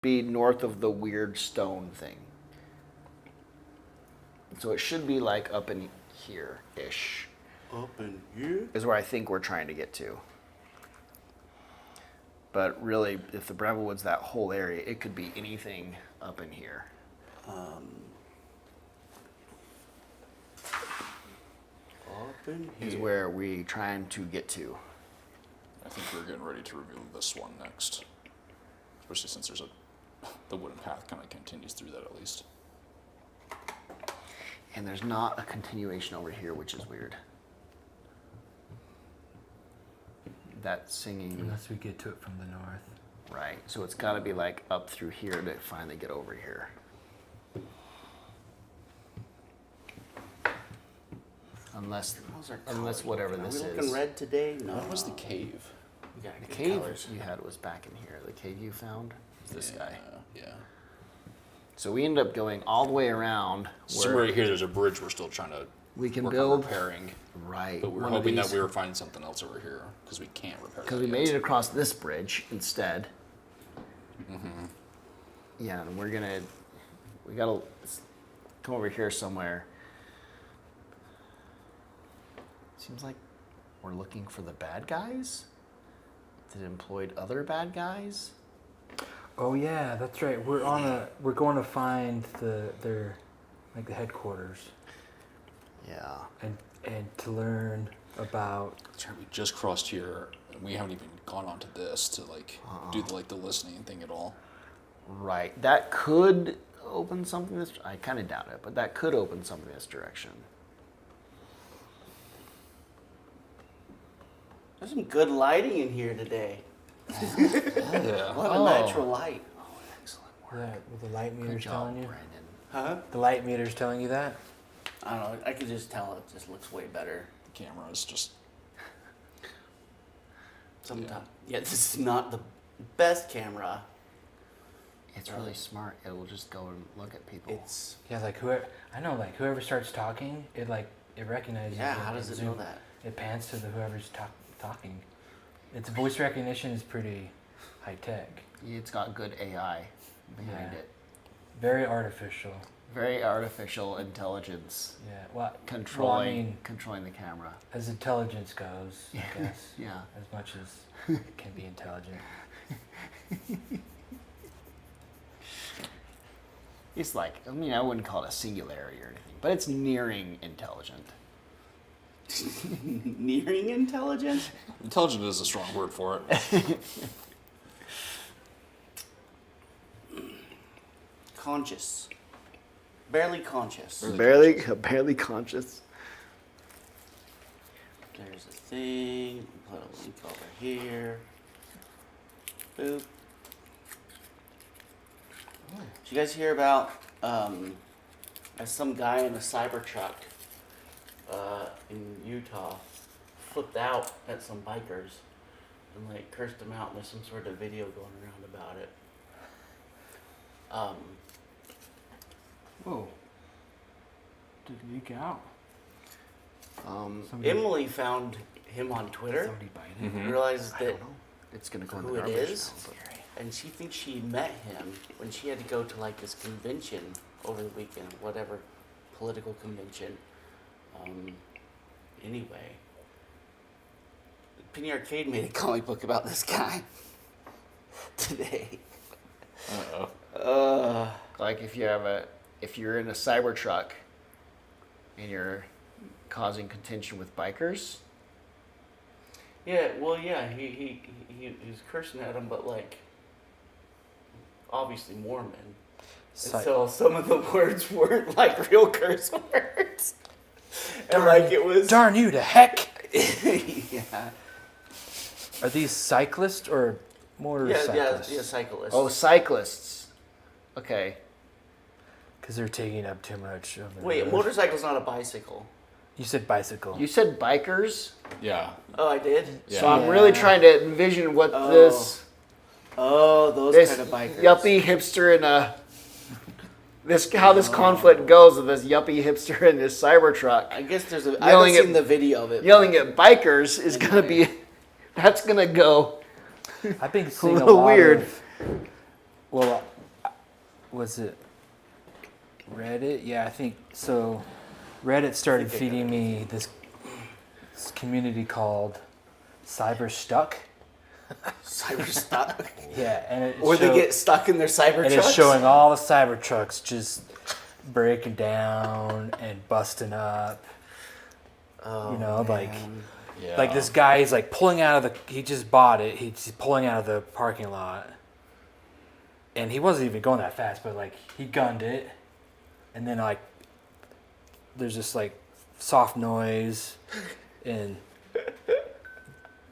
be north of the weird stone thing. So it should be like up in here-ish. Up in here? Is where I think we're trying to get to. But really, if the Bramblewood's that whole area, it could be anything up in here. Up in here. Is where we trying to get to. I think we're getting ready to reveal this one next. Especially since there's the wooden path kind of continues through that at least. And there's not a continuation over here, which is weird. That singing. Unless we get to it from the north. Right. So it's got to be like up through here to finally get over here. Unless whatever this Are we is. looking red today? No. What was the cave? We got The good cave colors. you had was back in here. The cave you found is this guy. Yeah. So we ended up going all the way around. So right here, there's a bridge we're still trying to we can work build on repairing. right. But we're one of hoping that these- we were finding something else over here because we can't repair. Because we made it across this bridge instead. Mm-hmm. Yeah, and we gotta come over here somewhere. Seems like we're looking for the bad guys that employed other bad guys. Oh yeah, that's right. We're going to find their the headquarters Yeah. and to learn about. We just crossed here, and we haven't even gone on to this to do the listening thing at all. Right. That could open something this. I kind of doubt it, but that could open something this direction. There's some good lighting in here today. Yeah. A lot of natural light. Oh, excellent Yeah, work. with the light Good meters job, telling you. Brandon. Huh? The light meters telling you that. I don't know. I could just tell it just looks way better. The camera is just. Sometimes. Yeah, this is not the best camera. It's really smart. It will just go and look at people. It's Yeah, whoever starts talking, it recognizes. yeah. it How and does it know zoom- that? It pans to whoever's talking. Its voice recognition is pretty high tech. It's got good AI behind Yeah. it. Very artificial. Very artificial intelligence Yeah. Well, controlling I mean, controlling the camera. as intelligence goes, I guess. Yeah. As much as it can be intelligent. It's I wouldn't call it a singularity or anything, but it's nearing intelligent. Nearing intelligent? Intelligent is a strong word for it. Conscious. Barely conscious. Barely conscious. There's a thing. Put a link over here. Boop. Did you guys hear about some guy in a Cybertruck in Utah flipped out at some bikers and cursed them out, and there's some sort of video going around about it. Whoa. Did it leak out? Emily found him on Twitter. Somebody bite it. And realized I that don't know. It's gonna go in who the it garbage is? now, but- And she thinks she met him when she had to go to this convention over the weekend, whatever political convention. Anyway, Penny Arcade made a comic book about this guy today. Uh-oh. Like if you're in a Cybertruck and you're causing contention with bikers. Yeah, well, yeah, he was cursing at him, but obviously Mormon. And so some of the words weren't real curse words. And it was Darn you to heck! yeah. Are these cyclists or motorcyclists? Yeah, cyclists. Oh, cyclists. Okay. Because they're taking up too much of the Wait, a road. motorcycle's not a bicycle. You said bicycle. You said bikers, Yeah. Oh, I did? Yeah. so I'm really trying to envision what Oh. this Those kind of bikers. yuppie hipster and how this conflict goes with this yuppie hipster and this Cybertruck I guess there's a. I Yelling haven't seen at- the video of it. yelling at bikers is gonna be. That's gonna go. I've been A seeing a little lot weird. of well, was it Reddit? Yeah, I think so. Reddit started feeding me this community called Cyber Stuck. Cyber stuck. Yeah, and it Or they get stuck in their cyber and trucks. it's showing all the Cybertrucks just breaking down and busting up. Oh, You know, like man. Yeah. like this guy is like pulling out of the. He just bought it. He's pulling out of the parking lot, and he wasn't even going that fast. But like he gunned it, and then like there's this like soft noise, and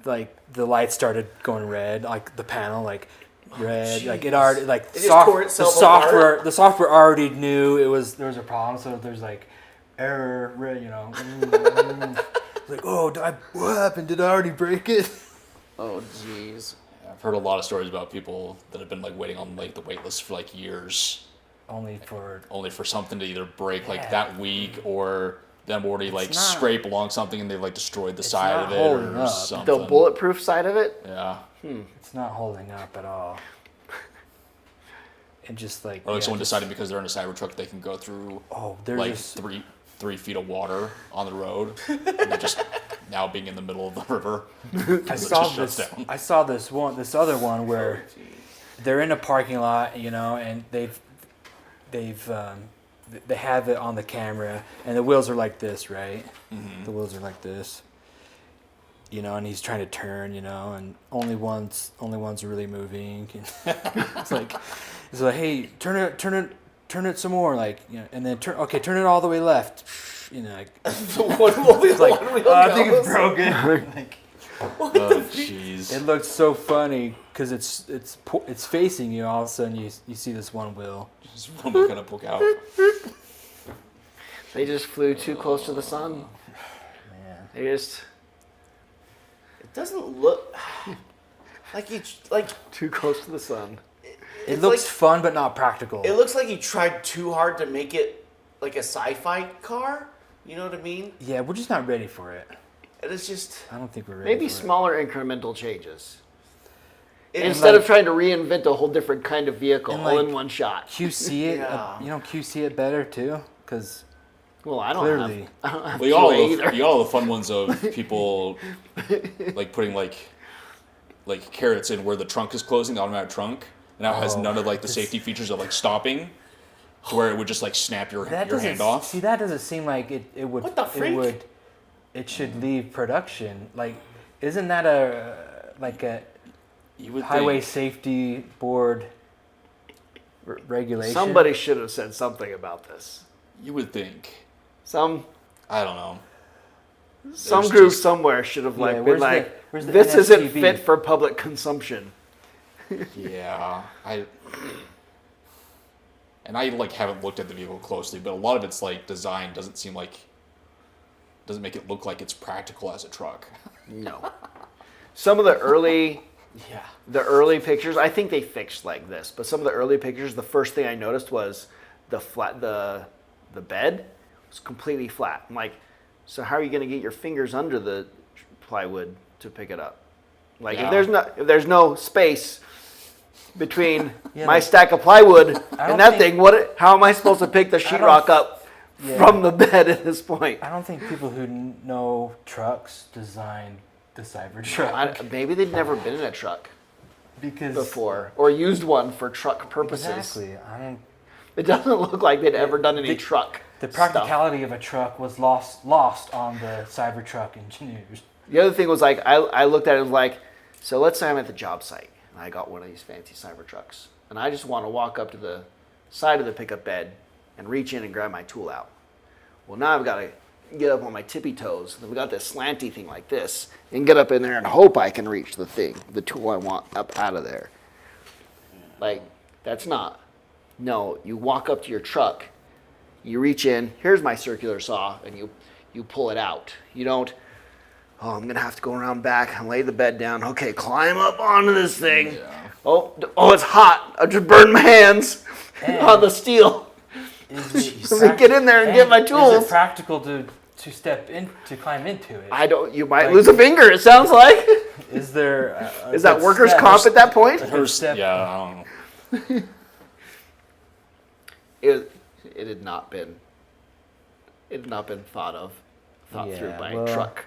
like the lights started going red. Like the panel like red. Like it already like It just tore itself apart? the software already knew there was a problem. So there's like error. You know. Like, oh, what happened? Did I already break it? Oh, jeez. I've heard a lot of stories about people that have been like waiting on like the wait list for like years, Only for something to either break like Yeah. that week or them already like not- scrape along something and they've like destroyed the It's side not of it holding or up. something. The bulletproof side of it? Yeah. it's not holding up at all. And just like Or like yeah, someone just- decided because they're in a Cybertruck they can go through Oh, there's like this. 3 feet of water on the road and they're just now being in the middle of the river. I it saw just shuts this. down. I saw this other one where they're in a parking lot, you know, and they have it on the camera, and the wheels are like this, right? Mhm. The wheels are like this. You know, and he's trying to turn, you know, and only one's really moving. And it's like, hey, turn it some more, like, you know, and then turn it all the way left, you know, like, It's like I think it's broken. Like, Oh jeez. it looks so funny because it's facing you. All of a sudden, you see this one wheel. Just one will kind of poke out. They just flew too close to the sun. Man. They just It doesn't look like you like. too close to the sun. It It's looks like- fun, but not practical. It looks like you tried too hard to make it like a sci-fi car. You know what I mean? Yeah, we're just not ready for it. And it's just I don't think we're ready. Maybe for it. smaller incremental changes. it- Instead like- of trying to reinvent a whole different kind of vehicle And all like- in one shot. QC it. Yeah. You know, QC it better too, because Well, I don't clearly. have Well, you all, QA either. you all the fun ones of people like putting like carrots in where the trunk is closing, the automatic trunk, and now it has Oh, none of like the this- safety features of like stopping, to where it would just like snap your That your doesn't hand off. see. That doesn't seem like it would. What the freak? It should leave production. Like, isn't that a You would highway think. safety board regulation? Somebody should have said something about this. You would think. Some I don't know. group just- somewhere should have Yeah, like been where's the- like, where's the this isn't NSTB? fit for public consumption. Yeah, and I like haven't looked at the vehicle closely, but a lot of its like design doesn't make it look like it's practical as a truck. No. Some of the early yeah. pictures, I think they fixed like this, but some of the early pictures, the first thing I noticed was the bed was completely flat. I'm like, so how are you going to get your fingers under the plywood to pick it up? Like Yeah. if there's no space between Yeah, my like- stack of plywood I don't and that think- thing, how am I supposed to pick the sheetrock up Yeah. from the bed at this point? I don't think people who know trucks design the Cybertruck Maybe they'd never been in a truck because before or used one for truck purposes. Exactly. I don't. It doesn't look like they'd ever done any truck. The stuff. practicality of a truck was lost on the Cybertruck engineers. The other thing was like I looked at it and was like, so let's say I'm at the job site and I got one of these fancy Cybertrucks and I just want to walk up to the side of the pickup bed and reach in and grab my tool out. Well, now I've got to get up on my tippy toes. And we got this slanty thing like this and get up in there and hope I can reach the tool I want up out of there. Like, that's not. No, you walk up to your truck, you reach in, here's my circular saw, and you pull it out. You don't, oh, I'm going to have to go around back and lay the bed down. Okay, climb up onto this thing. Yeah. Oh, it's hot. I just burned my hands on the steel. Let me get in there and get my Is tools. it practical to step in to climb into it? You might lose a finger, it sounds like. Is there? Is that workers' comp at that point? Good step. Yeah, I don't know. it had not been thought through Yeah, by well, truck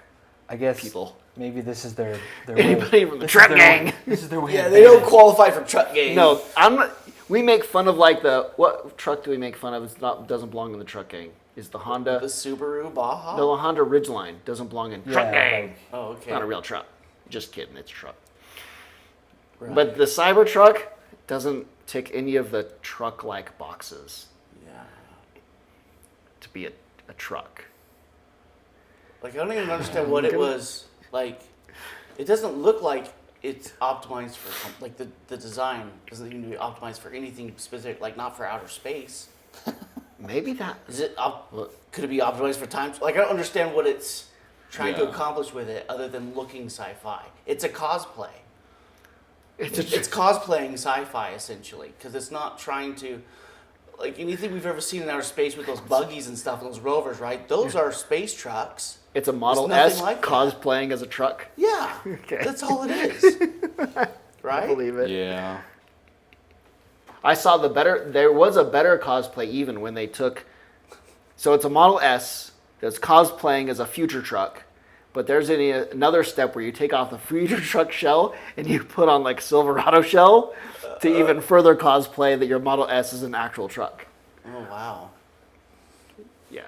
I guess people. maybe this is their Anybody from the this is truck their gang. way- This is their way. Yeah, of they don't banning. qualify for truck gang. No, I'm not. We make fun of like what truck do we make fun of? It's not doesn't belong in the truck gang. Is the Honda? The Subaru Baja? No, the Honda Ridgeline doesn't belong in truck Yeah, gang. like- Oh, It's okay. not a real truck. Just kidding, it's a truck. Right. But the Cybertruck doesn't tick any of the truck-like boxes Yeah. to be a truck. Like, I don't even understand what it was. Like, it doesn't look like it's optimized for, like, the design doesn't even be optimized for anything specific, like, not for outer space. Maybe that. Is it, could it be optimized for time? Like, I don't understand what it's trying to Yeah. accomplish with it other than looking sci-fi. It's a cosplay. It's It's cosplaying sci-fi, essentially, because it's not trying to, like, anything we've ever seen in outer space with those buggies and stuff and those rovers, right? Those are space trucks. It's a Model nothing S like that. cosplaying as a truck. Yeah, Okay. that's all it is, I right? believe it. Yeah. I saw there was a better cosplay even when they took, so it's a Model S that's cosplaying as a future truck, but there's another step where you take off the future truck shell and you put on like Silverado shell to even further cosplay that your Model S is an actual truck. Oh wow. Yeah,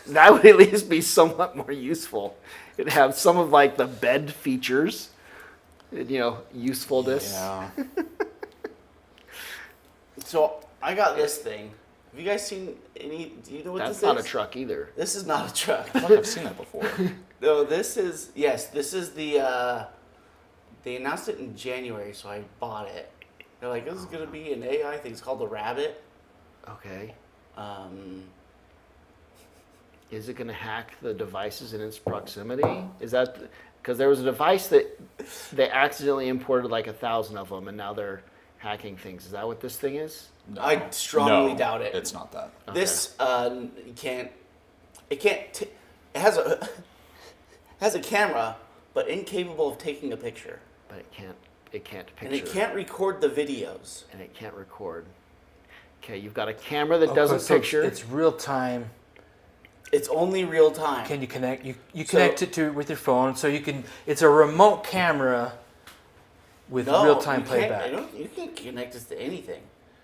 that would at least be somewhat more useful. It'd have some of like the bed features, usefulness. Yeah. So I got this thing. Have you guys seen any? Do you know what That's this not is? a truck either. This is not a truck. I feel like I've seen that before. No, this is This is the. They announced it in January, so I bought it. They're like, this is gonna be an AI thing. It's called the Rabbit. Okay. Um, Is it going to hack the devices in its proximity? Is that because there was a device that they accidentally imported like 1,000 of them, and now they're hacking things? Is that what this thing is? No. I strongly No, doubt it. It's not that. This you can't. It can't. It has a has a camera, but incapable of taking a picture, But it can't. It can't picture. and it can't record the videos. And it can't record. Okay, you've got a camera that Okay, doesn't so picture. It's real time. It's only real time. Can you connect? You So- connect it to with your phone, so you can. It's a remote camera with No, real time you can't- playback. You can't connect this to anything.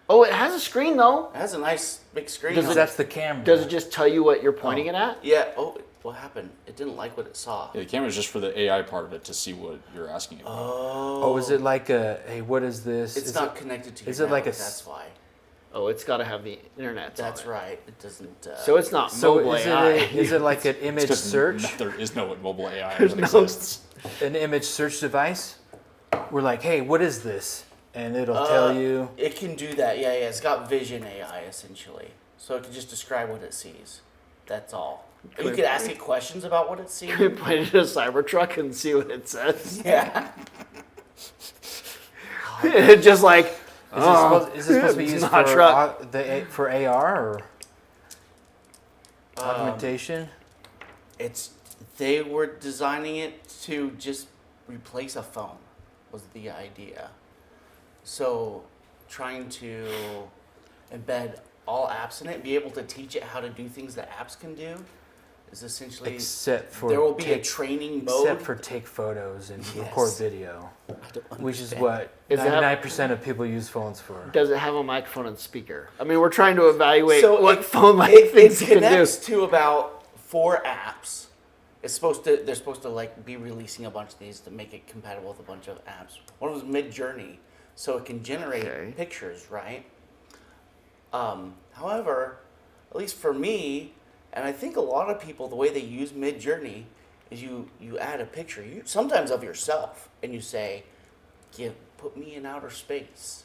Oh, it has a screen though. It has a nice big screen. Does on it- That's the camera. Does it just tell you what you're pointing it at? Yeah. Oh, what happened? It didn't like what it saw. Yeah, the camera's just for the AI part of it to see what you're asking it about. Oh, is it like a? Hey, what is this? It's is not it, connected to your is it like network, a s- That's why. Oh, it's got to have the internet. That's right. It doesn't. So it's not So mobile is it AI. is it like an It's image 'cause search? There is no mobile AI There's that no- exists. An image search device? We're like, hey, what is this? And it'll tell you. It can do that. Yeah, yeah. It's got vision AI essentially, so it can just describe what it sees. That's all. And you could ask it questions about what it's seeing. Put it in a Cybertruck and see what it says. Yeah. It just like, Is this supposed to be it's used not a for truck. for AR or augmentation? They were designing it to just replace a phone was the idea. So trying to embed all apps in it, be able to teach it how to do things that apps can do is essentially Except for there will be a take, training mode. except for take photos and Yes. record video, I don't which is understand. what Is that- 99% of people use phones for. does it have a microphone and speaker? I mean, we're trying to evaluate So what phone-like it things it can do. connects to about 4 apps. They're supposed to like be releasing a bunch of these to make it compatible with a bunch of apps. One of them is Mid-Journey, so it can generate Okay. pictures, right? However, at least for me, and I think a lot of people, the way they use Mid-Journey is you add a picture, sometimes of yourself, and you say, put me in outer space,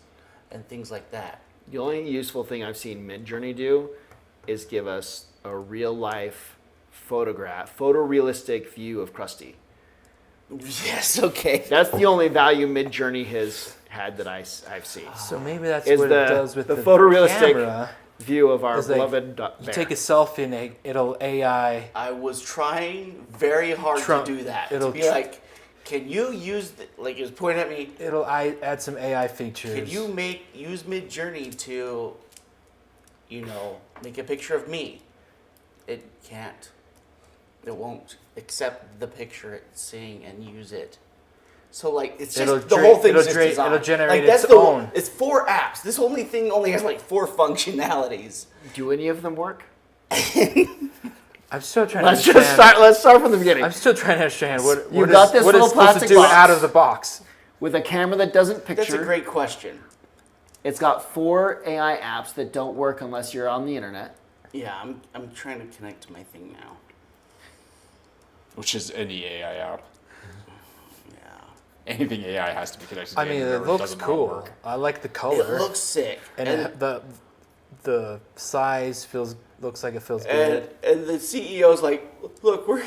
and things like that. The only useful thing I've seen Midjourney do is give us a real-life photorealistic view of Krusty. Yes, okay. That's the only value Midjourney has had that I've seen. So maybe that's Is what the- it does with the the photorealistic camera. View of our It's like, beloved bear. You take a selfie and it'll AI. I was trying very hard Trump- to do that. To it'll be tr- like, Can you use like it was pointing at me? It'll add some AI features. Can you use Mid Journey to, make a picture of me? It can't. It won't accept the picture it's seeing and use it. So like it's just the whole thing's just designed. It'll generate like, that's its own. It's 4 apps. This thing only has like 4 functionalities. Do any of them work? I'm still trying Let's to just understand. let's start from the beginning. I'm still trying to understand what You is got this what little it's supposed to plastic do box. out of the box. With a camera that doesn't picture. That's a great question. It's got 4 AI apps that don't work unless you're on the internet. Yeah, I'm trying to connect to my thing now. Which is any AI app. Yeah. Anything AI has to be connected to I the mean, internet it or looks does not cool. work. I like the It color. looks sick. and the size looks like it feels good. And the CEO's like, look, we're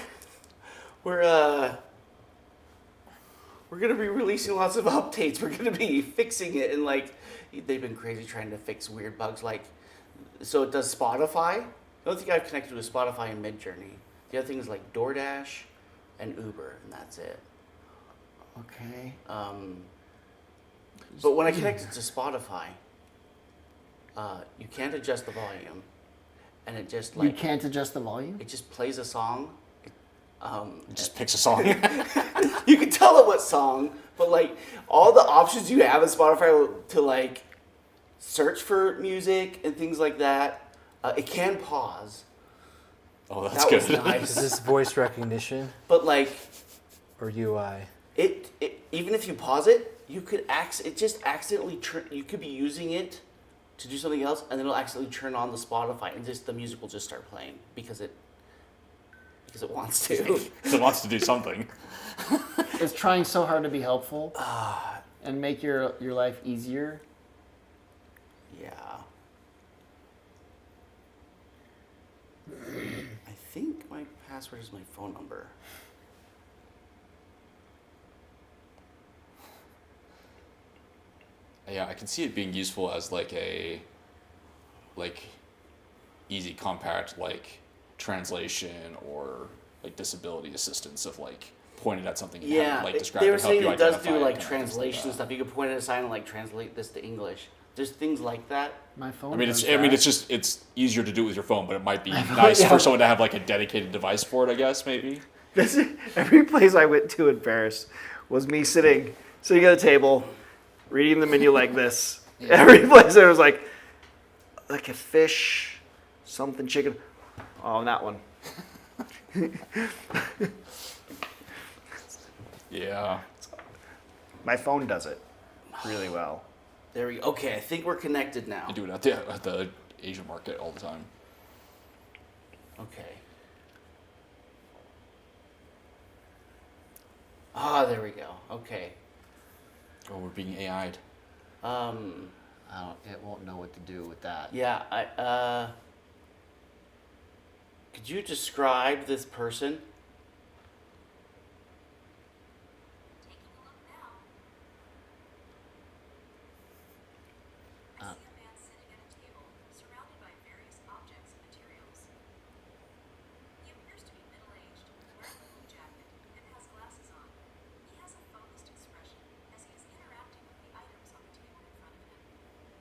gonna be releasing lots of updates. We're gonna be fixing it, and like they've been crazy trying to fix weird bugs. Like, so it does Spotify. The only thing I've connected with is Spotify and Midjourney. The other thing is like DoorDash and Uber, and that's it. Okay. But when I connect it to Spotify, you can't adjust the volume, and it just You can't adjust the volume? it just plays a song. It just picks a song. You can tell it what song, but like all the options you have in Spotify to like search for music and things like that, it can pause. Oh, that's That good. was Is nice. this voice recognition But like or UI? it even if you pause it, you could it just accidentally you could be using it to do something else, and then it'll accidentally turn on the Spotify, and just the music will just start playing because it wants to. It wants to do something. It's trying so hard to be helpful and make your life easier. Yeah. I think my password is my phone number. Yeah, I can see it being useful as like easy, compact, translation or disability assistance of pointed at something and Yeah, have it describe they were and help saying you it does identify do it, like kind of things translation that. stuff. You could point at a sign and translate this to English. There's things like that. My phone. I mean, does it's easier to do it with your phone, but it might be nice for someone to have a dedicated device for it. I guess maybe. Every place I went to in Paris was me sitting at a table, reading the menu like this. Every place there was like a fish, something chicken. Oh, that one. Yeah. My phone does it really well. There we go. Okay, I think we're connected now. I do it at the Asian market all the time. Okay. Ah, there we go. Okay. Oh, we're being AI'd. It won't know what to do with that. Yeah, could you describe this person? Taking a look now. I see a man sitting at a table, surrounded by various objects and materials. He appears to be middle-aged, wearing a blue jacket, and has glasses on. He has a focused expression as he is interacting with the items on the table in front of him.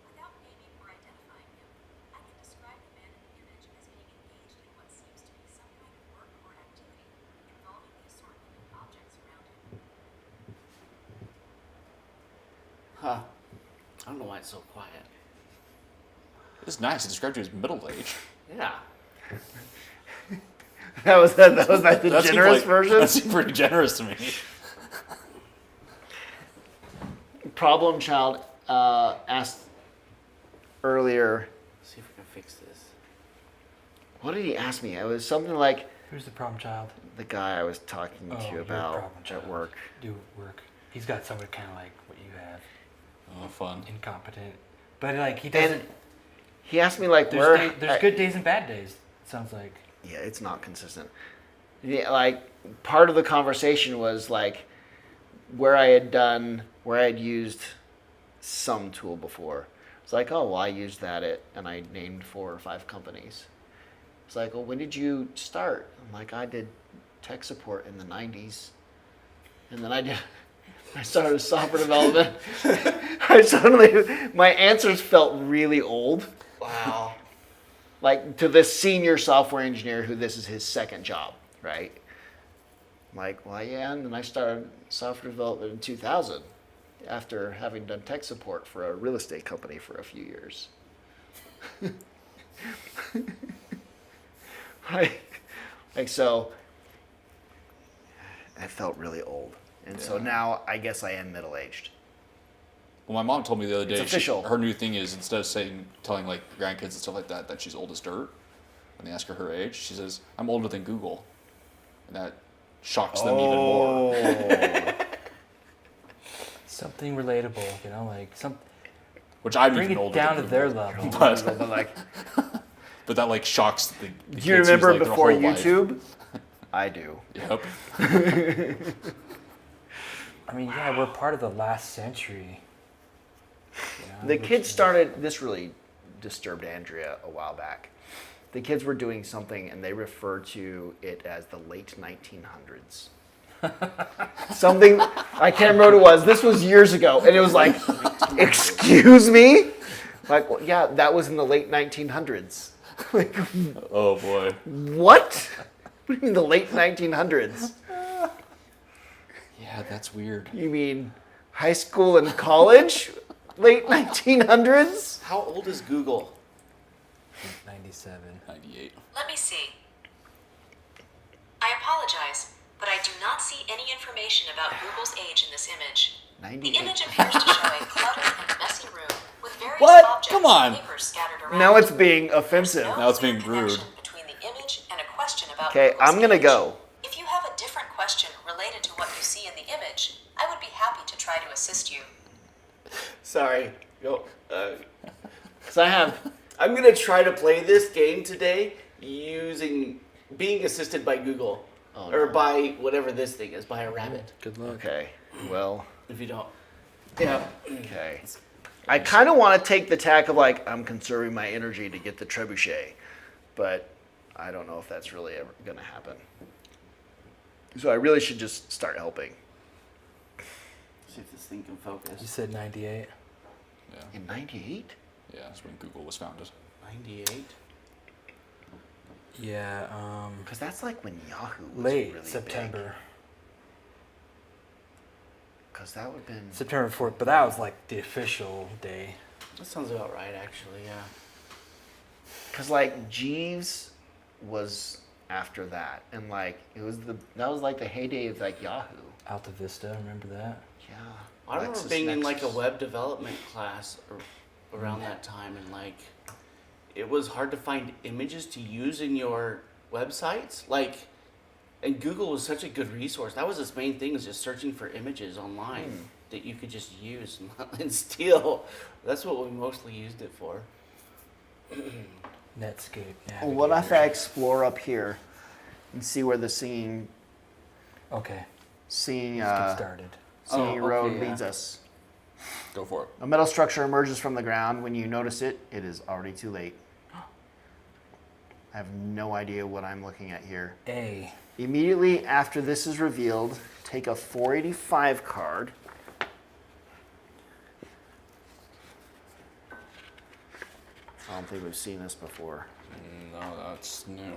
Without naming or identifying him, I can describe the man in the image as being engaged in what seems to be some kind of work or activity involving the assortment of objects around him. Huh. I don't know why it's so quiet. It's nice. It described you as middle age. Yeah. That was like the That seems generous version. That seemed pretty generous to me. Problem Child asked earlier. See if we can fix this. What did he ask me? It was something like Who's the problem child? the guy I was talking to you're you a about problem at child. work. Do work. He's got someone kind of like what you have, Oh, fun. incompetent. But he doesn't. And he asked me where. There's good days and bad days. It sounds like. Yeah, it's not consistent. Yeah, part of the conversation was where I had used some tool before. It's like, oh, well, I used that and I named 4 or 5 companies. It's like, well, when did you start? I'm like, I did tech support in the 90s. And then I started software development. My answers felt really old. Wow. Like to this senior software engineer who this is his second job, right? I'm like, well, yeah, and then I started software development in 2000 after having done tech support for a real estate company for a few years. like so, I felt really old. And so Yeah. now I guess I am middle-aged. Well, my mom told me the other day. It's official. Her new thing is instead of telling like grandkids and stuff like that she's old as dirt, when they ask her age, she says, "I'm older than Google," and that shocks them even more. Something relatable, like some. Which I'm Bring even it older down than to their Google. level. But like, But that like shocks the do kids you who's, remember like, their before whole life. YouTube? I do. Yep. I mean, yeah, we're part of the last century. The kids started, this really disturbed Andrea a while back. The kids were doing something and they referred to it as the late 1900s. Something, I can't remember what it was. This was years ago. And it was like, excuse me? Like, well, yeah, that was in the late 1900s. Like, Oh boy. what? What do you mean the late 1900s? Yeah, that's weird. You mean high school and college? Late 1900s? How old is Google? 97. 98. Let me see. I apologize, but I do not see any information about Google's age in this image. The 98. image appears to show a cluttered and messy room with various What? objects Come on. and papers scattered around. Now it's being offensive. There's no Now it's clear being rude. connection between the image and a question about Okay, Google's I'm gonna age. go. If you have a different question related to what you see in the image, I would be happy to try to assist you. Sorry. Yo, So I'm gonna try to play this game today being assisted by Google or by whatever this thing is, by a rabbit. Good luck. okay, well, If you don't. Yeah. okay. I kind of want to take the tack of like, I'm conserving my energy to get the trebuchet, but I don't know if that's really ever going to happen. So I really should just start helping. See if this thing can You focus. said 98. Yeah. In 98? Yeah, that's when Google was founded. 98. Yeah, Because that's like when Yahoo was late really September. Because that would have been... September 4th, but that was like the official day. That sounds about right, actually. Yeah. Because like Jeeves was after that. And like, that was like the heyday of like Yahoo. Alta Vista, remember that? Yeah. I remember Lexis being in like a Nexis. web development class around that time, and like it was hard to find images to use in your websites. Like, and Google was such a good resource. That was its main thing, is just searching for images online that you could just use and steal. That's what we mostly used it for. Netscape. Well, what if I Navigator. explore up here and see where the singing Okay, let's get started. singing Oh, okay, road yeah. leads us? Go for it. A metal structure emerges from the ground. When you notice it, it is already too late. I have no idea what I'm looking at here. A. Immediately after this is revealed, take a 485 card. I don't think we've seen this before. No, that's new.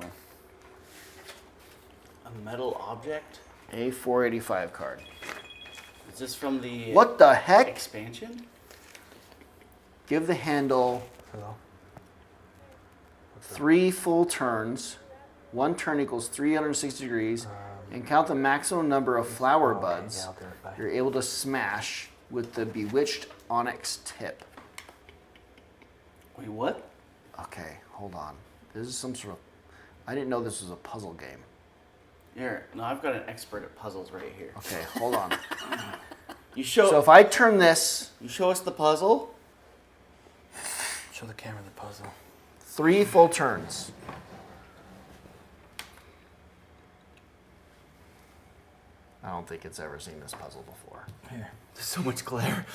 A metal object. A 485 card. Is this from the What the heck? expansion? Give the handle Hello. What's that? 3 full turns. 1 turn equals 360 degrees. And count the maximum number of flower Okay, buds yeah, I'll do it. Bye. you're able to smash with the bewitched onyx tip. Wait, what? Okay, hold on. This is some sort of... I didn't know this was a puzzle game. Here, no, I've got an expert at puzzles right here. Okay, hold on. You show So if I turn this you show us the puzzle. Show the camera the puzzle. 3 full turns. I don't think it's ever seen this puzzle before. Here. There's so much glare.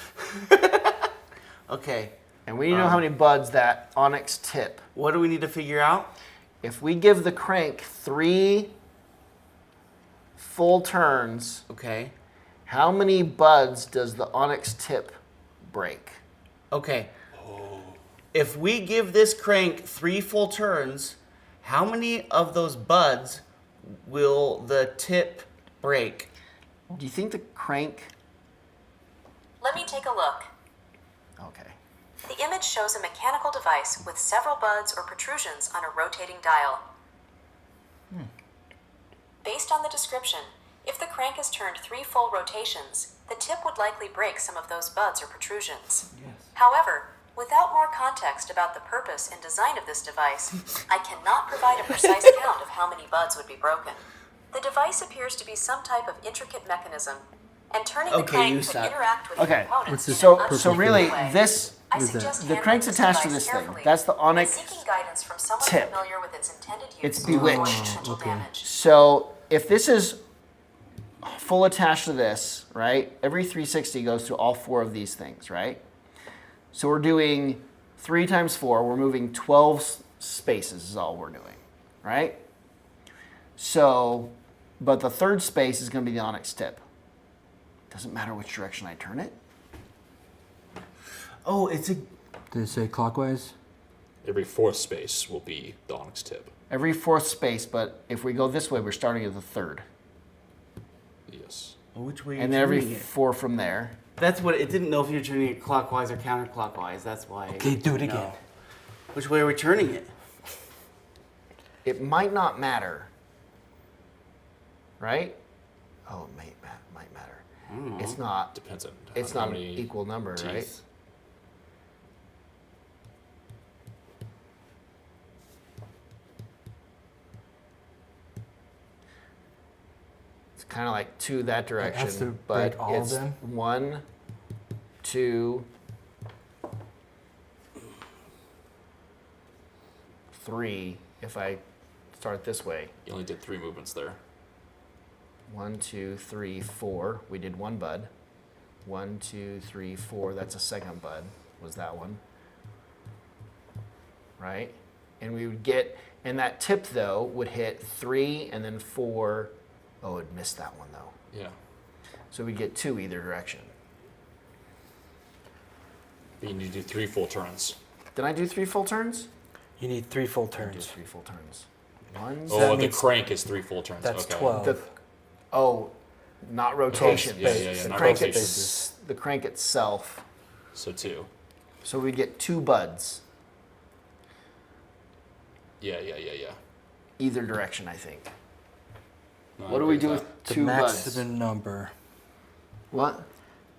Okay, And we need to know how many buds that onyx tip. what do we need to figure out? If we give the crank 3 full turns, Okay. How many buds does the onyx tip break? Okay. If we give this crank 3 full turns, how many of those buds will the tip break? Do you think the crank? Let me take a look. Okay. The image shows a mechanical device with several buds or protrusions on a rotating dial. Based on the description, if the crank is turned 3 full rotations, the tip would likely break some of those buds or protrusions. However, without more context about the purpose and design of this device, I cannot provide a precise count of how many buds would be broken. The device appears to be some type of intricate mechanism, and turning the Okay, crank you could suck. interact with Okay. the components in So an so unexpected really way. this I What is that? suggest the handling crank's this attached to device this thing. carefully That's the and onyx seeking guidance from someone tip. familiar with its intended use It's to avoid bewitched. potential damage. So if this is full attached to this, right? Every 360 goes to all 4 of these things, right? So we're doing 3 times 4. We're moving 12 spaces is all we're doing, right? So, but the third space is going to be the onyx tip. Doesn't matter which direction I turn it. Oh, it's a. Did it say clockwise? Every 4th space will be the onyx tip. Every 4th space, but if we go this way, we're starting at the 3rd. Yes. Which way are you And then every turning it? 4 from there. That's what it didn't know if you're turning it clockwise or counterclockwise. That's why. Okay, do it No. again. Which way are we turning it? It might not matter, right? Oh, it might matter. It's not. Depends on It's how not an many equal number, right? teeth. It's kind of like 2 that has direction, to but break all of it's them? 1, 2, 3. If I start this way, You only did 3 movements there. 1, 2, 3, 4. We did 1 bud. 1, 2, 3, 4. That's a second bud. Was that one? Right? And we would get, and that tip though would hit 3 and then 4. Oh, it missed that one though. Yeah. So we get 2 either direction. But you need to do 3 full turns. Did I do 3 full turns? You need 3 full I did turns. 3 full turns. 1. Oh, that the means- crank is 3 full turns. That's okay. 12. The, oh, not rotation. Yeah, yeah, yeah, The not crank, rotations. the crank itself. So 2. So we get 2 buds Yeah. either direction, I think. No, I What do we agree do with with The 2 buds? maximum number. What?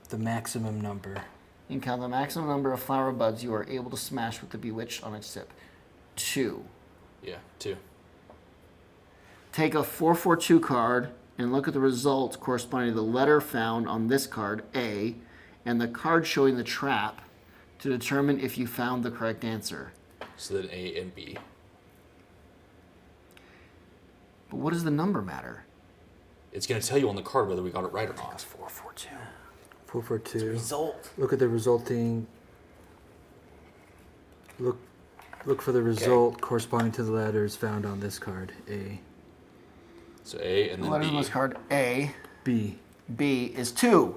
The maximum number. You can count the maximum number of flower buds you are able to smash with the bewitched on its tip. 2. that. Yeah, 2. Take a 442 card and look at the results corresponding to the letter found on this card, A, and the card showing the trap to determine if you found the correct answer. So then A and B. But what does the number matter? It's going to tell you on the card whether we got it right or not. 442. 442. Result. Look at the resulting. Look for the result corresponding to the letters found on this card. A. So A and The then letter on B. this card, A. B. B is 2.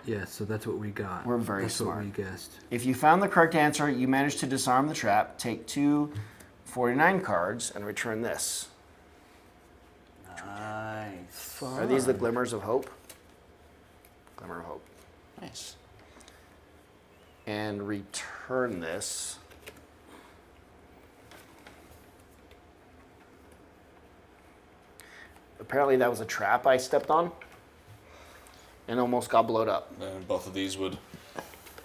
Yeah, so that's what we got. We're very that's smart. what we guessed. If you found the correct answer, you managed to disarm the trap. Take 2 49 cards and return this. Nice. Are these the glimmers of hope? Glimmer of hope. Nice. And return this. Apparently that was a trap I stepped on and almost got blowed up. And both of these would,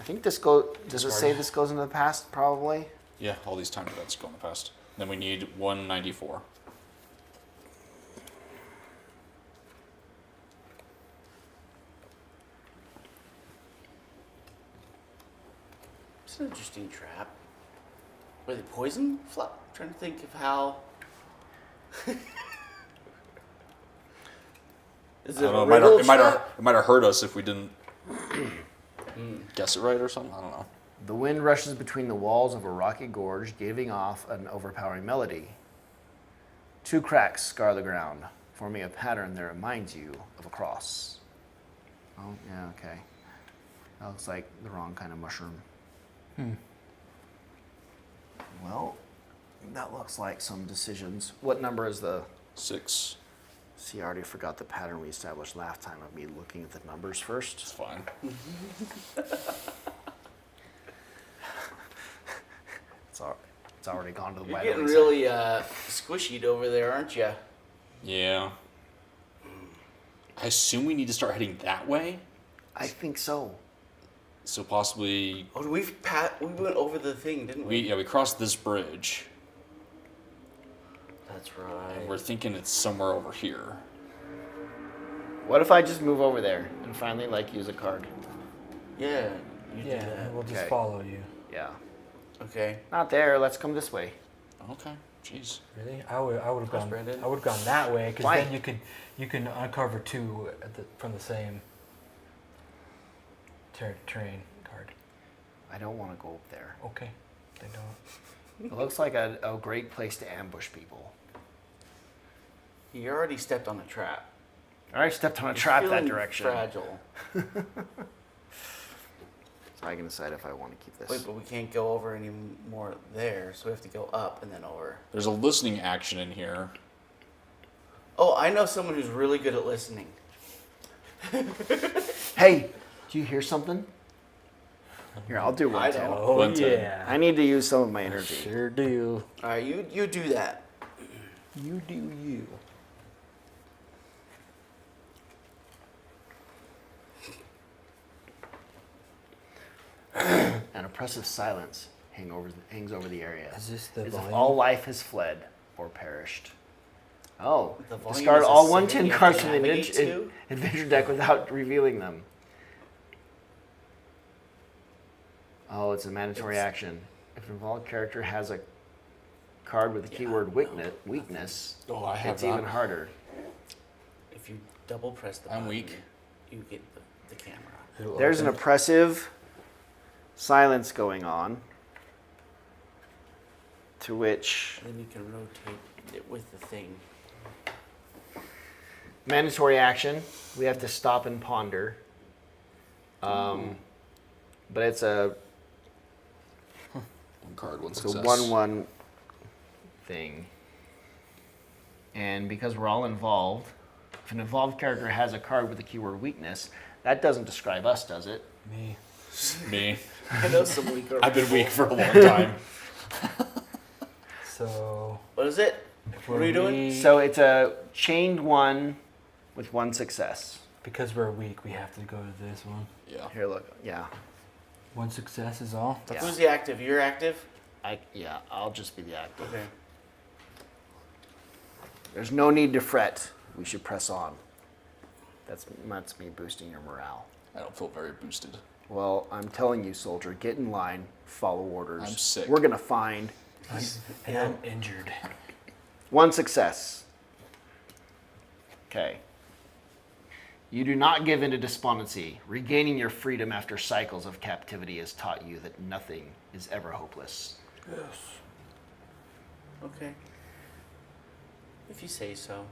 I think this does it Discard. say this goes into the past? Probably. yeah, all these timed events go in the past. Then we need 194. It's an interesting trap. Were they poison? I'm trying to think of how. Is I it don't know, a it might, riddle have, it, might trap? have, it might have hurt us if we didn't guess it right or something. I don't know. The wind rushes between the walls of a rocky gorge, giving off an overpowering melody. 2 cracks scar the ground, forming a pattern that reminds you of a cross. Oh, yeah, okay. That looks like the wrong kind of mushroom. Well, that looks like some decisions. What number is the... 6. See, I already forgot the pattern we established last time of me looking at the numbers It's first. fine. It's already gone to the You're white. getting really squishied over there, aren't you? Yeah. I assume we need to start heading that way. I think so. So possibly Oh, we went over the thing, didn't we? we crossed this bridge, That's right. and we're thinking it's somewhere over here. What if I just move over there and finally use a card? Yeah, you do Yeah, that. we'll just Okay. follow you. Yeah. Okay. Not there. Let's come this way. Okay. Jeez. Really? I would have gone. Brandon. I would have gone that way because Why? then you can uncover 2 from the same terrain card. I don't want to go up there. Okay, they don't. It looks like a great place to ambush people. You already stepped on a trap. I already stepped on a You're trap that feeling direction. Fragile. So I can decide if I want to keep this. Wait, but we can't go over any more there, so we have to go up and then over. There's a listening action in here. Oh, I know someone who's really good at listening. Hey, do you hear something? Here, I'll do one I too. don't. Oh One time. yeah, I need to use some of my energy. sure do. All right, you do that. You do you. An oppressive silence hangs over the area. Is this the As if volume? all life has fled or perished. Oh, The volume discard is a all setting you have 110 cards to from the navigate to? adventure deck without revealing them. Oh, it's a mandatory action. If an involved character has a card with the keyword weakness, Oh, I have it's that. even harder. If you double press the I'm button, weak. you get the camera. It'll There's an open. oppressive silence going on, to which Then you can rotate it with the thing. mandatory action. We have to stop and ponder. But it's a 1 card, 1 It's success. a 1/1 thing. And because we're all involved, if an involved character has a card with the keyword weakness, that doesn't describe us, does it? Me. Me. I know some weaker. I've been people. weak for a long time. So What is it? What are you doing? So it's a chained 1 with 1 success. because we're weak, we have to go to this one. Yeah. Here, look. Yeah. 1 success is all. Yeah. Who's the active? You're active? I'll just be the active. Okay. There's no need to fret. We should press on. That's me boosting your morale. I don't feel very boosted. Well, I'm telling you, soldier, get in line, follow orders. I'm sick. We're gonna find And I'm injured. 1 success. Okay. You do not give in to despondency. Regaining your freedom after cycles of captivity has taught you that nothing is ever hopeless. Yes. Okay. If you say so.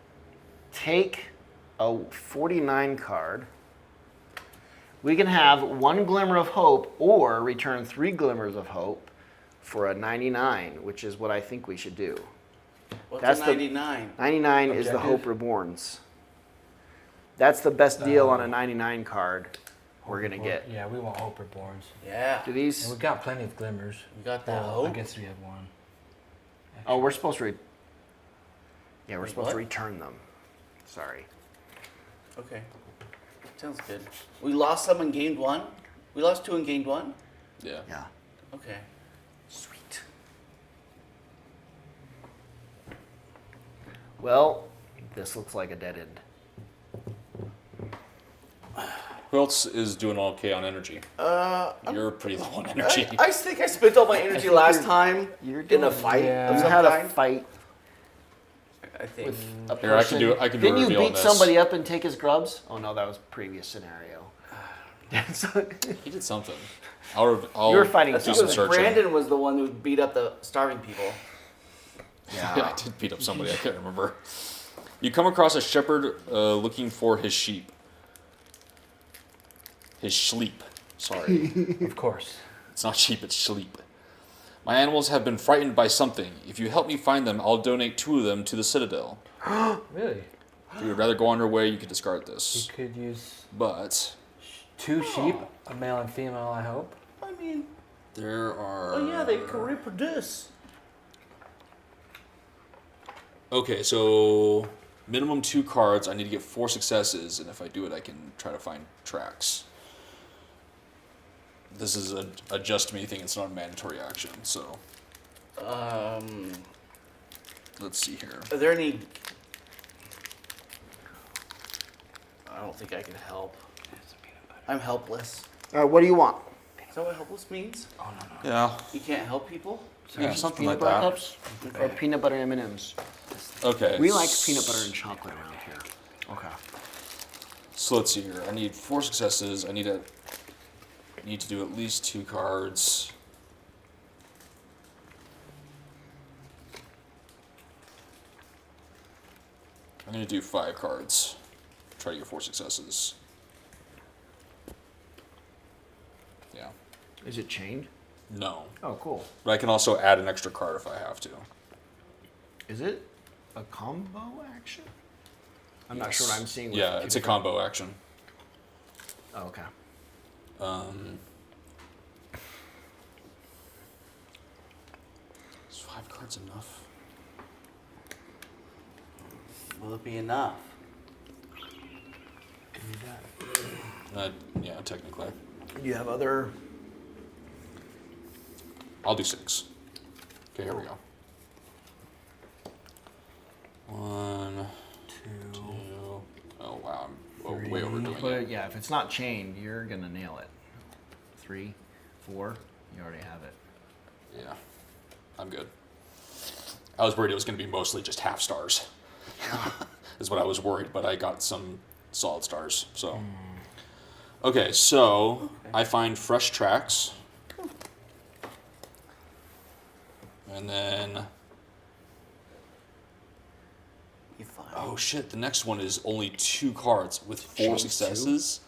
Take a 49 card. We can have 1 glimmer of hope or return 3 glimmers of hope for a 99, which is what I think we should do. What's That's a the- 99? 99 is the Hope Objective? Reborns. That's the best deal on a 99 card we're going to get. Yeah, we want Hope Reborns. Yeah. Do And these... we got plenty of glimmers. You got that Well, I hope? guess we have 1. Oh, we're supposed to... Yeah, we're Wait, supposed to what? return them. Sorry. Okay. Sounds good. We lost some and gained 1? We lost 2 and gained 1? Yeah. Yeah. Okay. Sweet. Well, this looks like a dead end. Who else is doing okay on energy? You're pretty low on energy. I think I spent all my energy last time you're in a doing- fight yeah. of You some had a kind. fight I think. with a Here, I person. can do a Didn't you reveal on beat this. somebody up and take his grubs? Oh no, that was previous scenario. He did something. I'll You were fighting I do think some it was searching. Brandon was the one who beat up the starving people. Yeah, I did beat up somebody. I can't remember. You come across a shepherd looking for his sheep. his sleep. Sorry. Of course. It's not sheep, it's sleep. My animals have been frightened by something. If you help me find them, I'll donate 2 of them to the Citadel. Really? If you would rather go on your way, you could discard You this. could use But 2 sheep, a male and female, I hope. I mean, there are... oh yeah, they can reproduce. Okay, so minimum 2 cards. I need to get 4 successes, and if I do it, I can try to find tracks. This is a just me thing. It's not a mandatory action. So let's see here. Are there any? I don't think I can help. I'm helpless. All right, what do you want? Is that what helpless means? Oh, no, no. Yeah, You can't help people? yeah, something Peanut like butter that. cups or peanut butter M&Ms? Okay. We like peanut butter and chocolate around here. Okay. So let's see here. I need 4 successes. I need to do at least 2 cards. I'm gonna do 5 cards. Try to get 4 successes. Yeah. Is it chained? No. Oh, cool. But I can also add an extra card if I have to. Is it a combo action? I'm not Yes. sure what I'm seeing. With Yeah, two it's a different- combo action. Oh, okay. Is 5 cards enough? Will it be enough? Yeah, technically. Do you have other? I'll do 6. Okay, here we go. 1, 2. Oh wow, I'm way overdoing But it. yeah, if it's not chained, you're gonna nail it. 3, 4, you already have it. Yeah, I'm good. I was worried it was going to be mostly just half stars. Is what I was worried, but I got some solid stars. So, okay, so I find fresh tracks, and then You fine. oh shit, the next one is only 2 cards with 4 Chain successes.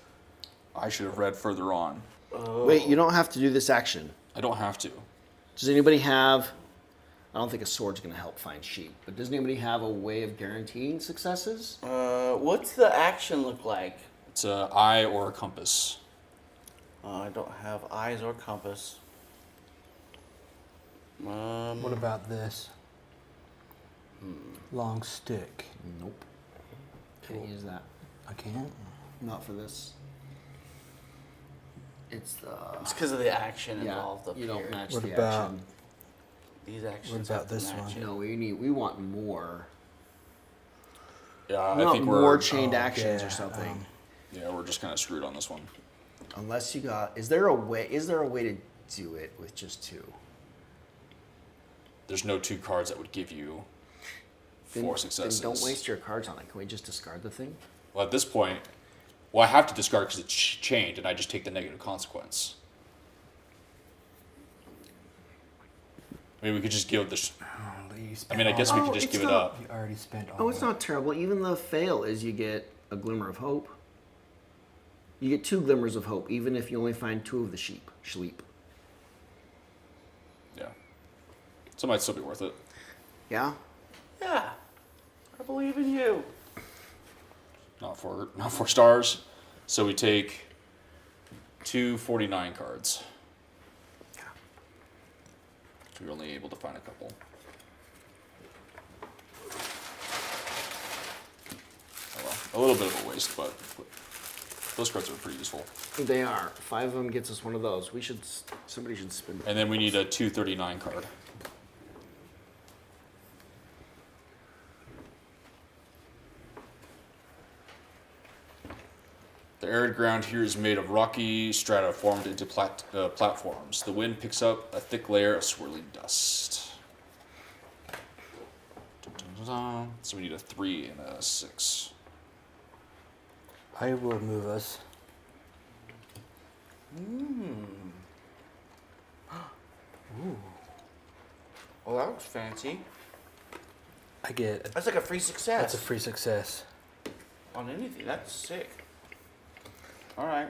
I should have read further on. Wait, you don't have to do this action. I don't have to. Does anybody have? I don't think a sword's gonna help find sheep, but does anybody have a way of guaranteeing successes? What's the action look like? It's a eye or a compass. I don't have eyes or compass. What about this? Long stick. Nope. Can't use that. I can't. Not for this. It's the It's because of the action yeah. involved up You don't here. match What the about- action. These actions. What about have to this match one? it. No, we want more. Yeah, We I want think more we're chained actions yeah, or something. yeah, we're just kind of screwed on this one. Unless you got, is there a way to do it with just 2? There's no 2 cards that would give you 4 successes. Then don't waste your cards on it. Can we just discard the thing? Well, at this point, well, I have to discard because it's chained, and I just take the negative consequence. I mean, we could just give this. I mean, I guess we could just it's give it not- up. You already spent all Oh, it's that. not terrible. Even the fail is you get a glimmer of hope. You get 2 glimmers of hope, even if you only find 2 of the sheep. Sleep. Yeah. So it might still be worth it. Yeah. Yeah. I believe in you. Not 4 stars. So we take 2 49 cards. So we're only able to find a couple. Oh well, a little bit of a waste, but those cards are pretty useful. They are. 5 of them gets us one of those. Somebody should spin it. And then we need a 239 card. The arid ground here is made of rocky strata formed into platforms. The wind picks up a thick layer of swirling dust. Dun-dun-dun-dun. So we need a 3 and a 6. I will move us. Well, that was fancy. I get. That's like a free success. That's a free success. On anything. That's sick. All right.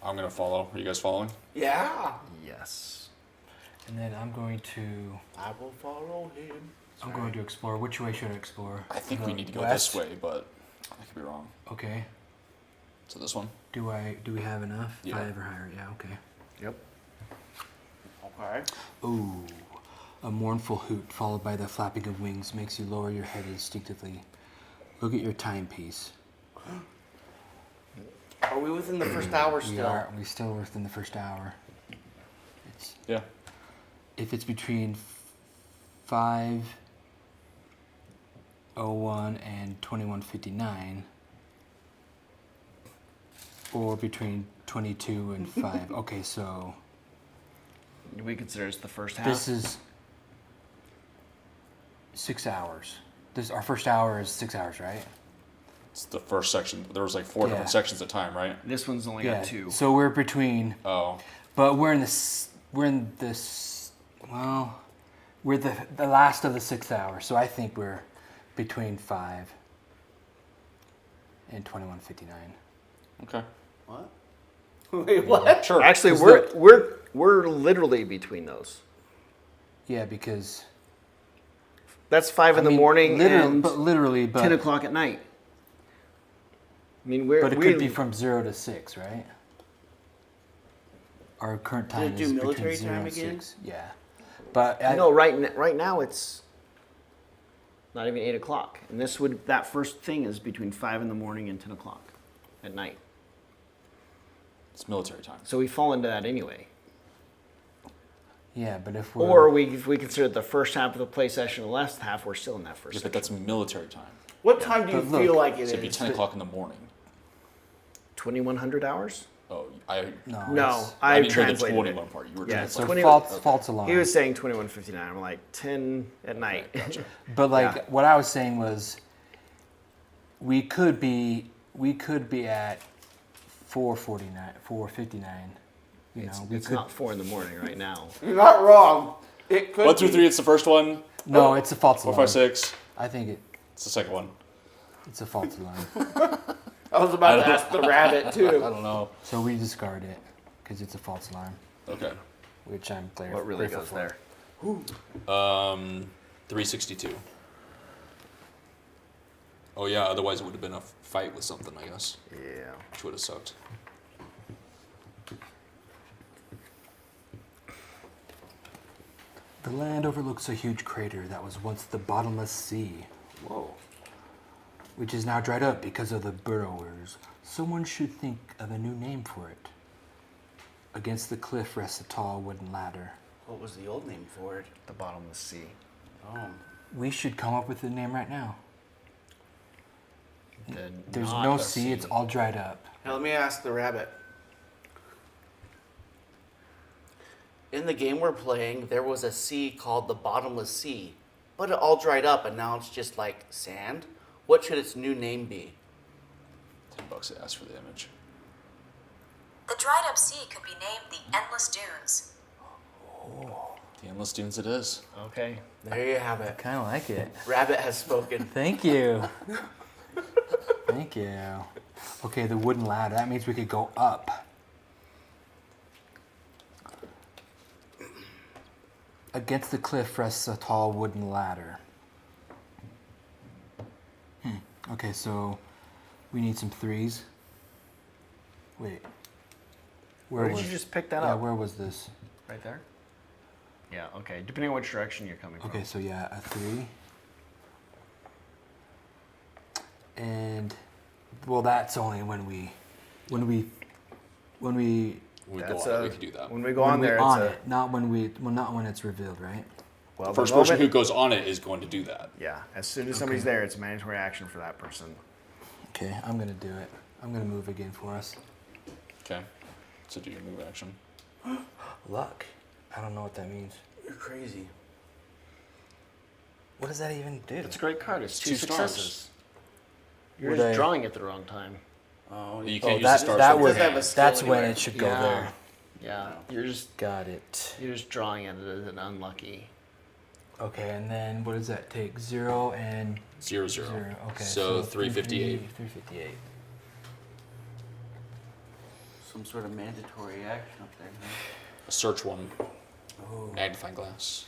I'm gonna follow. Are you guys following? Yeah. Yes. And then I'm going to I will follow him. explore. Which way should I explore? I think we need to go West? this way, but I could be wrong. Okay. So this one? Do we have enough? Yeah. 5 or higher. Yeah. Okay. Yep. Okay. Ooh. A mournful hoot followed by the flapping of wings makes you lower your head instinctively. Look at your timepiece. Are we within the first hour still? We still within the first hour. It's Yeah. if it's between 5:01 and 21:59, or between 22 and 5. Okay, so Do we consider this the first half? this is 6 hours. Our first hour is 6 hours, right? It's the first section. There was like 4 different Yeah. sections at a time, right? This one's only Yeah. got 2. So we're between, Oh. but we're the last of the 6 hours. So I think we're between 5 and 21:59. Okay. What? Wait, what? Sure. Actually, Is we're literally between those. Yeah, because That's 5 in the morning and literally, 10 o'clock at night. I mean, but it could be from 0 to 6, right? Our current time Did it is do between military 0 time and again? 6. Yeah, but No, right now it's not even 8 o'clock, and that first thing is between 5 in the morning and 10 o'clock at night. It's military time. So we fall into that anyway. yeah, but if we're Or if we consider the first half of the play session and the last half, we're still in that first Yeah, but section. that's military time. What time do you But look, feel like it So it'd be is? 10 o'clock in the morning. 2,100 hours? Oh, no, No, it's- I didn't hear the translated 21 it. part. You were Yeah, so translating. 20 false alarm. He was saying 21:59. I'm like 10 at night. Gotcha. But like Yeah. what I was saying was, we could be at 4:49, 4:59. You know, we It's could. not 4 in the morning right now. You're not wrong. It could 1 through be. 3, it's the first one. No, it's a false 4, alarm. 5, 6. I think It's the second one. it's a false alarm. I was about to ask the rabbit I too. don't know. So we discard it because it's a false alarm, Okay. which I'm What really grateful goes for. there? 362. Oh yeah, otherwise it would have been a fight with something, I guess, Yeah. which would have sucked. The land overlooks a huge crater that was once the bottomless sea. Whoa. Which is now dried up because of the burrowers. Someone should think of a new name for it. Against the cliff rests a tall wooden ladder. What was the old name for it? The bottomless sea. Oh. We should come up with a name right now. There's Not no a sea, it's all dried up. Now let me ask the rabbit. In the game we're playing, there was a sea called the Bottomless Sea, but it all dried up and now it's just like sand. What should its new name be? $10 to ask for the image. The dried up sea could be named the Endless Dunes. The Endless Dunes it is. Okay. There you have it. Kind of like it. Rabbit has spoken. Thank you. Thank you. Okay, the wooden ladder. That means we could go up. Against the cliff rests a tall wooden ladder. Okay, so we need some 3s. Wait. Where did you just pick that Yeah, up? where was this? Right there? Yeah, okay. Depending on which direction you're coming from. Okay, so yeah, a 3. And well, that's only when we We go That's on it, we can do that. When we go when on we there, on it's it, not when it's revealed, right? well, The first the person moment- who goes on it is going to do that. Yeah, as soon as somebody's there, it's a mandatory action for that person. Okay, I'm gonna do it. I'm gonna move again for us. Okay. So do your move action. Luck. I don't know what that means. You're crazy. What does that even do? It's a great card. It's It's 2 2 stars. successes. You're Would just I- drawing it the wrong time. Oh, You you can't use the that stars that from would your have a hand. skill that's when anyway. it should go there. Yeah, you're just Got it. drawing it as an unlucky. Okay, and then what does that take? 0 and 0, 0. 0. Okay, So 358. 358. So Some sort of mandatory action up there. Huh? A search one. Oh. Magnifying glass.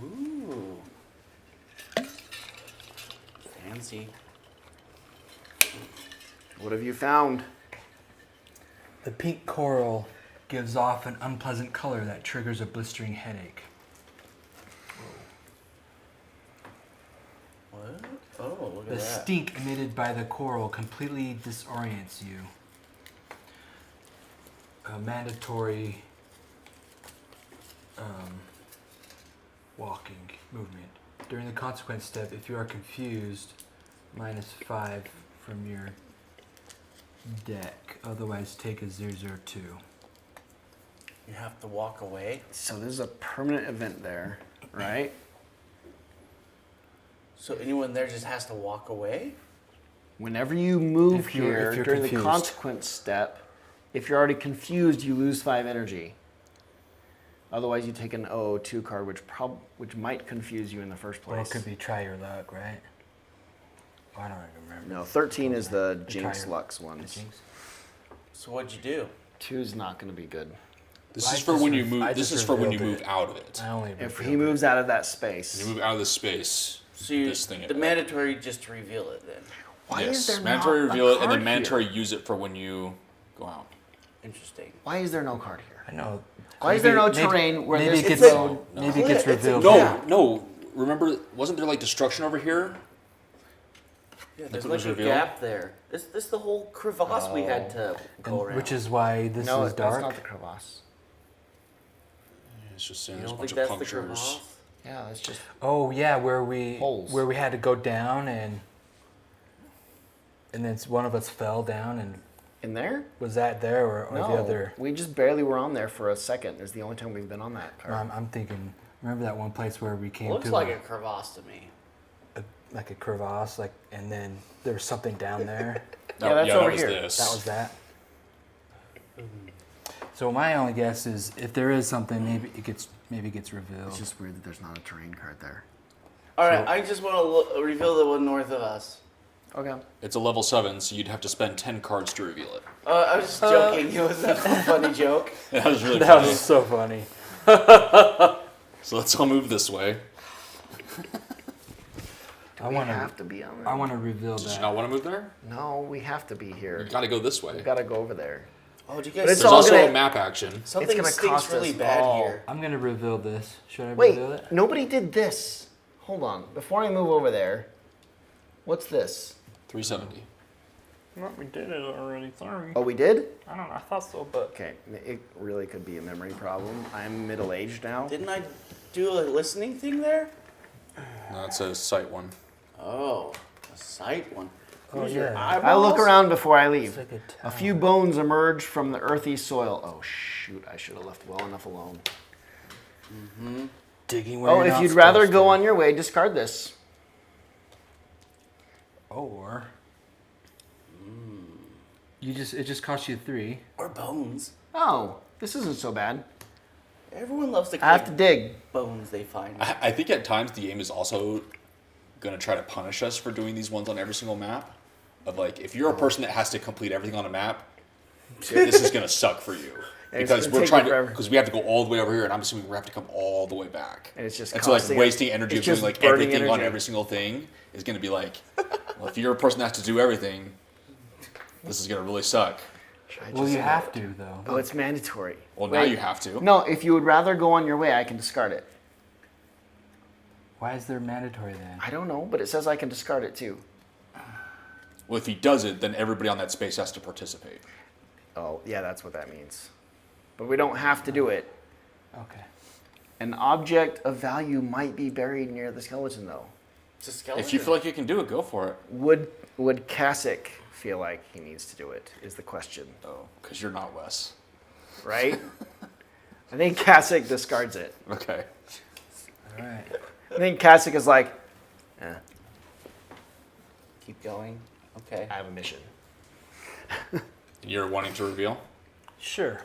Ooh. Fancy. What have you found? The pink coral gives off an unpleasant color that triggers a blistering headache. What? Oh, look The at that. stink emitted by the coral completely disorients you. A mandatory walking movement. During the consequence step, if you are confused, -5 from your deck. Otherwise, take a 002. You have to walk away. So there's a permanent event there, right? So anyone there just has to walk away? Whenever you move If you're here during confused. the consequence step, if you're already confused, you lose 5 energy. Otherwise, you take an 002 card, which might confuse you in the first place. Or it could be try your luck, right? Oh, I don't even remember. No, 13 is the The Jinx Trier- Lux The ones. jinx. So what'd you do? 2's not going to be good. This I is for just when you re- move. I This just is for when you revealed move it. out of it. I only If revealed he moves out of that space, When you move out of this space, So you, this thing. the mandatory just to reveal it then. why yes, is there mandatory not reveal a it, and card then mandatory here? use it for when you go out. Interesting. Why is there no card here? I know. Why is there no Maybe- terrain where maybe this it gets gets No, no. maybe it gets It's a revealed? No, Yeah. no. Remember, wasn't there like destruction over here? Yeah, there's what like was a revealed? gap there. This the whole crevasse we had to go around. Which is why this no, is that's dark. not the crevasse. It's just saying you there's a don't bunch think of that's the punctures. crevasse? Yeah, that's just Oh yeah, where we Holes. had to go down and then one of us fell down and in there. was that there or No, the other? we just barely were on there for a second. It's the only time we've been on that No, card. I'm thinking. Remember that one place where we came Looks to like a crevasse to me. like a crevasse, like, and then there was something down there. Yeah, that's that over was here. This. That was that. So my only guess is if there is something, maybe it gets revealed. It's just weird that there's not a terrain card there. All right, I just want to reveal the one north of us. Okay. It's a level 7, so you'd have to spend 10 cards to reveal it. I was just joking. It was a funny joke. That was really That funny. was so funny. So let's all move this way. I We want have to. to be on there. I want to reveal Did you that. not want to move there? No, we have to be You here. gotta go this way. We gotta go over there. Oh, do you But guys it's There's all also gonna- a map action. something gonna stinks cost really us bad all. here. I'm gonna reveal this. Should I Wait, reveal it? nobody did this. Hold on. Before I move over there, what's this? 370. No, we did it already. Sorry. Oh, we did? I don't know. I thought so, but Okay, it really could be a memory problem. I'm middle-aged now. Didn't I do a listening thing there? No, it says site 1. Oh, a sight one. Oh, Use your yeah. I eyeballs? look around before I leave. It's like a A few tower. bones emerge from the earthy soil. Oh shoot, I should have left well enough alone. Digging where Oh, you're if not you'd rather supposed go to. on your way, discard this. Or it just costs you 3. Or bones. Oh, this isn't so bad. Everyone loves to I have to collect dig. bones they find. I think at times the game is also going to try to punish us for doing these ones on every single map. Of like, if you're a person that has to complete everything on a map, this is going to suck for you. And it's Because gonna we're take trying you to, forever. because we have to go all the way over here, and I'm assuming we have to come all the way back. And it's just so like costing- wasting energy of it's doing just like burning everything on energy. every single thing is going to be like, well, if you're a person that has to do everything, this is going to really suck. Should I Well, just- you have to though. Oh, it's mandatory. Well, now Wait. you have to. No, if you would rather go on your way, I can discard it. Why is there mandatory then? I don't know, but it says I can discard it too. Well, if he does it, then everybody on that space has to participate. Oh, yeah, that's what that means. But we don't have to do it. Okay. An object of value might be buried near the skeleton, though. It's a skeleton. If you feel like you can do it, go for it. Would Kasich feel like he needs to do it? Is the question, Oh, because you're not Wes. right? I think Kasich discards it. Okay. All right. I think Kasich is like, keep going. Okay. I have a mission. You're wanting to reveal? Sure.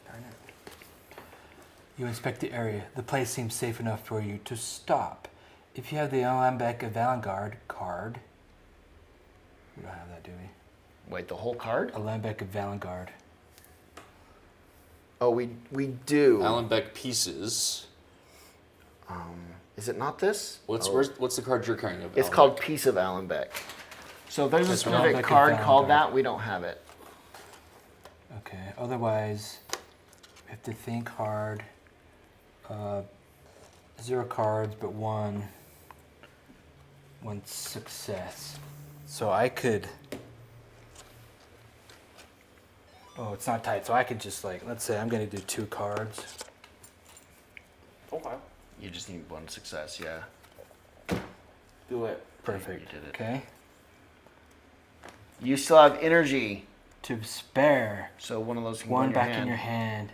Darn it. You inspect the area. The place seems safe enough for you to stop. If you have the Alembic Vanguard card, We don't have that, do we? Wait, the whole card? Alembic of Valengard. Oh, we do. Allenbeck pieces. Is it not this? What's Oh. what's the card you're carrying of It's Allenbeck? called Piece of Allenbeck. So if there's a That's specific Allenbeck of card called Valengard. that, we don't have it. Okay. Otherwise, we have to think hard. 0 cards, but one success. So I could. Oh, it's not tight. So I could just like, let's say I'm gonna do 2 cards. Okay. You just need one success, yeah. Do it. Perfect. You did it. Okay. You still have energy, To spare so one of those can go one in your back hand. in your hand.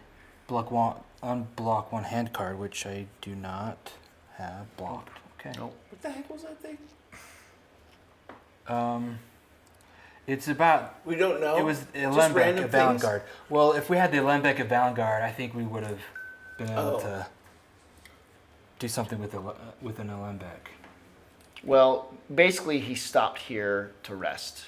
Block one. Unblock one hand card, which I do not have blocked. Okay. Nope. What the heck was that thing? It's about. We don't know. It was Just Alembic random of things? Valengard. Well, if we had the Alembic of Valengard, I think we would have been able Oh. to do something with an Alembic. Well, basically he stopped here to rest.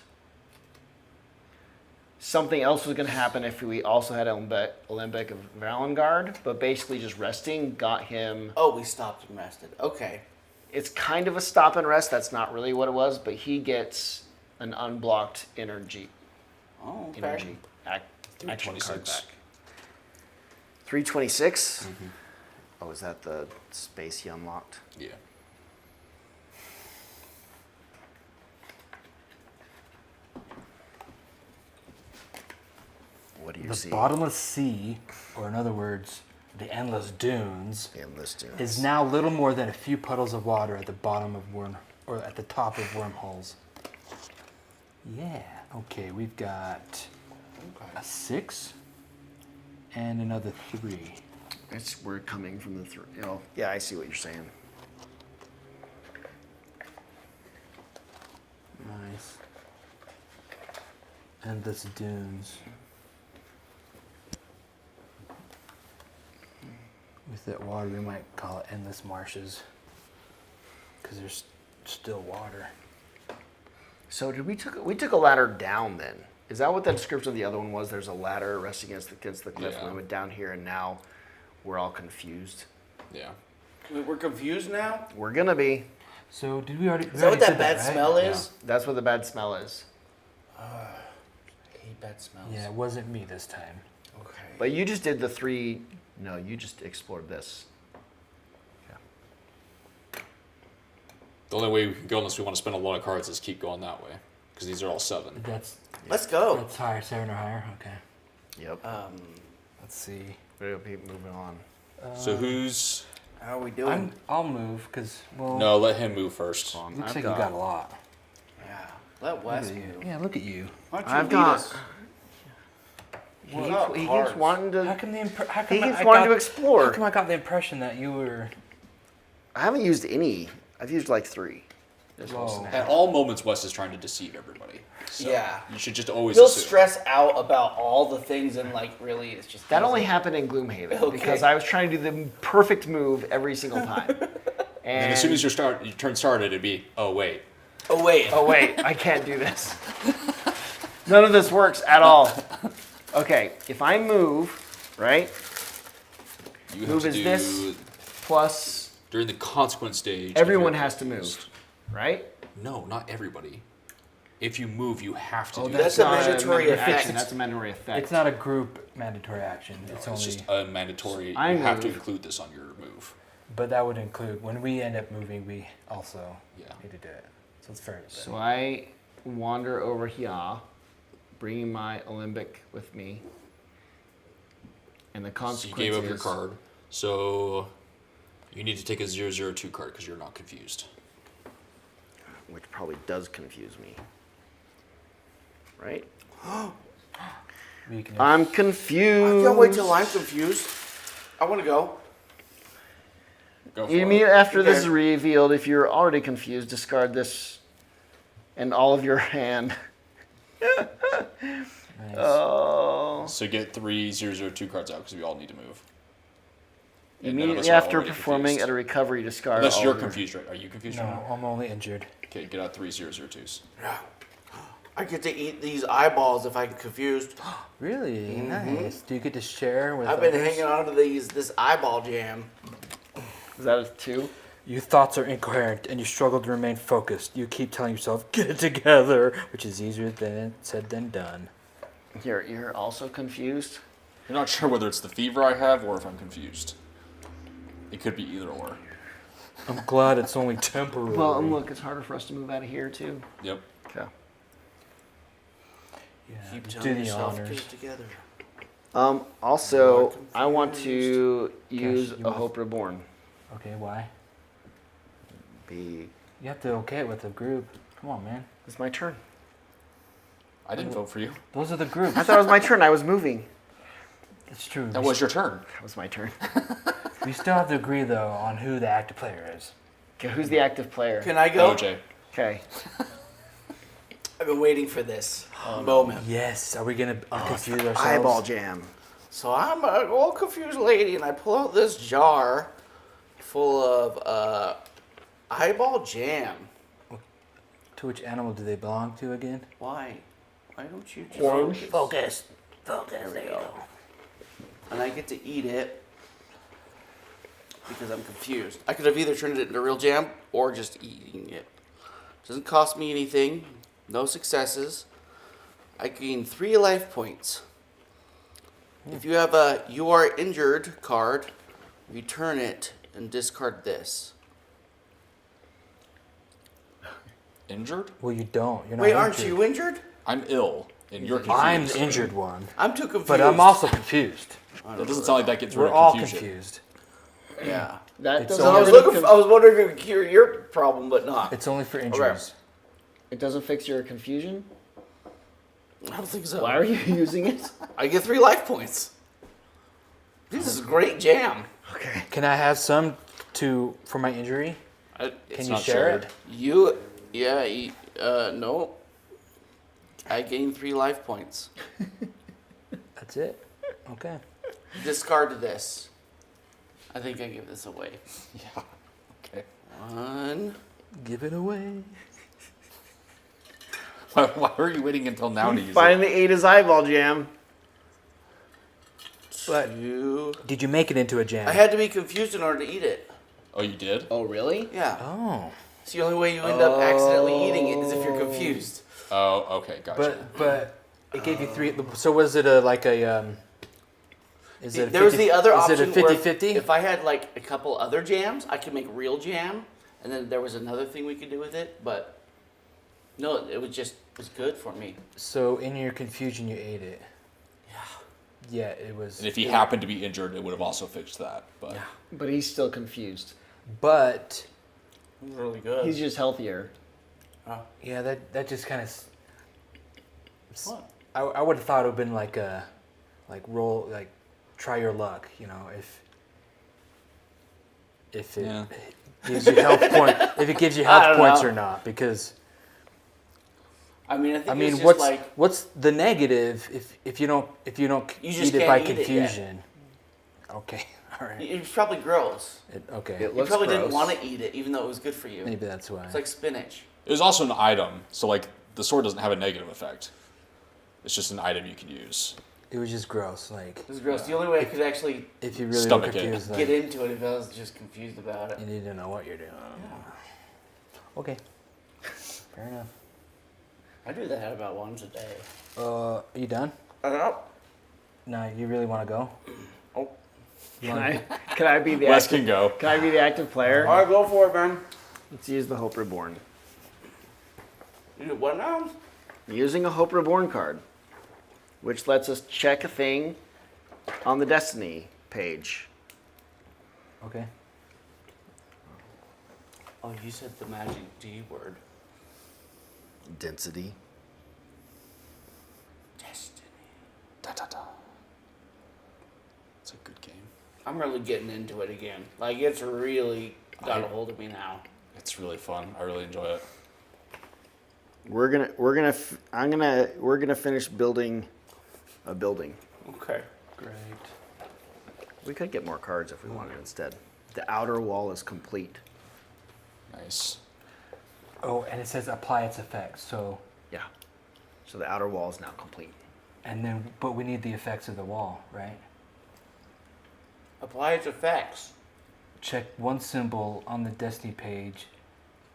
Something else was going to happen if we also had Alembic of Valengard, but basically just resting got him. Oh, we stopped and rested. Okay. It's kind of a stop and rest. That's not really what it was, but he gets an unblocked energy. Oh, okay. Energy. Action card 326. back. 326? Oh, is that the space he unlocked? Yeah. What do you The see? bottomless sea, or in other words, the endless dunes, Endless dunes. is now little more than a few puddles of water at the bottom of or at the top of wormholes. Yeah. Okay, we've got a 6 and another 3. We're coming from the three. Oh, yeah, I see what you're saying. Nice. Endless dunes. With that water, we might call it endless marshes, because there's still water. So we took a ladder down then? Is that what the description of the other one was? There's a ladder resting against the cliff. Yeah. We went down here, and now we're all confused. Yeah. We're confused now? We're gonna be. So did we already? Is that what that bad smell is? That's what the bad smell is. I hate bad smells. Yeah, it wasn't me this time. Okay. But you just did the 3. No, you just explored this. The only way we can go unless we want to spend a lot of cards is keep going that way, because these are all 7. Let's go. That's higher, 7 or higher. Okay. Yep. Let's see. We'll be moving on. So who's? How are we doing? I'll move because No, let him move first. looks like you got a lot. Yeah. Let Wes move. Yeah, look at you. Why don't you I've lead got. us? He What keeps cards? wanting How to. come the He I keeps got- wanting to explore. How come I got the impression that you were? I haven't used any. I've used like 3. This whole Whoa. snap. At all moments, Wes is trying to deceive everybody. So Yeah. You should just always He'll assume. stress out about all the things and like really it's just That only happened in Gloomhaven Okay. because I was trying to do the perfect move every single time. And as soon as your turn started, it'd be, oh wait. Oh wait. oh wait, I can't do this. None of this works at all. Okay, if I move, right, You have Move to is do this. plus during the consequence stage. if everyone you're has to confused. move, right? No, not everybody. If you move, you have to do that's that. a mandatory effect. That's a mandatory effect. It's not a group mandatory action. It's It's only. just a mandatory. I You have to move. include this on your move. But that would include when we end up moving. We also Yeah. need to do it. So it's fair to say. So I wander over here, bringing my Alembic with me, and the So you consequence gave up your is- card. So you need to take a 002 card because you're not confused. which probably does confuse me. Right? We can I'm I confused. can't wait till I'm confused. I want to go. Go for Immediately it. after this Okay. is revealed, if you're already confused, discard this and all of your hand. Nice. Oh. So get 3 002 cards out because we all need to move. And none of us Immediately are after already performing confused. at a recovery, discard Unless all you're of your- confused, right? Are you confused No, right now? I'm only injured. Okay, get out 3 002s. I get to eat these eyeballs if I'm confused. Really nice. Do you get to share with? I've been others? hanging on to this eyeball jam. Is that a 2? Your thoughts are incoherent and you struggle to remain focused. You keep telling yourself, get it together, which is easier than said than done. You're also confused? You're not sure whether it's the fever I have or if I'm confused. It could be either or. I'm glad it's only temporary. Well, and look, it's harder for us to move out of here, too. Yep. Okay. Yeah, Keep do telling the yourself, get honors. it together. Also, More I want to use you a want- Hope Reborn. Okay, why? Be. You have to okay it with the group. Come on, man. It's my turn. I didn't vote for you. Those are the groups. I thought it was my turn. I was moving. It's true. That was your turn. That was my turn. We still have to agree though on who the active player is. Okay, who's the active player? Can I go? OJ. Okay. I've been waiting for this moment. Yes. Are we gonna confuse ourselves? Eyeball jam. So I'm a old confused lady, and I pull out this jar full of eyeball jam. To which animal do they belong to again? Why? Why don't you just Focus. Focus. There you go. And I get to eat it because I'm confused. I could have either turned it into real jam or just eating it. Doesn't cost me anything. No successes. I gain 3 life points. If you have a "You Are Injured" card, return it and discard this. Injured? Well, you don't. You're not. Wait, injured. aren't you injured? I'm ill, and you're confused. I'm the injured one, I'm too confused. but I'm also confused. That doesn't sound like that gets rid We're of all confusion. confused. Yeah. That It's doesn't. So I was really looking. I was wondering if it would cure your problem, but not. It's only for injuries. It doesn't fix your confusion. I don't think so. Why are you using it? I get 3 life points. This is great jam. Okay. Can I have some for my injury? I, Can It's you not share shared. it? No. I gain 3 life points. That's it. Okay. Discard this. I think I give this away. Yeah. Okay. 1. Give it away. Why are you waiting until now to use it? Finally ate his eyeball jam. But 2. did you make it into a jam? I had to be confused in order to eat it. Oh, you did? Oh, really? Yeah. Oh. It's the only way you end up accidentally eating it is if you're confused. Oh, okay, gotcha. But it gave you 3. So was it a like a Is it a There was 50 the other is option it a where 50-50? if I had like a couple other jams, I could make real jam, and then there was another thing we could do with it. But no, it was good for me. So in your confusion, you ate it. Yeah. Yeah, it was. And if he happened to be injured, it would have also fixed that. But Yeah. But he's still confused. But It was really good. He's just healthier. yeah, that just kind of. What? I would have thought it would have been like a, roll try your luck. You know, if it Yeah. gives you health if it gives you I health don't points know. or not, because I mean, I think I mean, it's just what's the negative if you don't You just eat it by can't eat it yet. confusion? Okay, all right. it's probably gross. Okay, It You looks probably didn't gross. want to eat it, even though it was good for you. maybe that's why. It's like spinach. it was also an item, so like the sword doesn't have a negative effect. It's just an item you can use. It was just gross. Like It was gross. The only way I could actually if you really were Stomach it. confused, get like, into it if I was just confused about it. you need to know what you're doing. Okay, fair enough. I do that about once a day. Are you done? No, you really want to go? Oh. You Can wanna- can I be the Wes active, can go. can I be the active player? All right, go for it, man. Let's use the Hope Reborn. You do what now? Using a Hope Reborn card, which lets us check a thing on the Destiny page. Okay. Oh, you said the magic D word. Density. Destiny. Da, da, da. It's a good game. I'm really getting into it again. Like, it's really got a hold of me now. It's really fun. I really enjoy it. We're gonna finish building a building. Okay. Great. We could get more cards if we wanted instead. The outer wall is complete. Nice. Oh, and it says apply its effects. So Yeah. So the outer wall is now complete. And then, but we need the effects of the wall, right? Apply its effects. Check one symbol on the Destiny page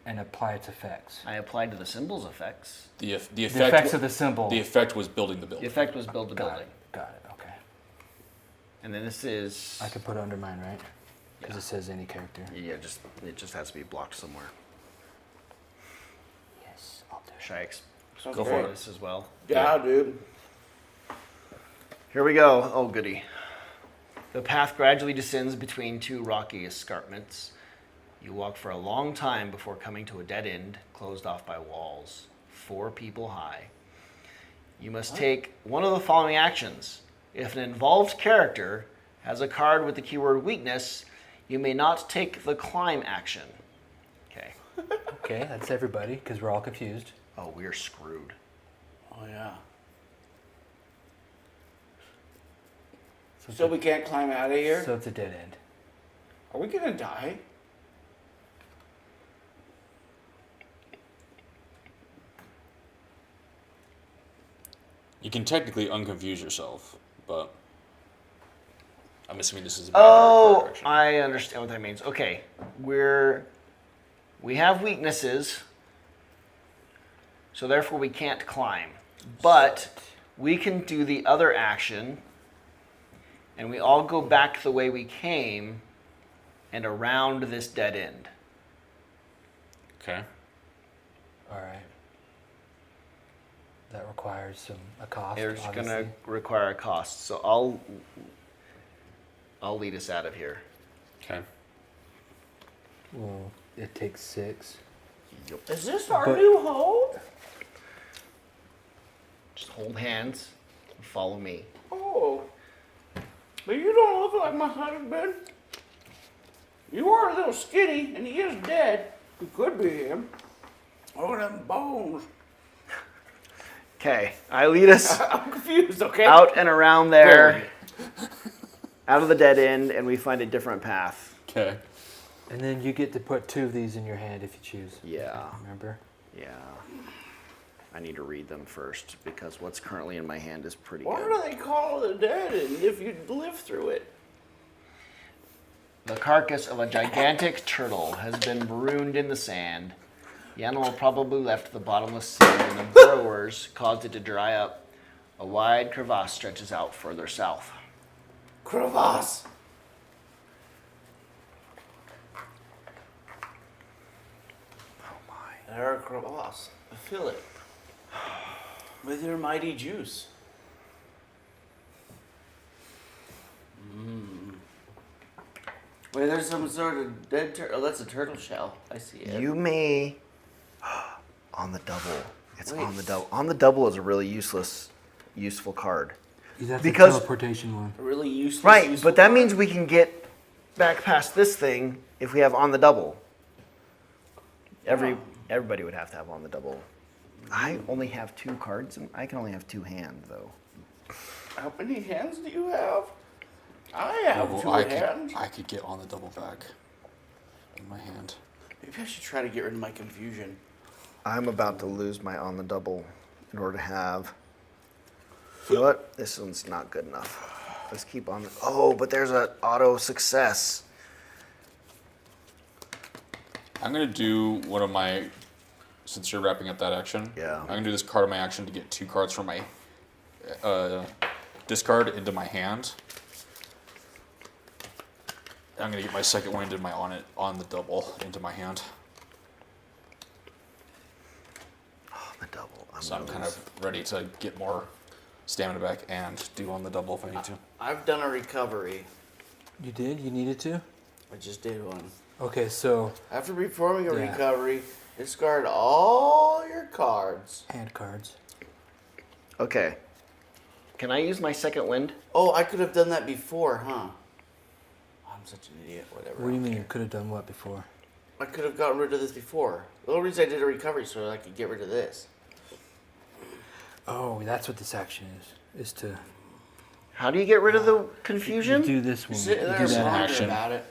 and apply its effects. I applied to the symbol's effects. The effect. The effects of the symbol. The effect was building the The building. effect was build the Got building. it. Got it. Okay. And then this is... I could put it under mine, right? Because Yeah. it says any character. Yeah, it just has to be blocked somewhere. Yes, I'll do it. Should I Sounds Go for great. it. this as well? Yeah, dude. Here we go. Oh, goody. The path gradually descends between two rocky escarpments. You walk for a long time before coming to a dead end closed off by walls, 4 people high. You must take one of the following actions. If an involved character has a card with the keyword weakness, you may not take the climb action. Okay. Okay, that's everybody because we're all confused. Oh, we're screwed. Oh, yeah. So, So we can't climb out of here? so it's a dead end. Are we gonna die? You can technically unconfuse yourself, but I'm assuming this is a bad card Oh, action. I understand what that means. Okay, we have weaknesses, so therefore we can't climb. But we can do the other action, and we all go back the way we came, and around this dead end. Okay. All right. That requires a cost. It's obviously. gonna require a cost, so I'll lead us out of here. Okay. Well, it takes 6. Is this our But- new home? Just hold hands and follow me. Oh. But you don't look like my husband. You are a little skinny, and he is dead. It could be him. Oh, them bones. Okay, I lead us I'm confused, okay? out and around there, out of the dead end, and we find a different path. Okay. And then you get to put 2 of these in your hand if you choose. Yeah. Remember? Yeah. I need to read them first because what's currently in my hand is pretty Why good. do they call it a dead end if you live through it? The carcass of a gigantic turtle has been marooned in the sand. The animal probably left the bottomless sea when the burrowers caused it to dry up. A wide crevasse stretches out further south. Crevasse. Oh my. There, crevasse. I feel it. With your mighty juice. Wait, there's some sort of dead turtle. Oh, that's a turtle shell. I see it. You may on the double. It's Wait. on the double. On the double is a really useful card. That's Because- a teleportation one. A really useless. Right, useful but that card. means we can get back past this thing if we have on the double. Everybody would have to have on the double. I only have 2 cards, and I can only have 2 hands though. How many hands do you have? I have Well, 2 hands. I could get on the double back in my hand. Maybe I should try to get rid of my confusion. I'm about to lose my on the double in order to have. You know what? This one's not good enough. Let's keep on. Oh, but there's an auto success. I'm gonna do one of my. Since you're wrapping up that action, Yeah. I'm gonna do this card of my action to get 2 cards from my discard into my hand. I'm gonna get my second one into my on the double into my hand. Oh, the double. So I'm kind of ready to get more stamina back and do on the double if I need to. I've done a recovery. You did? You needed to? I just did one. Okay, so After performing a Yeah. recovery, discard all your cards. hand cards. Okay. Can I use my second wind? Oh, I could have done that before, huh? I'm such an idiot. Whatever. What do you mean you could have done what before? I could have gotten rid of this before. The only reason I did a recovery so I could get rid of this. Oh, that's what this action is to How do you get rid of the you confusion? do this one. Sit You there do that ponder action. about it.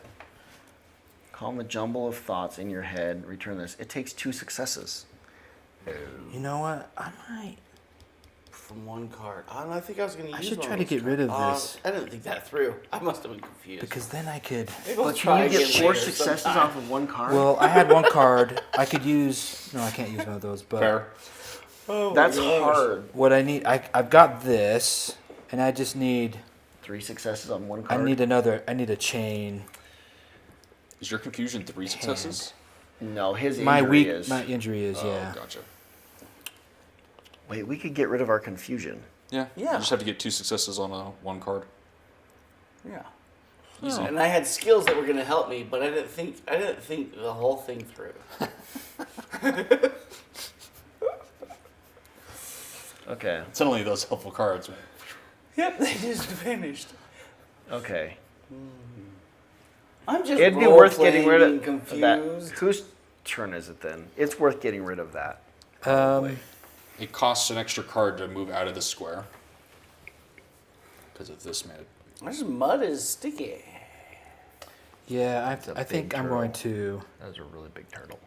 Calm the jumble of thoughts in your head. Return this. It takes 2 successes. You know what? I might. from one card. I think I was going to use. I should one try of to those get rid of cards. this. I didn't think that through. I must have been confused. Because then I could. Maybe I'll But try can you get again 4 later successes sometime. off of one card? Well, I had one card. I could use. No, I can't use one of those. But Fair. Oh my that's gosh. hard. what I need, I've got this, and I just need. 3 successes on one I card. need another. I need a chain. Is your confusion 3 successes? No, his My injury is. My injury is Oh, yeah. gotcha. Wait, we could get rid of our confusion. Yeah. Yeah. You just have to get 2 successes on one card. Yeah. Easy. And I had skills that were going to help me, but I didn't think the whole thing through. Okay. Suddenly those helpful cards. Yep, they just vanished. Okay. I'm just It'd be worth role-playing, getting rid of being that. confused. Whose turn is it then? It's worth getting rid of that. It costs an extra card to move out of the square. Because of this man. This mud is sticky. Yeah, a I think big I'm going to. That was a really big turtle.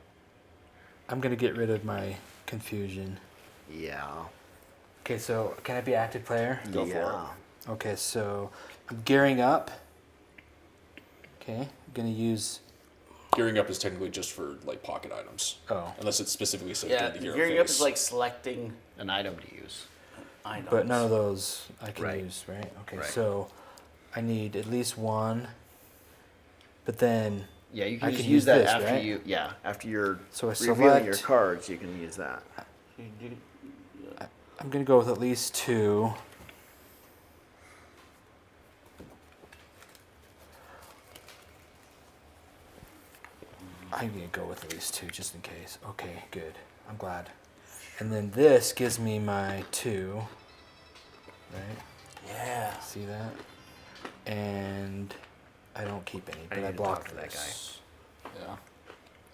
I'm going to get rid of my confusion. Yeah. Okay, so can I be active player? Go for it. Okay, so I'm gearing up. Okay, I'm gonna use. Gearing up is technically just for like pocket items. Oh, Unless it specifically says Yeah, do the hero gearing up phase. is like selecting An item to use. items. but none of those I can Right. use, right? Okay, Right. so I need at least one. But then, Yeah, you I can just can use use that this, after right? you. Yeah, after you're So I revealing your select- cards, you can use that. I'm gonna go with at least 2. I'm gonna go with at least 2 just in case. Okay, good. I'm glad. And then this gives me my 2. Right? Yeah. See that? And I don't keep any, but need I to talk blocked to that this. Yeah.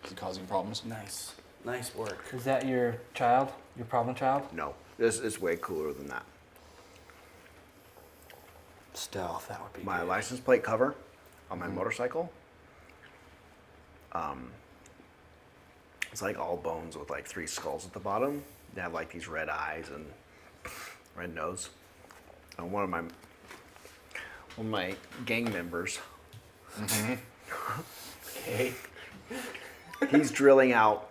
Is it causing problems? Nice. Nice work. Is that your child? Your problem child? No, this is way cooler than that. Stealth, that would be My good. license plate cover on my motorcycle. It's like all bones with like 3 skulls at the bottom. They have like these red eyes and red nose. And one of my gang members, Okay. he's drilling out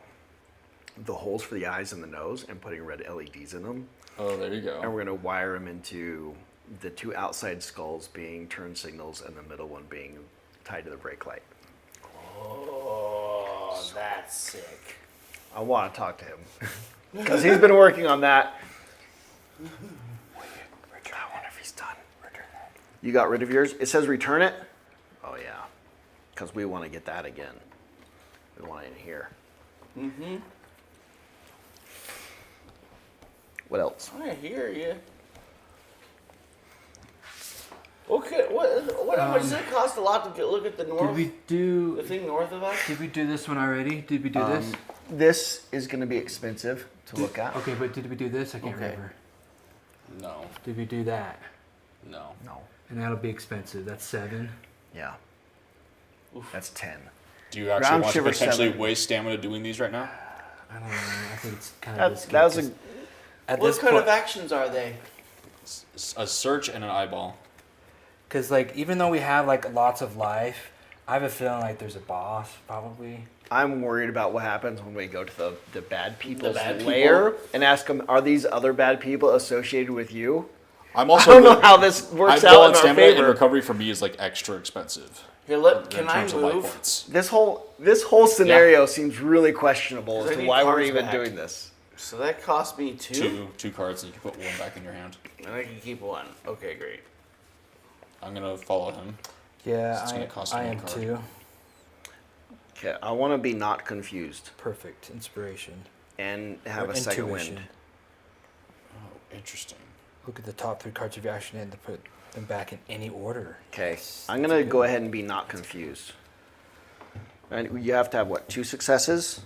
the holes for the eyes and the nose and putting red LEDs in them. Oh, there you go. And we're gonna wire them into the 2 outside skulls being turn signals and the middle one being tied to the brake light. Oh, that's sick. I want to talk to him because he's been working on that. I wonder if he's done. You got rid of yours? It says return it? Oh, yeah. Because we want to get that again. We want it in here. Mm-hmm. What else? I hear you. Okay, what how much does it cost a lot to look at the north? Did we The do? thing north of us? Did we do this one already? Did we do this? This is going to be expensive to look at. Okay, but did we do this? I can't Okay. remember. No. Did we do that? No. No. And that'll be expensive. That's 7. Yeah. That's 10. Do you actually Ground want to shiver potentially 7. waste stamina doing these right now? I don't know. I think it's kind of risky. That was a. 'cause at What this kind point, of actions are they? A search and an eyeball. because like even though we have like lots of life, I have a feeling like there's a boss probably. I'm worried about what happens when we go to the bad people's bad lair people? and ask them, are these other bad people associated with you? I'm I also. don't know how this works Eyeball out and in our stamina and favor. recovery for me is like extra expensive. Here, in can I terms of life move? points. This whole scenario seems really questionable 'Cause I as to need why we're cards even back. doing this. So that cost me 2? Two cards, and you can put one back in your hand. And I can keep 1. Okay, great. I'm gonna follow him. Yeah, It's gonna cost I me am one card. too. Okay, I want to be not confused Perfect inspiration. and have Or a second intuition. wind. Oh, interesting. Look at the top 3 cards of your action hand to put them back in any order. Okay, Yes, I'm that's gonna good. go ahead and be not confused. And you have to have what, 2 successes?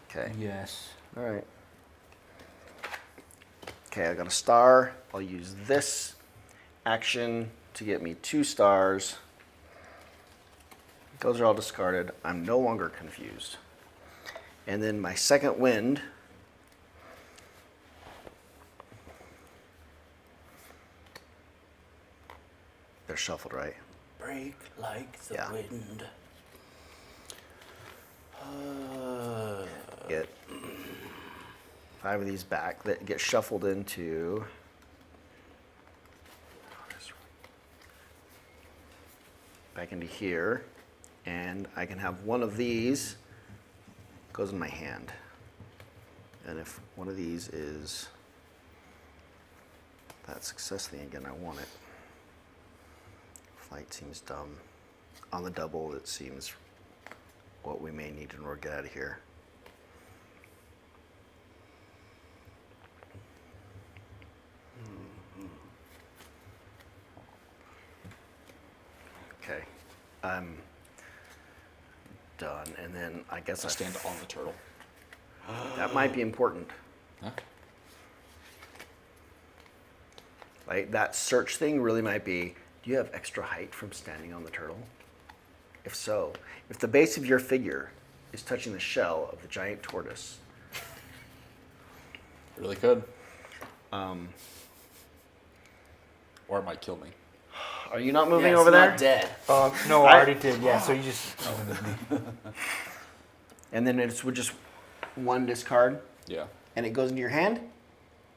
Okay. Yes. All right. Okay, I got a star. I'll use this action to get me 2 stars. Those are all discarded. I'm no longer confused. And then my second wind it shuffled, right? Break like the Yeah. wind. Get 5 of these back that get shuffled into. Back into here, and I can have one of these goes in my hand. And if one of these is that success thing again, I want it. Flight seems dumb. On the double, it seems what we may need in order to get out of here. Okay, I'm done, and then I guess I stand on the turtle. that might be important. Huh? Like that search thing really might be, do you have extra height from standing on the turtle? If so, if the base of your figure is touching the shell of the giant tortoise, Really could. um, Or it might kill me. are you not moving Yeah, over it's there? not dead. No, I already did. Yeah, so you just. And then it's with just one discard, Yeah. and it goes into your hand?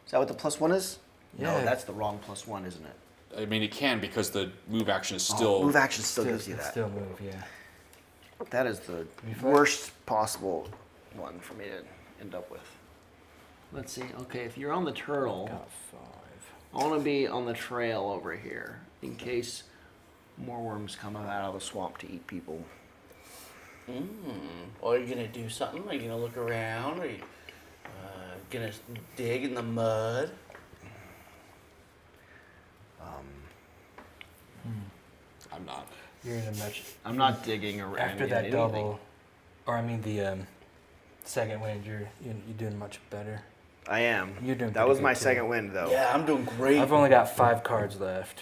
Is that what the +1 is? No, Yeah. that's the wrong +1, isn't it? I mean, it can because the move action is Oh, still. move action still gives you it that. Still move, yeah. That is the Reflex? worst possible one for me to end up with. Let's see. Okay, if you're on the turtle, Got 5. I want to be on the trail over here in case more worms come out of the swamp to eat people. Or are you gonna do something? Are you gonna look around? Are you gonna dig in the mud? I'm not. You're in a much. I'm not digging around After in that anything. double, or I mean the second wind, you're doing much better. I am. You're doing That pretty was good, my too. second wind, though. Yeah, I'm doing great. I've only got 5 cards left.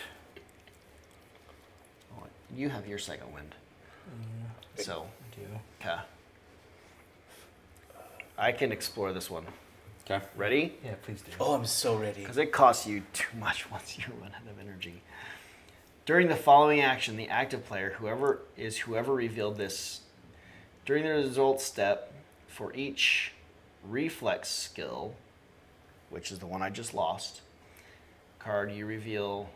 You have your second wind. So, I do. okay. I can explore this one. Okay. Ready? Yeah, please do. Oh, I'm so ready. Because it costs you too much once you run out of energy. During the following action, the active player, whoever revealed this, during the result step, for each reflex skill, which is the one I just lost, card you reveal,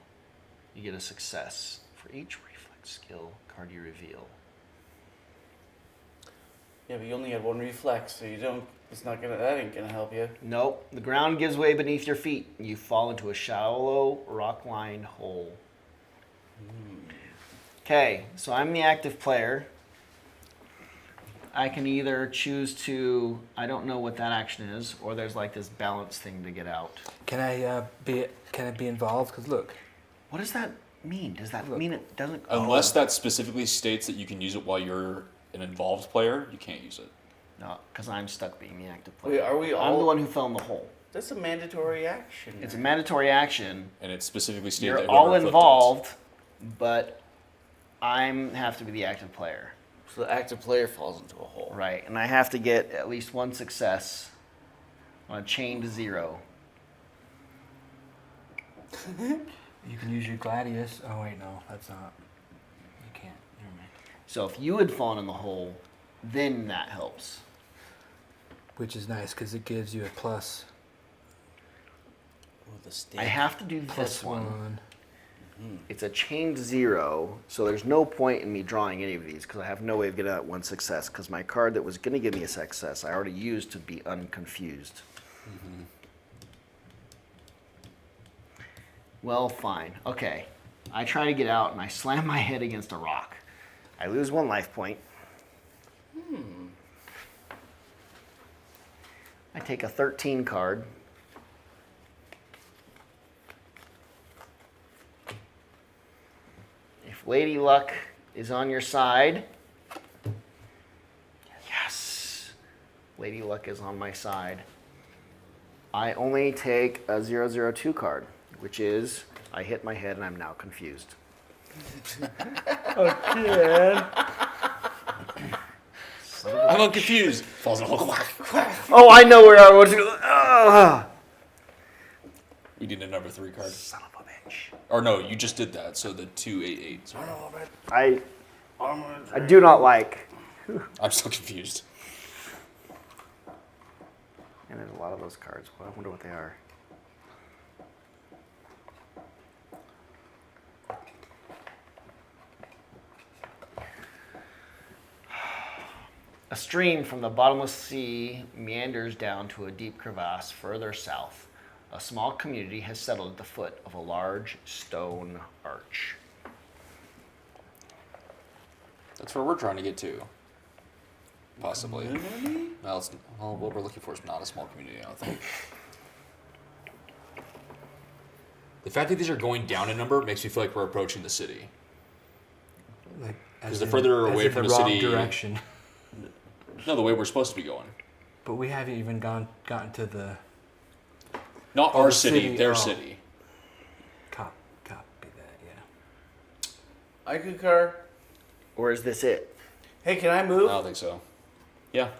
you get a success. For each reflex skill card you reveal. Yeah, but you only had one reflex, so you don't. It's not gonna. That ain't gonna help you. Nope. The ground gives way beneath your feet. You fall into a shallow rock-lined hole. Okay, so I'm the active player. I can either choose to, I don't know what that action is, or there's like this balance thing to get out. Can I be involved? Because look, What does that mean? Does that mean it doesn't? Unless that specifically states that you can use it while you're an involved player, you can't use it. No, because I'm stuck being the active player. Wait, are we I'm the all? one who fell in the hole. That's a mandatory action. It's a mandatory action. And it's specifically stated You're that all whoever flipped involved, but I'm have to be the active player. So the active player falls into a hole. Right, and I have to get at least one success on a chain to 0. you can use your gladius. Oh wait, no, that's not. You can't. Never mind. So if you had fallen in the hole, then that helps. Which is nice because it gives you a plus Oh, the stick. I have to do plus this one. 1. It's a chain to 0, so there's no point in me drawing any of these because I have no way of getting that one success because my card that was going to give me a success I already used to be unconfused. Well, fine. Okay. I try to get out and I slam my head against a rock. I lose 1 life point. I take a 13 card. If Lady Luck is on your side, yes, Lady Luck is on my side. I only take a 002 card, which is I hit my head and I'm now confused. Again. I'm confused. Falls in a hole. Oh, I know where I was. Ugh. We need a number 3 card. Son of a bitch. Or no, you just did that. So the 288. Sorry. I do not like. I'm still confused. And there's a lot of those cards. Well, I wonder what they are. A stream from the bottomless sea meanders down to a deep crevasse further south. A small community has settled at the foot of a large stone arch. That's where we're trying to get to. Possibly. Well, what we're looking for is not a small community, I don't think. The fact that these are going down in number makes me feel like we're approaching the city. Like, 'Cause the further away from the city- direction. No, the way we're supposed to be going. But we haven't even gotten to the Not Oh, our the city, city, their oh. city. copy that. Yeah. I concur. Or is this it? Hey, can I I move? don't think so. Yeah.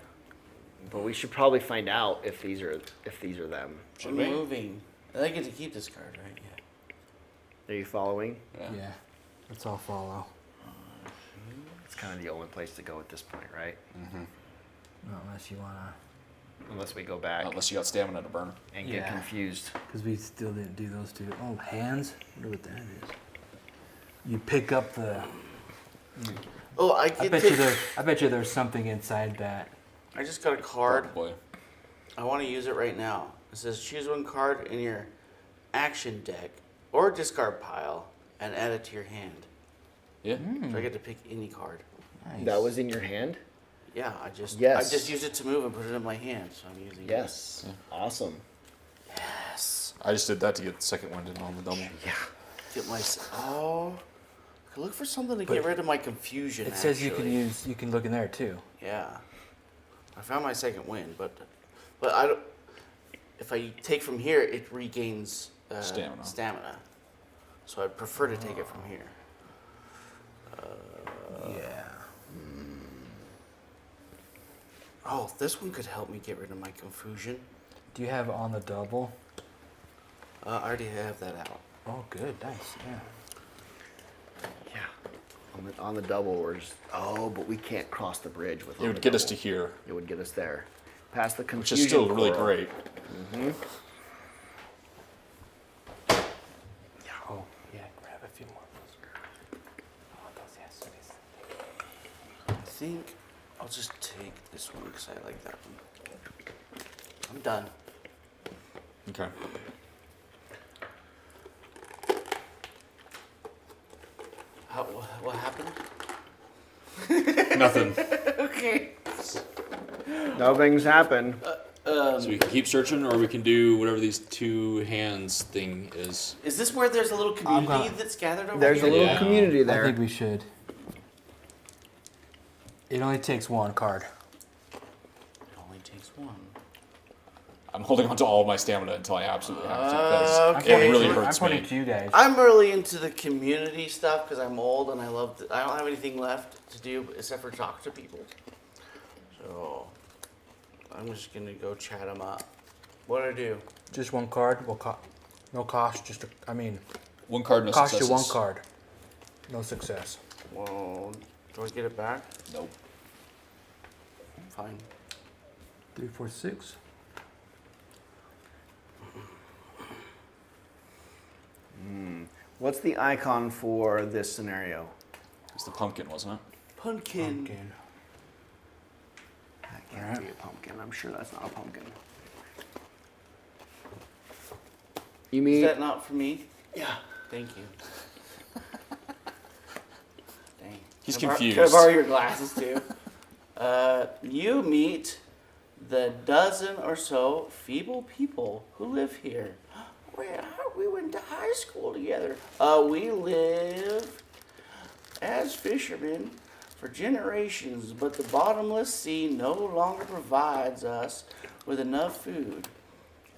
But we should probably find out if these are them. Should I'm we? moving. I get to keep this card, right? Yeah. Are you following? Yeah. Let's all follow. It's kind of the only place to go at this point, right? Not unless you wanna, Unless we go back Unless you got stamina to burn. and get Yeah. confused. because we still didn't do those two. Oh, hands. I wonder what that is. You pick up the. Oh, I I get bet to. you there. I bet you there's something inside that. I just got a card. Probably. I want to use it right now. It says choose one card in your action deck or discard pile and add it to your hand. Yeah. So I get to pick any card. Nice. That was in your hand? Yeah, I just Yes. used it to move and put it in my hand, so I'm using Yes. Awesome. it. Yes. I just did that to get the second one in on the double. Yeah. Get my I could look for something to But get rid of my confusion. It says actually. you can look in there too. Yeah. I found my second win, but I don't. If I take from here, it regains Stamina. Stamina. So I'd prefer to take it from here. Yeah. Oh, this one could help me get rid of my confusion. Do you have on the double? I already have that out. Oh, good. Nice. Yeah. Yeah. On the double, we're just, but we can't cross the bridge with It would get us to here, It would get us there. Past the which confusion is still really coral. great. Oh, yeah. Grab a few more of those. Oh, those yes, please. I think I'll just take this one because I like that one. I'm done. Okay. What happened? Nothing. Okay. Nothing's happened. So we can keep searching, or we can do whatever these two hands thing is. Is this where there's a little community gonna- that's gathered over There's a here? little Yeah. community I there. think we should. It only takes one card. It only takes one. I'm holding on to all of my stamina until I absolutely have to, Okay. because it really I'm hurts pointing me. to you guys. I'm really into the community stuff because I'm old and I don't have anything left to do except for talk to people. So I'm just gonna go chat them up. What do I do? Just one card. No cost. One card, no Cost you successes. one card. No success. Well, do I get it back? Nope. Fine. 3, 4, 6. What's the icon for this scenario? It's the pumpkin, wasn't it? Pumpkin. Pumpkin. That can't be a pumpkin. I'm sure that's not a pumpkin. You Is mean? that not for me? Yeah. Thank you. Dang. He's Can I confused. borrow your glasses too? You meet the dozen or so feeble people who live here. We went to high school together. We live as fishermen for generations, but the bottomless sea no longer provides us with enough food,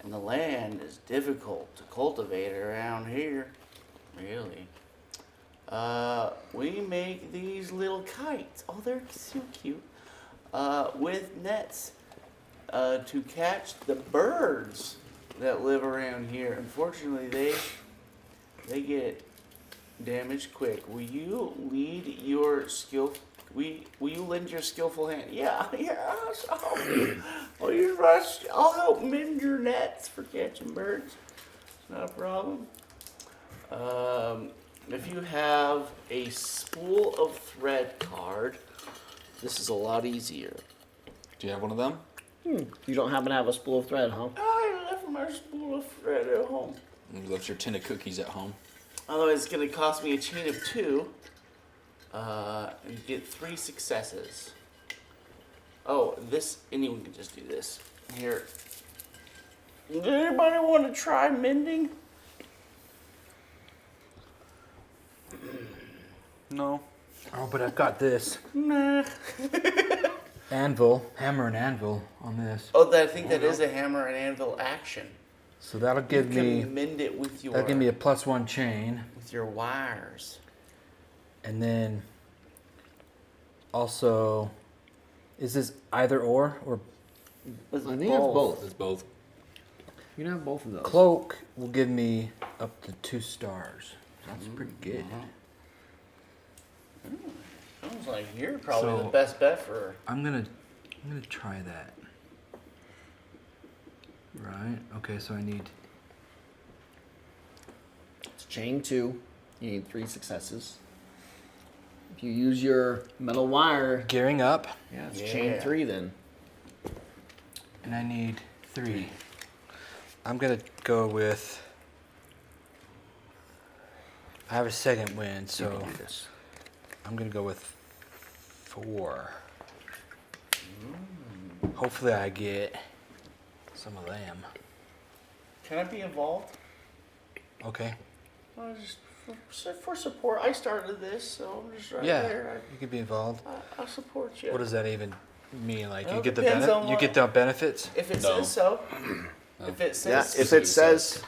and the land is difficult to cultivate around here. Really. We make these little kites. Oh, they're so cute. With nets to catch the birds that live around here. Unfortunately, They get damaged quick. Will you lead your skill? Will you lend your skillful hand? Yeah. I'll help you. I'll help mend your nets for catching birds. It's not a problem. If you have a spool of thread card, this is a lot easier. Do you have one of them? You don't happen to have a spool of thread, huh? I left my spool of thread at home. You left your tin of cookies at home. Otherwise, it's going to cost me a chain of 2. And you get 3 successes. Oh, anyone can just do this. Here. Does anybody want to try mending? No. Oh, but I've got this Nah. anvil, hammer and anvil on this. Oh, I think that is a hammer and anvil action. So that'll give you me can mend it with your that'll give me a +1 chain, with your wires. and then also, is this either or I think it's both. It's both. You can have both of those. cloak will give me up to 2 stars. That's pretty good. Sounds like you're probably So- the best bet for. I'm gonna try that. Right. Okay. So I need. It's chain 2. You need 3 successes. If you use your metal wire, Gearing up, yeah, it's Yeah. chain 3 then. and I need 3. I'm gonna go with. I have a second wind, You so can do this. I'm gonna go with 4. Hopefully, I get some of them. Can I be involved? Okay. Just for support. I started this, so I'm just right Yeah, there. you could be involved. I'll support you. What does that even mean? Like Well, you it get the depends on you what- get the benefits? If it No. says so. No. If it Yeah, says if it says,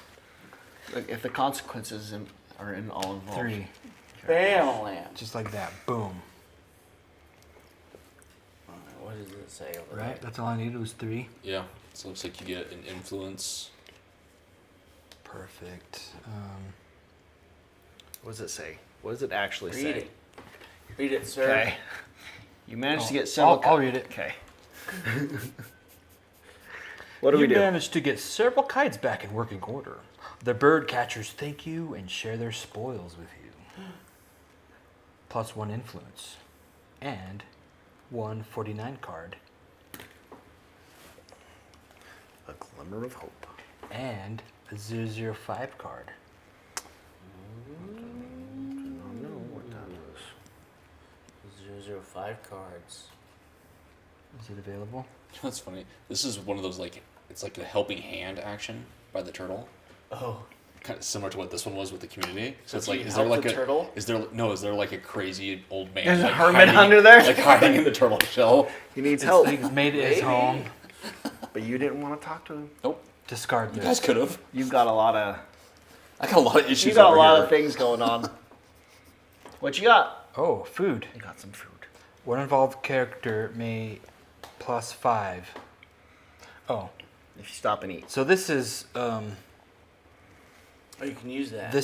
like, if the consequences are in all involved. 3, bam, just like that. Boom. what does it say over Right. That's all I needed was 3. Yeah. So it looks like you get an influence. Perfect. What does it say? What does it actually there? say? Read it. Read it, sir. Okay. You managed to get several. I'll read it. Okay. What do you we do? managed to get several kites back in working order. The bird catchers thank you and share their spoils with you. +1 influence. And 149 card. A glimmer of hope. And a 005 card. I don't know what that is. 005 cards. Is it available? That's funny. This is one of those it's like a helping hand action by the turtle. Oh. Kind of similar to what this one was with the community. So it's So like, you is there help like the a turtle? Is there like a crazy old man? There's a like, hermit hiding- under there? like hiding in the turtle shell. He needs help. He's made it his Maybe. home. But you didn't want to talk to him. Nope. Discard You this. guys could have. You've got a lot of. I got a lot of issues. You got a over lot here. of things going on. What you got? Oh, food. You got some food. One involved character may +5. Oh, If you stop and eat. so this is Oh, you can use that.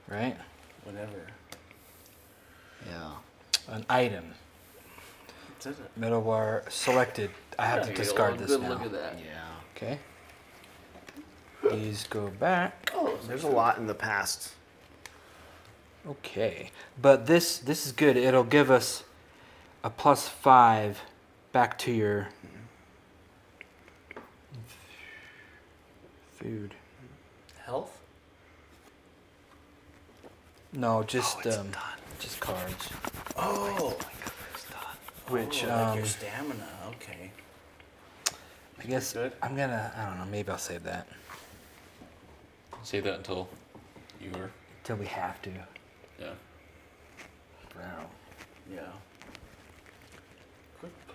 right, Whenever. Yeah. an item. It says it. Metal wire selected. I have to Yeah, discard a this good now. look at that. Yeah. Okay. These go back. Oh, There's a lot in the past. Okay, but this is good. It'll give us a +5 back to your food. health? No, just it's done. just cards. Oh. Which Oh, like your stamina. Okay. I guess good. I'm gonna. I don't know. Maybe I'll save that Save that until you are. till we have to. Yeah. Wow. Yeah.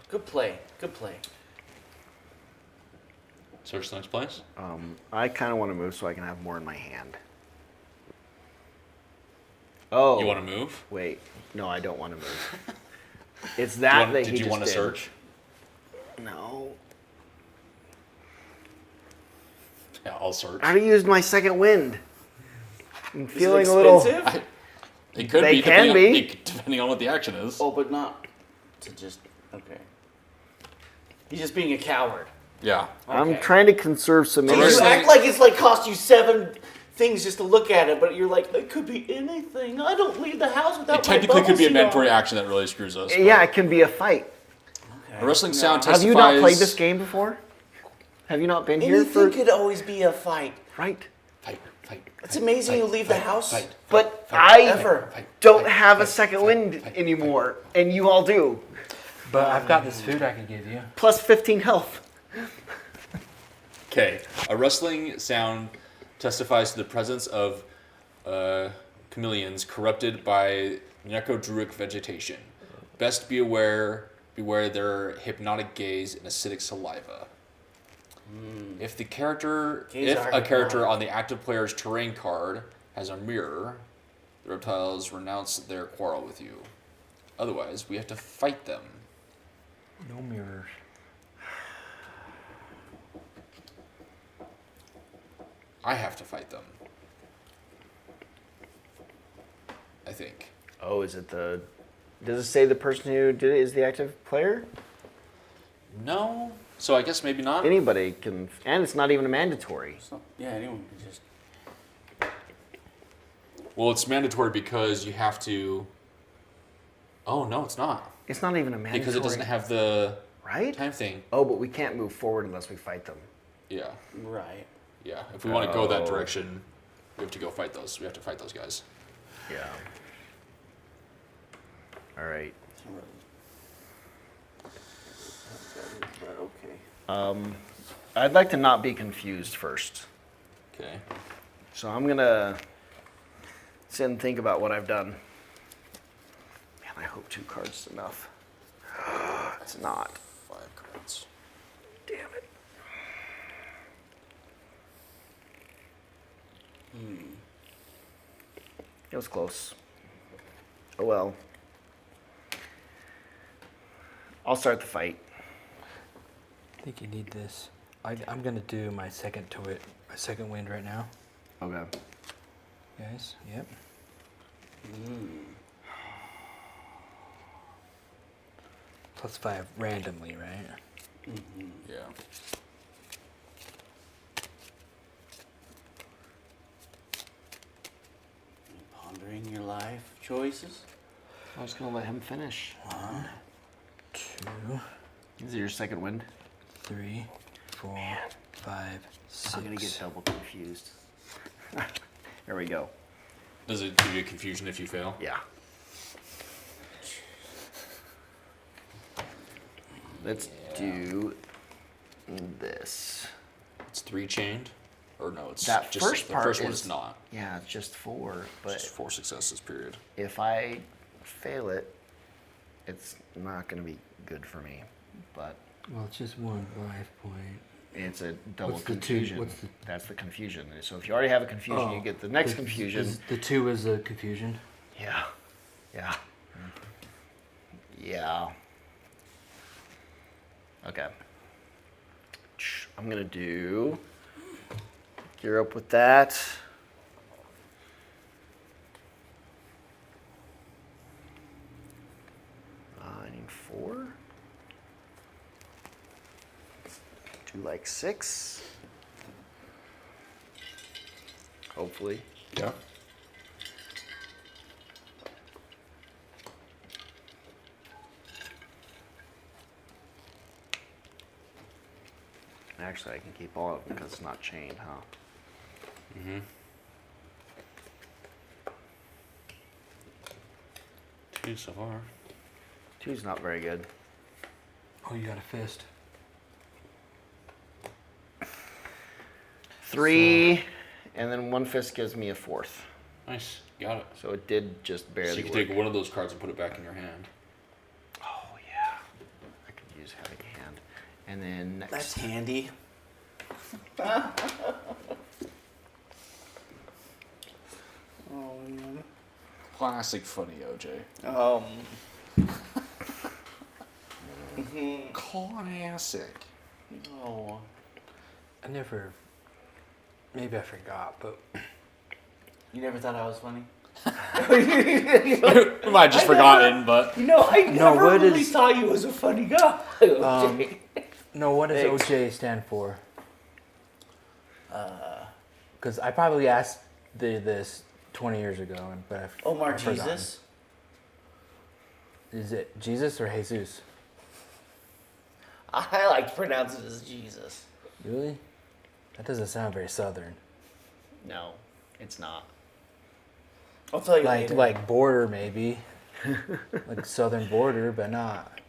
Good play. Good play. Search the next place. I kind of want to move so I can have more in my hand. Oh. You want to move? Wait. No, I don't want to move. It's that that he Did you just want to did. search? No. Yeah, I'll search. I already used my second wind. I'm Is it feeling a little. expensive? It could They be, can depending on what the action is. Oh, but not to just. Okay. He's just being a coward. Yeah. I'm Okay. trying to conserve some You energy. act like it's like cost you 7 things just to look at it, but you're like, it could be anything. I don't leave the house without It technically my could be a bubble mandatory sheet on. action that really screws us. but- Yeah, it can be a fight. Okay. A wrestling No. sound Have you not played testifies- this game before? Have you not been here Anything for? could always be a fight. Right. Fight, fight. It's fight, amazing fight, you leave the fight, house. fight, But fight, I Ever. fight, don't fight, have a fight, second fight, wind fight, anymore, and you all do. But I've got this food I can give you. Plus 15 health. Okay, a wrestling sound testifies to the presence of chameleons corrupted by necrodruic vegetation. Best beware their hypnotic gaze and acidic saliva. If the character, Gaze if are a character hypnotic. on the active player's terrain card has a mirror, the reptiles renounce their quarrel with you. Otherwise, we have to fight them. No mirrors. I have to fight them. I think. Oh, is it the? Does it say the person who did it is the active player? No. So I guess maybe not. Anybody can, and it's not even a mandatory. So, yeah, anyone can just. Well, it's mandatory because you have to. Oh no, it's not It's not even a mandatory. because it doesn't have the right. time thing. Oh, but we can't move forward unless we fight them. Yeah, Right. yeah. If we want to go that Oh. direction, we have to go fight those. We have to fight those guys. Yeah. All right. Okay. I'd like to not be confused first. Okay. So I'm gonna sit and think about what I've done. Man, I hope 2 cards is enough. It's not. 5 cards. Damn it. It was close. Oh well. I'll start the fight. I think you need this. I'm gonna do my second wind right now, Okay. guys. Yep. Plus 5 randomly, right? Yeah. Pondering your life choices. I was gonna let him finish. 2, Is it your second wind? 3, 4, 5, 6. I'm gonna get double confused. There we go. Does it give you confusion if you fail? Yeah. Let's do this. It's 3 chained, or no? It's That just first the part first one is- is not. Yeah, it's just 4, but Just 4 successes. Period. if I fail it, it's not gonna be good for me. But Well, it's just 1 life point. it's a double What's the two- confusion. what's the- That's the confusion. So if you already have a confusion, you get the next confusion. The 2 is a confusion. Yeah. Yeah. Yeah. Okay. I'm gonna do. Gear up with that. I need 4. Do like 6. Hopefully. Yeah. Actually, I can keep all of them because it's not chained, huh? Mm-hmm. 2 so far. 2's not very good. Oh, you got a fist. 3, and then 1 fist gives me a 4th. Nice. Got it. So it did just barely So you can work. take one of those cards and put it back in your hand. Oh yeah, I could use having a hand. And then next. That's handy. Oh man. Classic funny, OJ. Classic. Oh. I never. Maybe I forgot, but You never thought I was funny? We might have just forgotten, but You know, I No, never what really is- thought you was a funny guy. No, what does Thanks. OJ stand for? Because I probably asked this 20 years ago, but Omar I've forgotten. Jesus. Is it Jesus or Jesus? I like to pronounce it as Jesus. Really? That doesn't sound very southern. No, it's not. I'll tell you Like later. like border maybe, like southern border, but not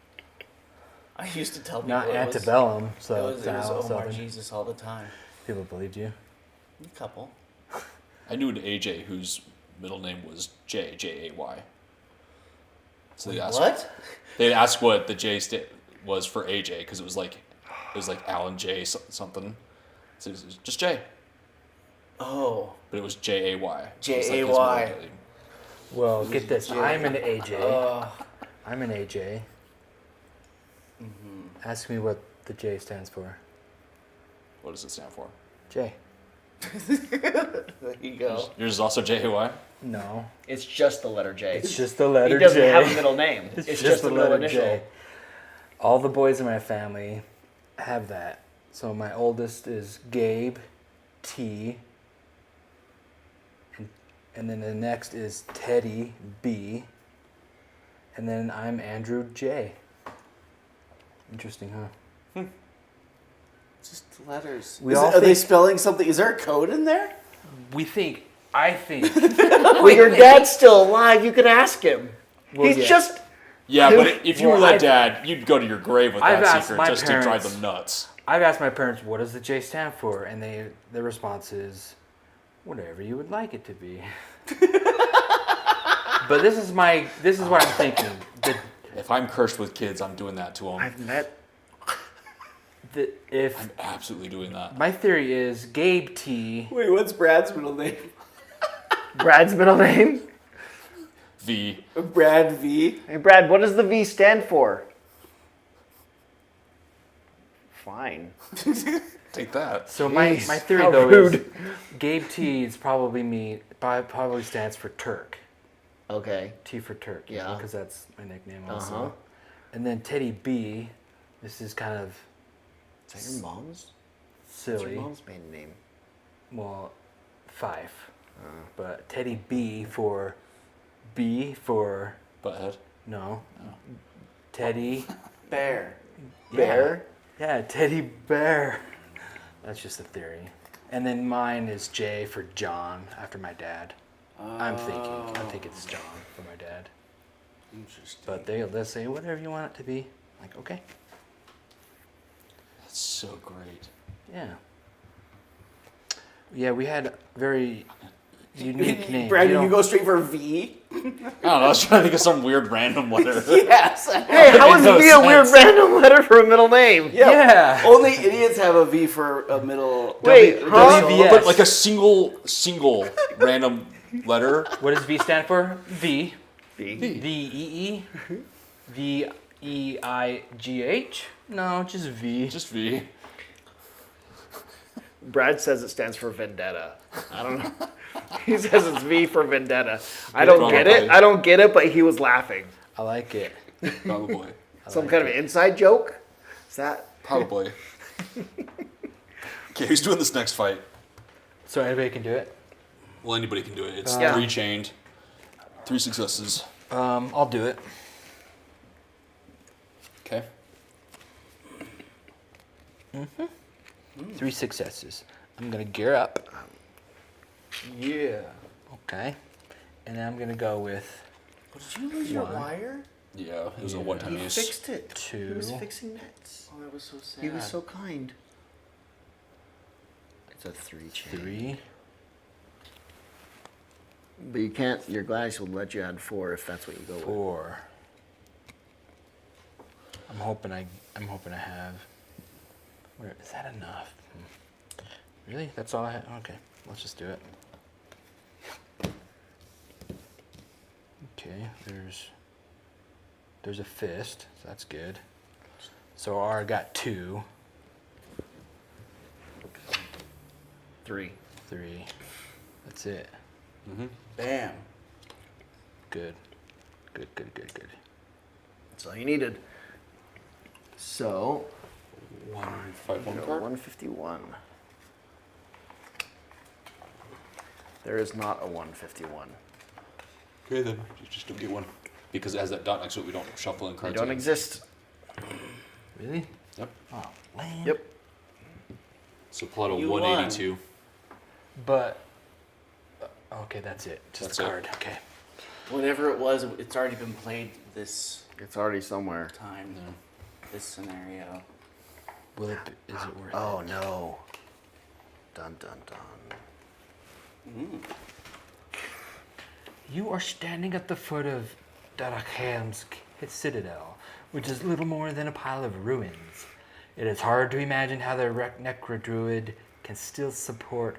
I used to tell people not it was, antebellum. it So was, it's it was now Omar southern. Jesus all the time. People believed you. A couple. I knew an AJ whose middle name was Jay. So they asked What? they asked what the J was for AJ because it was like Alan J something. So it was just J, Oh. but it was JAY. It was Jay. middle name. Well, get this. Jay. I'm an AJ. Uh, I'm an AJ. Ask me what the J stands for. What does it stand for? J. there you go. Yours is also JAY. No, It's just the letter J. it's just the letter He doesn't J. have a middle name. It's just the middle initial. J. All the boys in my family have that. So my oldest is Gabe T. And then the next is Teddy B. And then I'm Andrew J. Interesting, huh? Just letters. We Is all it- are they think- spelling something? Is there a code in there? I think. Well, your dad's still alive. You could ask him. Well, He's yeah. just. Yeah, but if you Well, were that I've- dad, you'd go to your grave with I've that asked secret my just to drive parents- them nuts. I've asked my parents, what does the J stand for? And their response is, whatever you would like it to be. But this is what I'm thinking. If I'm cursed with kids, I'm doing that to them. I've met. If I'm absolutely doing that. my theory is Gabe T. Wait, what's Brad's middle name? Brad's middle name? V. Brad V. Hey, Brad, what does the V stand for? Fine. Take that. So my Jeez, theory how though is rude. Gabe T is probably stands for Turk. Okay. T for Turk. Yeah. Because that's my nickname also. Uh-huh. And then Teddy B. This is kind of Is that your mom's? What's your silly. mom's maiden name? Well, 5. But Teddy B for Butthead. no. Teddy Bear. Bear? Yeah, Teddy Bear. That's just a theory. And then mine is J for John after my dad. I think it's John for my dad. Interesting. But they'll say whatever you want it to be. Like, okay. That's so great. Yeah. Yeah, we had very unique names. Brad, You did you know, go straight for V? I don't know. I was trying to think of some weird random letter. Yes. Hey, how is no V a weird sense. random letter for a middle name? Yeah. Only idiots have a V for a middle. Wait, huh? WVS. But like a single random letter. What does V stand for? V. V. V-E-E? V-E-I-G-H? No, just V. Just V. Brad says it stands for vendetta. I don't know. He says it's V for vendetta. I don't get it. I don't get it, but he was laughing. I like it. Probably. Some kind of inside joke? Is that? Probably. Okay, who's doing this next fight? So anybody can do it? Well, anybody can do it. It's Yeah. 3 chained. 3 successes. I'll do it. Okay. 3 successes. I'm gonna gear up. Yeah. Okay. And then I'm gonna go with Did you lose your One. wire? Yeah, it was a one-time He use. fixed it. 2. He was fixing nets. Oh, that was so sad. He was so kind. It's a 3 chain. 3. But you can't, your glass will let you add 4 if that's what you go with. 4. I'm hoping I have. Where is that enough? Really? That's all I have? Okay, let's just do it. Okay, there's a fist, so that's good. So I got 2, 3. 3. That's it. Bam. Good. Good. That's all you needed. So, 151 go card. 151. There is not a 151. Okay, then you just don't get one because it has that dot next to it. We don't shuffle in They cards. don't again. exist. Really? Yep. Oh, lame. Yep. So pull out a You 182. But okay, that's it. Just That's a it. card. Okay. Whatever it was, it's already been played this It's already somewhere. time. This scenario. Will it? Is it worth Oh it? no. Dun dun dun. You are standing at the foot of Darakham's Citadel, which is little more than a pile of ruins. It is hard to imagine how the Necrodruid can still support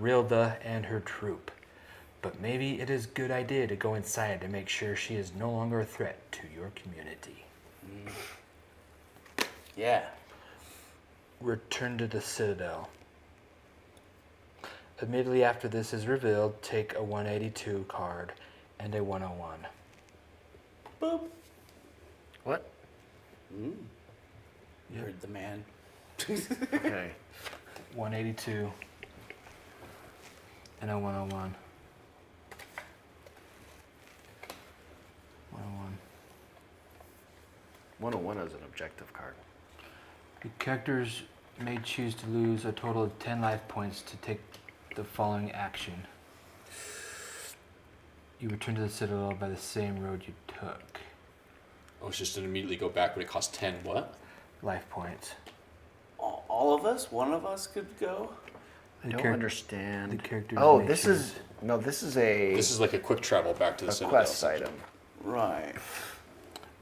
Rilda and her troop. But maybe it is a good idea to go inside to make sure she is no longer a threat to your community. Yeah. Return to the Citadel. Immediately after this is revealed, take a 182 card and a 101. Boop. What? You heard the man. Okay. 182 and a 101. 101. 101 is an objective card. The characters may choose to lose a total of 10 life points to take the following action. You return to the Citadel by the same road you took. Oh, it's just to immediately go back, but it costs 10 what? Life points. All of us? One of us could go? I The don't char- understand. the characters Oh, may this choose. is no. This is a This is like a quick travel back to the a Citadel. quest item. Right.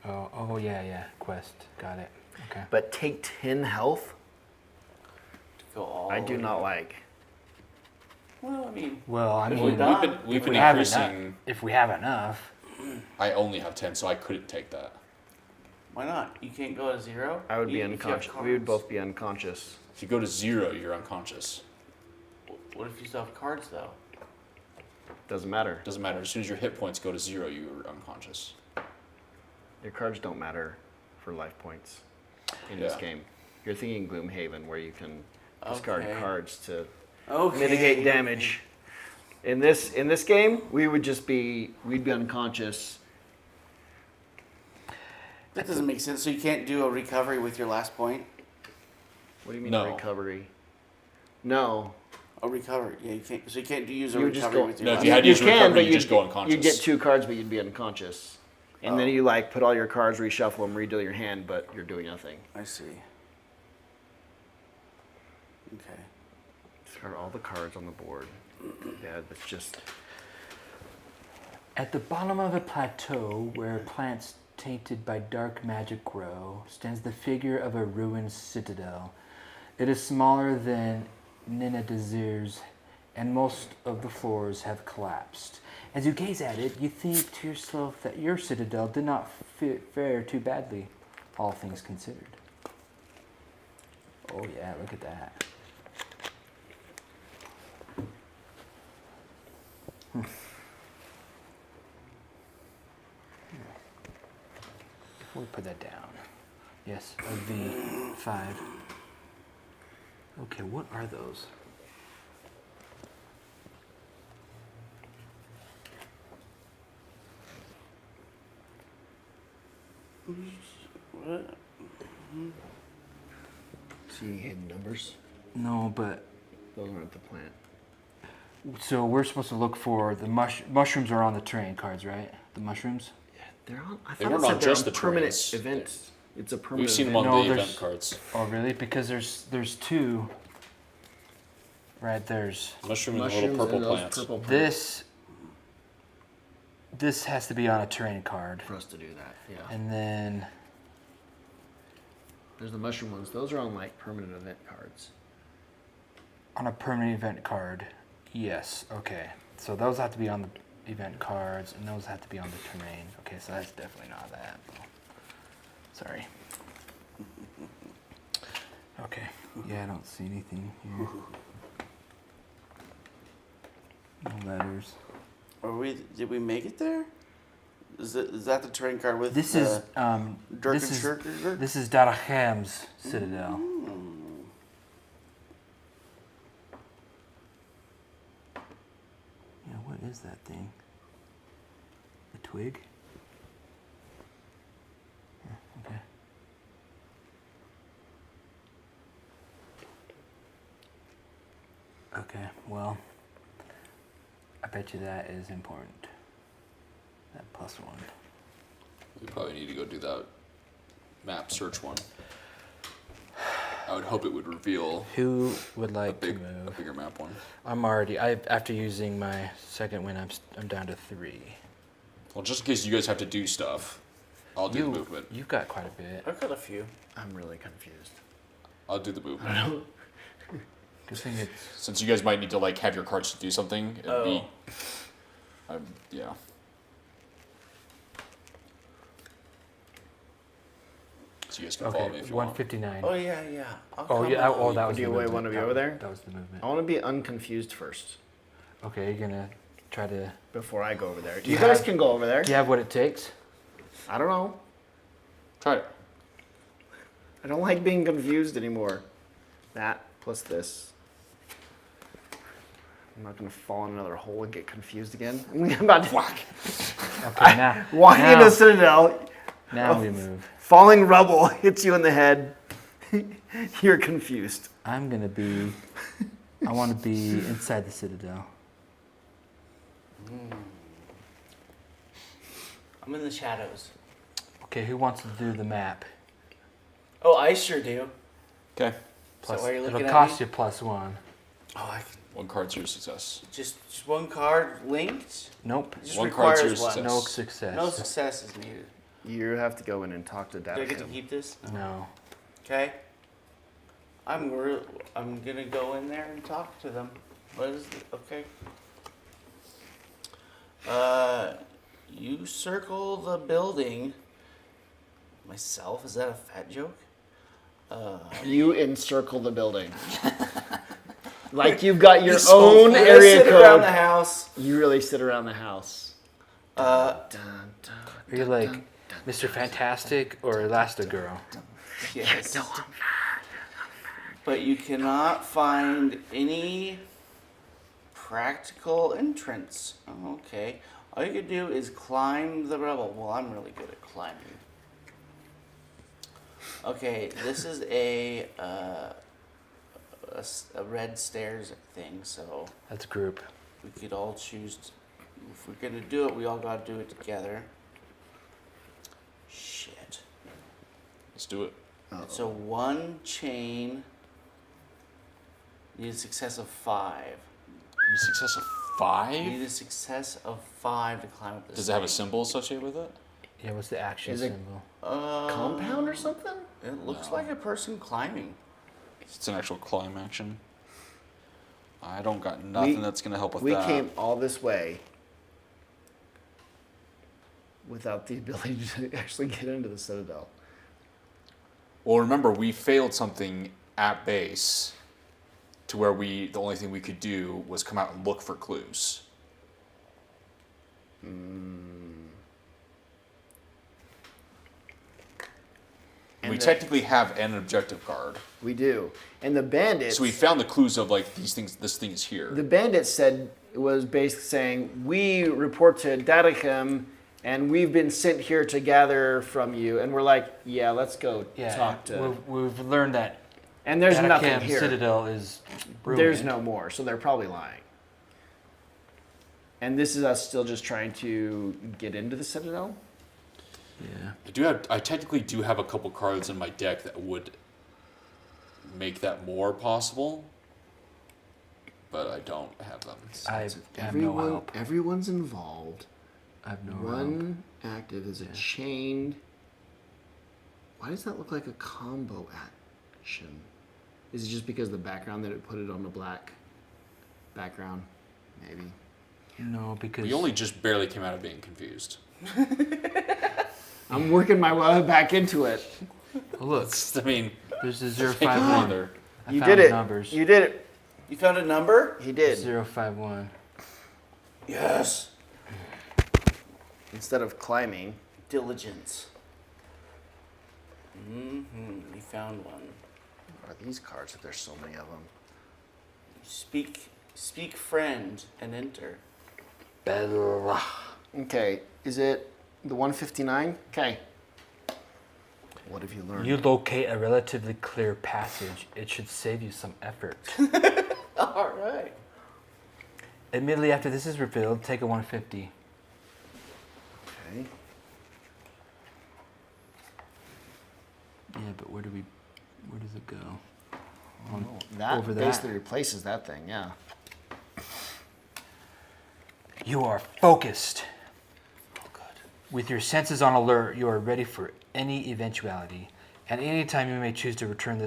Oh yeah. Quest. Got it. Okay. But take 10 health. To go all I the do way. not like. Well, I mean, Well, I If mean, we're done. We've if been we have increasing. enough, if we have enough, I only have 10, so I couldn't take that. why not? You can't go to 0? I would be Even if you have unconscious. We would cards. both be unconscious. If you go to 0, you're unconscious. What if you still have cards, though? Doesn't matter. Doesn't matter. As soon as your hit points go to 0, you're unconscious. Your cards don't matter for life points in this Yeah. game. You're thinking Gloomhaven, where you can discard Okay. cards to Okay. mitigate damage. In this game, we'd be unconscious. That doesn't make sense. So you can't do a recovery with your last point? What do you mean No. recovery? No. A recovery. Yeah, you can't. So you can't use a You would just recovery go- with your No, last if you had to You use can, recovery, but you just go unconscious. You'd get 2 cards, but you'd be unconscious. And then Oh. you like put all your cards, reshuffle them, redeal your hand, but you're doing nothing. I see. Okay. Discard all the cards on the board. Yeah, that's just. at the bottom of a plateau where plants tainted by dark magic grow, stands the figure of a ruined citadel. It is smaller than Ninadazir's, and most of the floors have collapsed. As you gaze at it, you think to yourself that your citadel did not fare too badly, all things considered. Oh yeah, look at that. Before we put that down. Yes, a V5. Okay, what are those? What? Seeing hidden numbers? No, but Those aren't the plant. so we're supposed to look for the mushrooms are on the terrain cards, right? The mushrooms? Yeah, they're on. I They thought weren't it said on they're just on the permanent trains. events. It's a permanent. We've seen them event. on No, the there's- event cards. Oh, really? Because there's two. Right, there's Mushroom and the Mushrooms little purple and those plants. purple plants. this has to be on a terrain card. For us to do that, yeah. And then There's the mushroom ones. Those are on like permanent event cards. on a permanent event card. Yes, okay. So those have to be on the event cards and those have to be on the terrain. Okay, so that's definitely not that. Sorry. Okay. Yeah, I don't see anything here. No letters. Did we make it there? Is that the terrain card with This is Dirk this and is Shirker? this is Daracham's Citadel. Yeah, what is that thing? A twig? Yeah, okay. Okay, well, I bet you that is important. That +1. We probably need to go do that map search one. I would hope it would reveal Who would a like to a move? bigger map one. I'm already. After using my second win, I'm down to 3. Well, just in case you guys have to do stuff, I'll do the movement. You've got quite a bit. I've got a few. I'm really confused. I'll do the movement. Good thing it's. Since you guys might need to like have your cards to do something, it'd be. Yeah. So you guys can follow me Okay, if you want. 159. Oh yeah. I'll Oh come yeah. out. Oh, that was Do the you movement. want to be That over was- there? That was the movement. I want to be unconfused first Okay, you're gonna try to. before I go over there. Do You you guys have- can go over there. Do you have what it takes? I don't know. Try it. I don't like being confused anymore. That plus this. I'm not gonna fall in another hole and get confused again. I'm about to Okay, now. walking now, into the Citadel, Now we move. falling rubble hits you in the head. You're confused. I'm gonna be. I want to be inside the Citadel. I'm in the shadows. Okay, who wants to do the map? Oh, I sure do. Okay. Plus, why are you it'll looking at cost me? you +1. Oh, I can One card's your success. just one card linked. Nope. It just One card's requires your one. success. No success. No success is needed. You have to go in and talk to Do I get to Dad. keep this? No. Okay. I'm gonna go in there and talk to them. What is it? Okay. You circle the building. Myself? Is that a fat joke? You encircle the building. Like you've got your So own I area sit around the code. house. You really sit around the house. Uh, Dun, dun, Are you like Mr. Fantastic or Elastigirl? yes. But you cannot find any practical entrance. Oh, okay. All you can do is climb the rubble. Well, I'm really good at climbing. Okay, this is a red stairs thing, so That's group. we could all choose. If we're gonna do it, we all gotta do it together. Shit. Let's do it. So one chain need a success of 5. A success of You need 5? a success of 5 to climb up this. Does it have a thing. symbol associated with it? Yeah, what's the action Is it- symbol? Compound or something? It looks No. like a person climbing. It's an actual climb action. I don't got nothing We- that's gonna help with We that. came all this way without the ability to actually get into the Citadel. Well, remember we failed something at base, to where the only thing we could do was come out and look for clues. And We the- technically have an objective card, We do. And the bandits. so we found the clues of like these things. This thing is here. The bandits said was basically saying, "We report to Dadicum, and we've been sent here to gather from you." And we're like, "Yeah, let's go Yeah, talk to." we've learned that And there's nothing Atacam here. Citadel is ruined. There's no more, so they're probably lying. And this is us still just trying to get into the Citadel. Yeah. I technically do have a couple cards in my deck that would make that more possible, but I don't have them. I have no help. Everyone's involved. I have no help. One active is a chained. Why does that look like a combo action? Is it just because of the background that it put it on the black background? Maybe. No, because We only just barely came out of being confused. I'm working my way back into it. Oh, look, I mean, there's a take it 051. there. I You found did it. Numbers. You did it. You found a number? He did. 051. Yes. Instead of climbing. Diligence. We found one. What are these cards if there's so many of them? Speak friend and enter. Better. Okay, is it the 159? Okay. What have you learned? You locate a relatively clear passage. It should save you some effort. All right. Immediately after this is revealed, take a 150. Okay. Yeah, but where does it go? Oh, that over that. basically replaces that thing, yeah. You are focused. Oh, good. With your senses on alert, you are ready for any eventuality. At any time, you may choose to return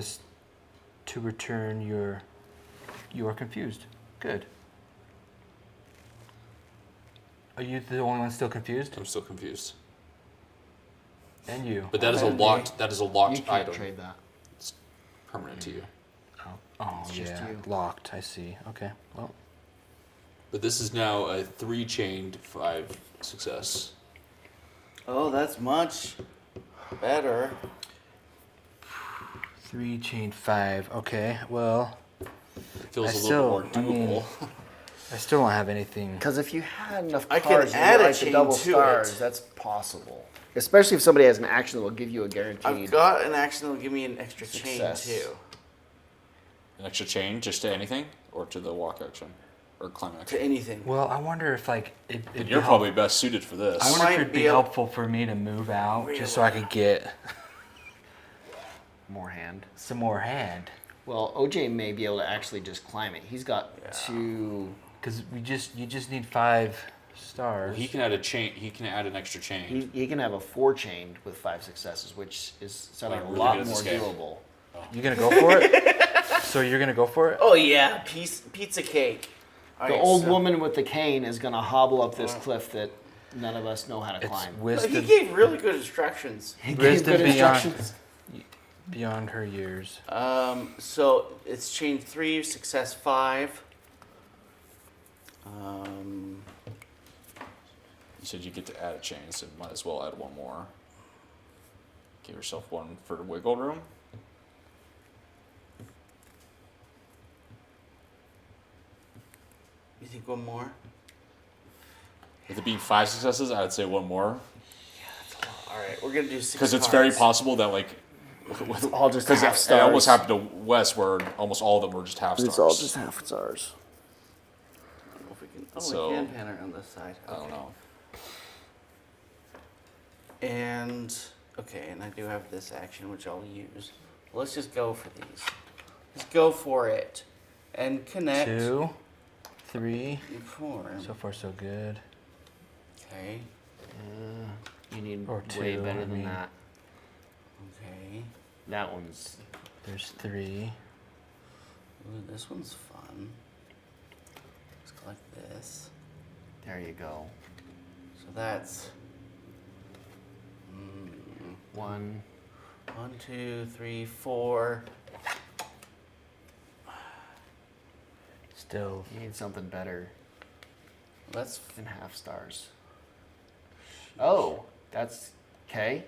you are confused. Good. Are you the only one still confused? I'm still confused. And you. But that is a Okay. locked. That is a You locked can't item. trade that. It's permanent to you. Oh, It's just yeah. you. Locked, I see. Okay, well. But this is now a 3 chained 5 success. Oh, that's much better. 3 chain 5. Okay, well, It feels I a little still- more I mean- doable. I still don't have anything. Because if you had enough I cards can to add get a like the chain double to stars, it. that's possible. Especially if somebody has an action that will give you a guaranteed I've got an action that'll give me an extra Success. chain too. An extra chain just to anything? Or to the walk action? Or climb To action? anything. Well, I wonder if like And it'd you're be probably best suited for this. I wonder Might if it'd be be able- helpful for me to move out just so I could get more hand. some more hand. Well, OJ may be able to actually just climb it. He's got two. Because you just need 5 stars. Well, he can add a chain. He can add an extra chain. He can have a 4 chained with 5 successes, which is sounding Like, a really lot good at more this game. doable. You gonna go for it? So you're gonna go for it? Oh yeah, pizza cake. All The right, old so- woman with the cane is going to hobble up this cliff that none of us know how to It's climb. But wisdom, he gave really good instructions. He wisdom good beyond, instructions. beyond her years. So it's chain 3, success 5. You said you get to add a chain, so might as well add one more. Give yourself one for wiggle room. You think one more? With it being 5 successes, I'd say one more. All right, we're gonna do 6 Because it's very cards. possible that like, all just because half it almost stars. happened to Wes where almost all of them were just half stars. It's all just half stars. If we can, oh, So- we can pan it on this side. I don't know. And okay, and I do have this action which I'll use. Let's just go for these. Let's go for it, and connect. 2, 3. And 4. So far, so good. Okay. You need Or way 2, better I than mean. that. Okay. That one's. There's 3. Ooh, this one's fun. Let's go like this. There you go. So that's 1. 1, 2, 3, 4. Still. You need something better That's than half stars. Oh, that's okay.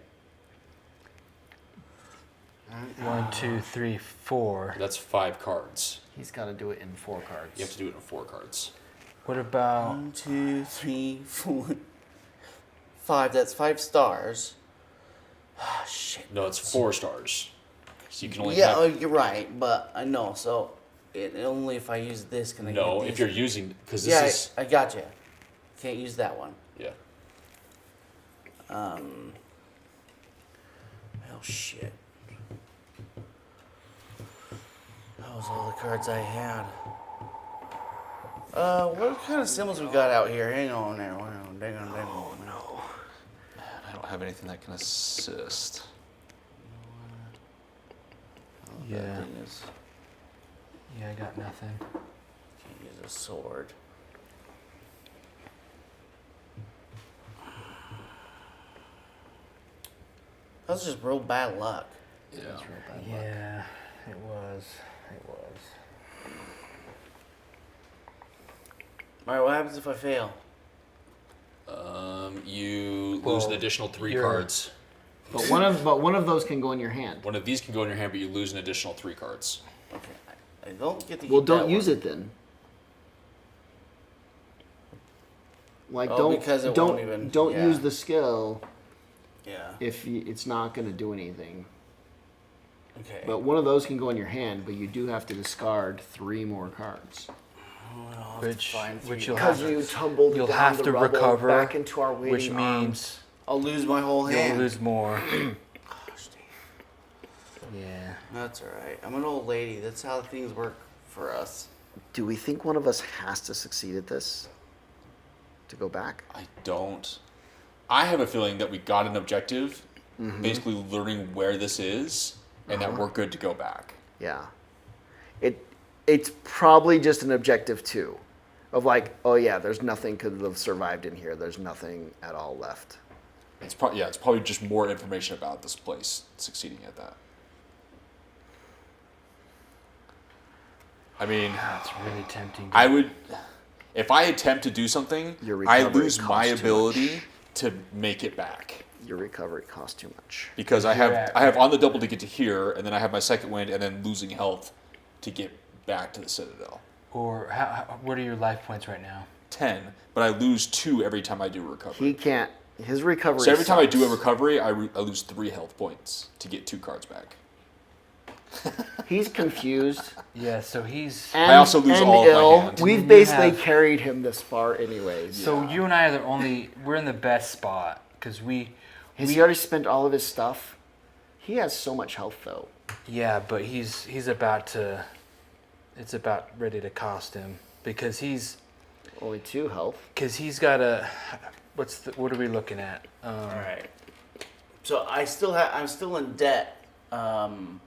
1, 2, 3, 4. That's 5 cards. He's got to do it in 4 cards. You have to do it in 4 cards. What about 1, 2, 3, 4, 5. That's 5 stars. Ah, shit. No, it's 4 stars. So you can only Yeah, have. you're right, but I know. So only if I use this can I No, get if these. you're using because this Yeah, is I got you. Can't use that one. yeah. Oh shit. That was all the cards I had. What kind of symbols we got out here? Hang on there. Hang on. Oh no. I don't have anything that can assist. Yeah. That thing is, Yeah, I got nothing. can't use a sword. That was just real bad luck. Yeah. Yeah, it was. It was. Alright, what happens if I fail? You lose an Well, additional 3 you're- cards. But one of those can go in your hand. One of these can go in your hand, but you lose an additional 3 cards. Okay. I don't get to keep Well, that don't use one. it then. Like Oh, don't because it don't won't even- don't yeah. use the skill Yeah. if it's not going to do anything. Okay. But one of those can go in your hand, but you do have to discard 3 more cards. Well, I'll have to Which find three. you'll Because have you tumbled you'll down have the to rubble recover, back into our waiting which arms. means I'll lose my whole you'll hand. lose more. Gosh, dang. Yeah. That's all right. I'm an old lady. That's how things work for us. Do we think one of us has to succeed at this to go back? I don't. I have a feeling that we got an objective, basically learning where this is, and that we're good to go back. Yeah. It's probably just an objective 2 of like, oh yeah, there's nothing could have survived in here. There's nothing at all left. It's probably it's probably just more information about this place succeeding at that. I mean, That's really tempting. I would, if I attempt to do something, Your I recovery lose my costs too ability to make it back Your recovery costs too much. because You're at- I have on the double to get to here, and then I have my second wind, and then losing health to get back to the Citadel. Or what are your life points right now? 10, but I lose 2 every time I do a recovery. He can't. His recovery. So every time I do a sucks. recovery, I lose 3 health points to get 2 cards back. He's confused. Yeah, so he's. And, I also lose and all of my ill. hand. We've You basically have- carried him this far, anyways. So you and I are the only. We're in the best spot because Has he already spent all of his stuff? He has so much health, though. Yeah, but he's about to. It's about ready to cost him because he's Only 2 health. got a. What are we looking at? All right. So I'm still in debt.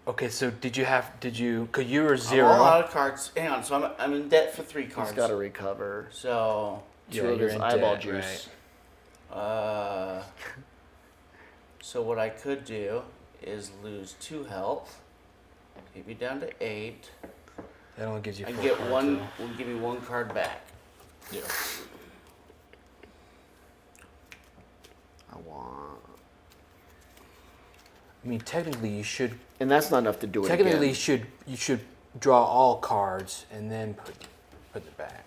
Okay, so did you? Cause you were I'm 0. all out of cards. Hang on. So I'm in debt for 3 cards. He's got to recover. So 2 Yeah, of you're his in eyeball debt, juice. So what I could do is lose 2 health, take me down to 8, That only gives you. and 4 get cards, one. though. Will give me 1 card back. Yeah. I want. I mean, technically, you should. And that's not enough to do it Technically, again. you should draw all cards and then put it back.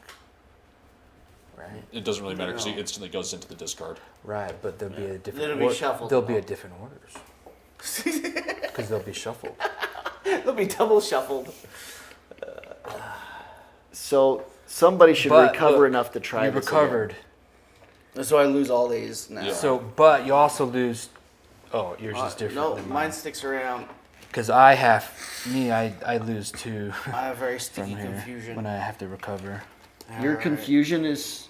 Right. It doesn't really matter because No. it instantly goes into the discard. Right, but there'll be a different. It'll be shuffled. There'll be a different orders because they'll be shuffled. They'll be double shuffled. So somebody should But, recover look, enough to try You this recovered. So I lose all these now. Yeah. So, but you also lose. Oh, yours is different. No, than mine sticks around. Because I lose 2 I have very from sticky here confusion. when I have to recover. again. Your Alright. confusion is.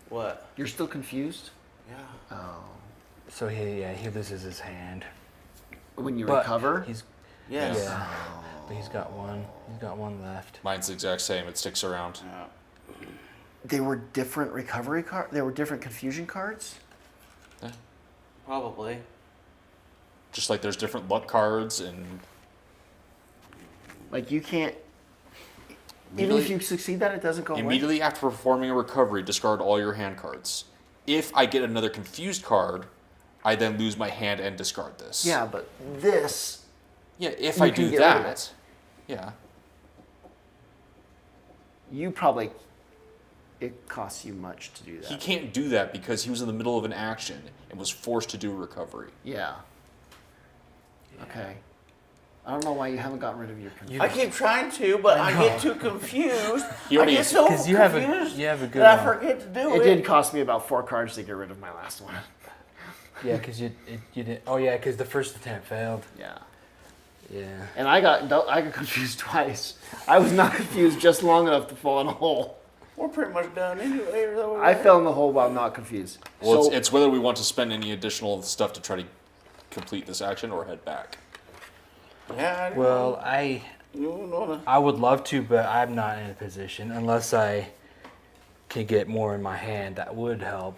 What? You're still confused? Yeah. Oh. So he loses his hand. When you But recover? He's Yes. yeah. But he's got one. He's got one left. Mine's the exact same. It sticks around. Yeah. They were different recovery cards? They were different confusion cards? Probably. Just like there's different luck cards and Like you can't. Even if Immediately- you succeed that, it doesn't go away. immediately after performing a recovery, discard all your hand cards. If I get another confused card, I then lose my hand and discard this. Yeah, but this. Yeah, if You I can do get rid of that. it. Yeah. You probably. It costs you much to do that. He can't do that because he was in the middle of an action and was forced to do a recovery. Yeah. Okay. I don't know why you haven't gotten rid of your confusion. I keep trying to, but I get too confused. He I already- get so 'Cause confused you have a good that I one. forget to do It it. did cost me about 4 cards to get rid of my last one. Yeah, because you didn't. Oh yeah, because the first attempt failed. Yeah. Yeah. And I got confused twice. I was not confused just long enough to fall in a hole. We're pretty much done anyway. Or I fell in the hole while not confused. Well, So- it's whether we want to spend any additional stuff to try to complete this action or head back. Yeah. I Well, know. I would love to, but I'm not in a position unless I can get more in my hand. That would help,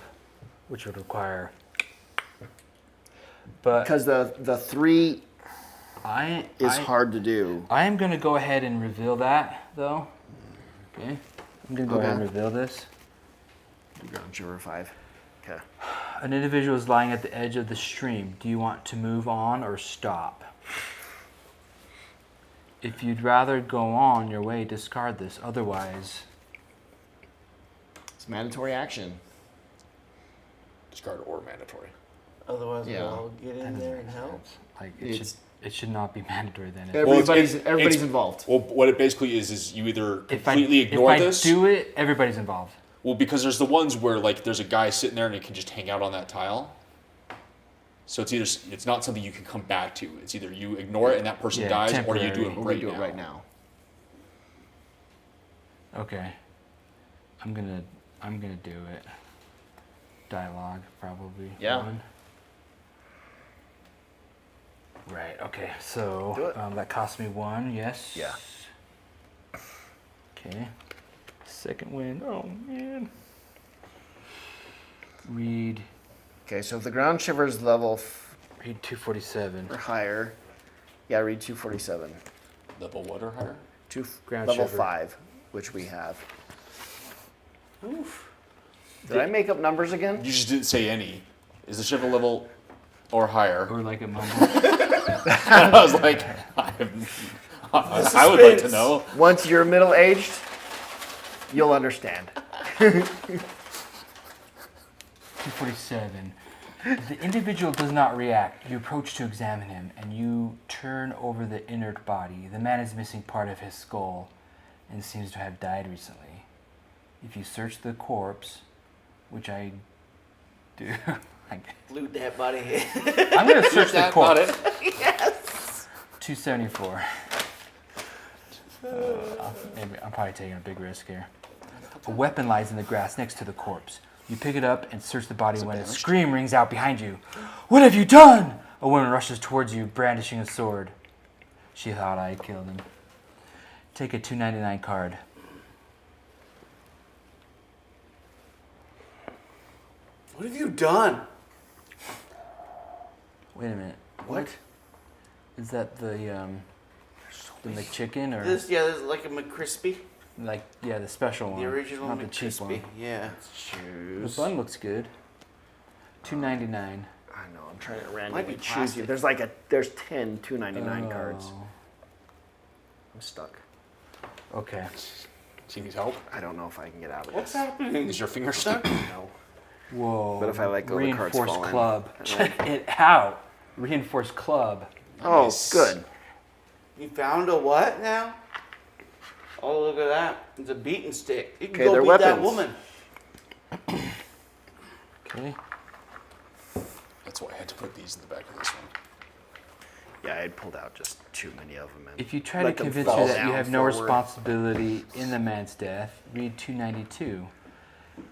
which would require. But because the 3 I is hard to do. I am gonna go ahead and reveal that though. Okay. I'm gonna go ahead and Okay. reveal this. You're on Juror 5. Okay. An individual is lying at the edge of the stream. Do you want to move on or stop? If you'd rather go on your way, discard this. Otherwise, It's mandatory action. Discard or mandatory. Otherwise, Yeah. we'll all get in there and help. like It's- it should not be mandatory then. Everybody's it's- involved. Well, what it basically is you either If completely ignore if this. I do it, everybody's involved. Well, because there's the ones where like there's a guy sitting there and it can just hang out on that tile. So it's not something you can come back to. It's either you ignore it and that person Yeah, dies, or you do temporary. it Or right we do now. it right now. Okay. I'm gonna do it. Dialogue probably. Yeah. one. Right. Okay. So Do it. that cost me 1. Yes. Yeah. Okay. Second win. Oh man. Read. Okay, so if the ground shivers level Read 247. or higher, yeah, read 247. Level what or higher? Ground Level shiver. 5, which we have. Oof. Did I make up numbers again? You just didn't say any. Is the shiver level or higher? Or like a mumble. I was like, I would like to know. Once you're middle-aged, you'll understand. 247. The individual does not react. You approach to examine him, and you turn over the inert body. The man is missing part of his skull and seems to have died recently. If you search the corpse, which I do, Loot that body head. I'm going to search the That corpse. about it? Yes. 274. Maybe I'm probably taking a big risk here. A weapon lies in the grass next to the corpse. You pick it up and search the body when a scream rings out behind you. What have you done? A woman rushes towards you, brandishing a sword. She thought I killed him. Take a 299 card. What have you done? Wait a minute. What? Is that the McChicken or This is like a McCrispy. the special one? The original not the cheap McCrispy. one. Yeah. The Choose. bun looks good. 299. I know, I'm trying to Might randomly be choose you. plastic. There's 10 299 cards. Oh, I'm stuck. Okay. Do you need help? I don't know if I can get out of What's this. happening? Is your finger stuck? No. Whoa. But if I let go, the cards Reinforced fall in. club. And Check it out. Reinforced club. Oh, Nice. good. You found a what now? Oh, look at that. It's a beating stick. You can Okay, go they're beat that weapons. woman. Okay. That's why I had to put these in the back of this one. Yeah, I had pulled out just too many of them. And If you try let to them convince her fall that you down have no forward. responsibility in the man's death, read 292.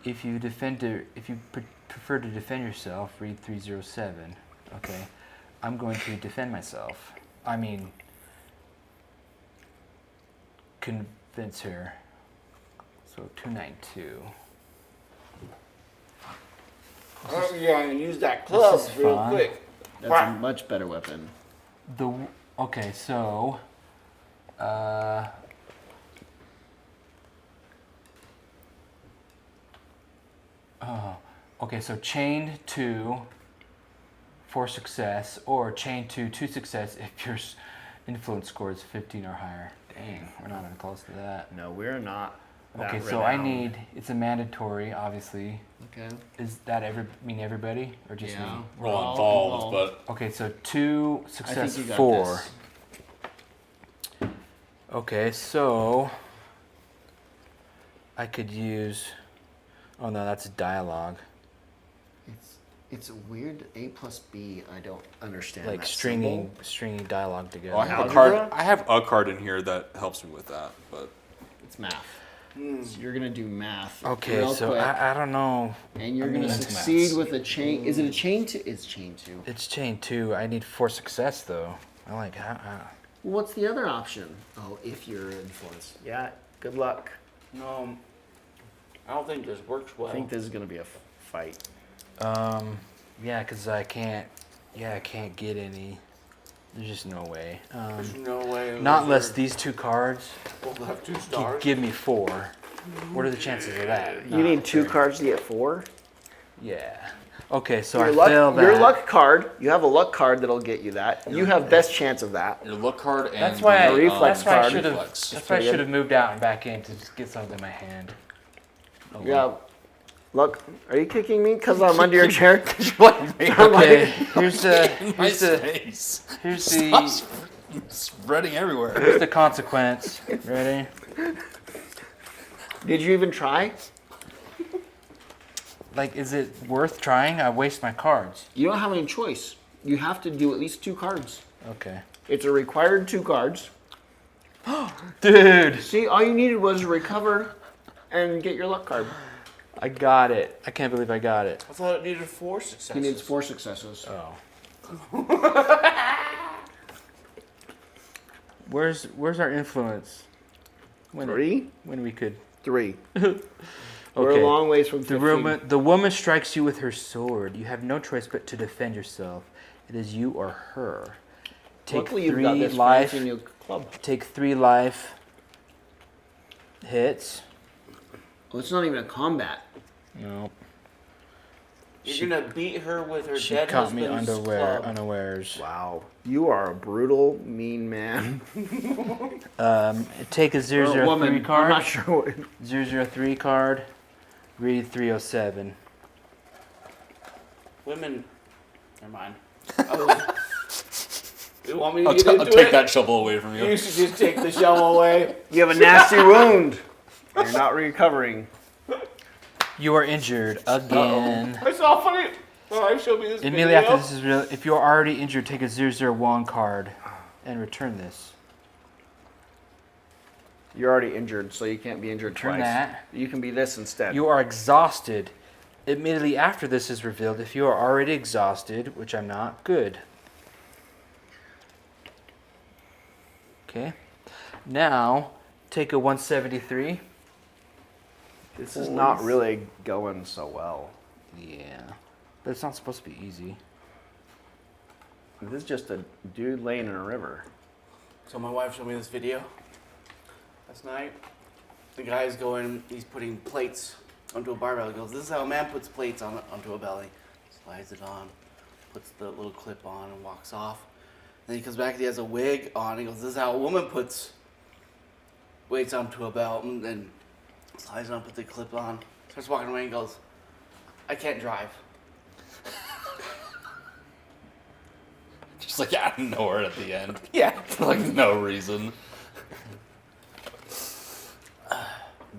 If you prefer to defend yourself, read 307. Okay. I'm going to defend myself. I mean, convince her. So 292. Oh, you're going to use that club is real fun. quick. That's a much better weapon. Okay, so okay, so chain 2 for success, or chain 2 to success if your influence score is 15 or higher. Dang, we're not even close to that. No, we're not. that Okay, so I renowned. need, it's a mandatory, obviously. Okay. Is that mean everybody or just Yeah. me? We're all involved, but Okay, so 2 I success, think you got 4. this. Okay, so I could use. Oh no, that's dialogue. It's a weird A plus B. I don't understand. Like that stringing symbol. dialogue together. well, I have a Algebra? card. I have a card in here that helps me with that. But It's math. So you're gonna do math. Okay, real so quick, I don't know. and you're I'm gonna into succeed maths. with a chain. Is it a chain two? It's chain two. It's chain 2. I need 4 success though. I like how. What's the other option? Oh, if you're influenced. Yeah. Good luck. No, I don't think this works well. I think this is gonna be a fight. Yeah, cause I can't. Yeah, I can't get any. There's just no way. There's no way. Not unless those these 2 cards both have 2 can stars. give me 4. What are the chances of that? You need 2 cards to get 4. Yeah. Okay, so Your I failed luck, that. your luck card. You have a luck card that'll get you that. You have best chance of that. Your look card and That's why the, I. reflex That's why I card. should have. Reflex. That's why I pretty should good. have moved out and back in to just get something in my hand. Oh, well. Yeah. Look, are you kicking me because I'm under your chair? Okay. Here's the. My Here's the. space. Here's Stop the. spreading everywhere. Here's the consequence. Ready? Did you even try? Like, is it worth trying? I waste my cards. You don't have any choice. You have to do at least 2 cards. Okay. It's a required 2 cards. Dude, See, all you needed was recover and get your luck card. I got it. I can't believe I got it. I thought it needed 4 successes. He needs 4 successes. Oh. Where's our influence? When 3? when we could. 3. We're Okay. a long ways from 15. The woman strikes you with her sword. You have no choice but to defend yourself. It is you or her. Take Luckily, you've 3 got this life. fancy new club. Take 3 life hits. Well, it's not even a combat. No. You're gonna beat her with her She dead caught me husband's club. unawares. Wow. You are a brutal, mean man. Take a Or a 003 woman. I'm card. not sure what. 003 card. Read 307. Women. Never mind. I was- you want me to I'll, get I'll into take it? that shovel away from you. You should just take the shovel away. You have a nasty wound. You're not recovering. You are injured again. I saw funny. Alright, show me this Immediately video. after this is real, if you are already injured, take a 001 card and return this. You're already injured, so you can't be injured Return twice. that. You can be this instead. You are exhausted. Immediately after this is revealed, if you are already exhausted, which I'm not, good. Okay. Now, take a 173. This is not really going so well. Yeah. But it's not supposed to be easy. This is just a dude laying in a river. So my wife showed me this video last night. The guy's going, he's putting plates onto a barbell. He goes, this is how a man puts plates onto a belly. Slides it on, puts the little clip on and walks off. Then he comes back and he has a wig on. He goes, this is how a woman puts weights onto a belt. And then slides it on, puts the clip on. Starts walking away and goes, I can't drive. Just like out of nowhere at the end. Yeah. For like no reason.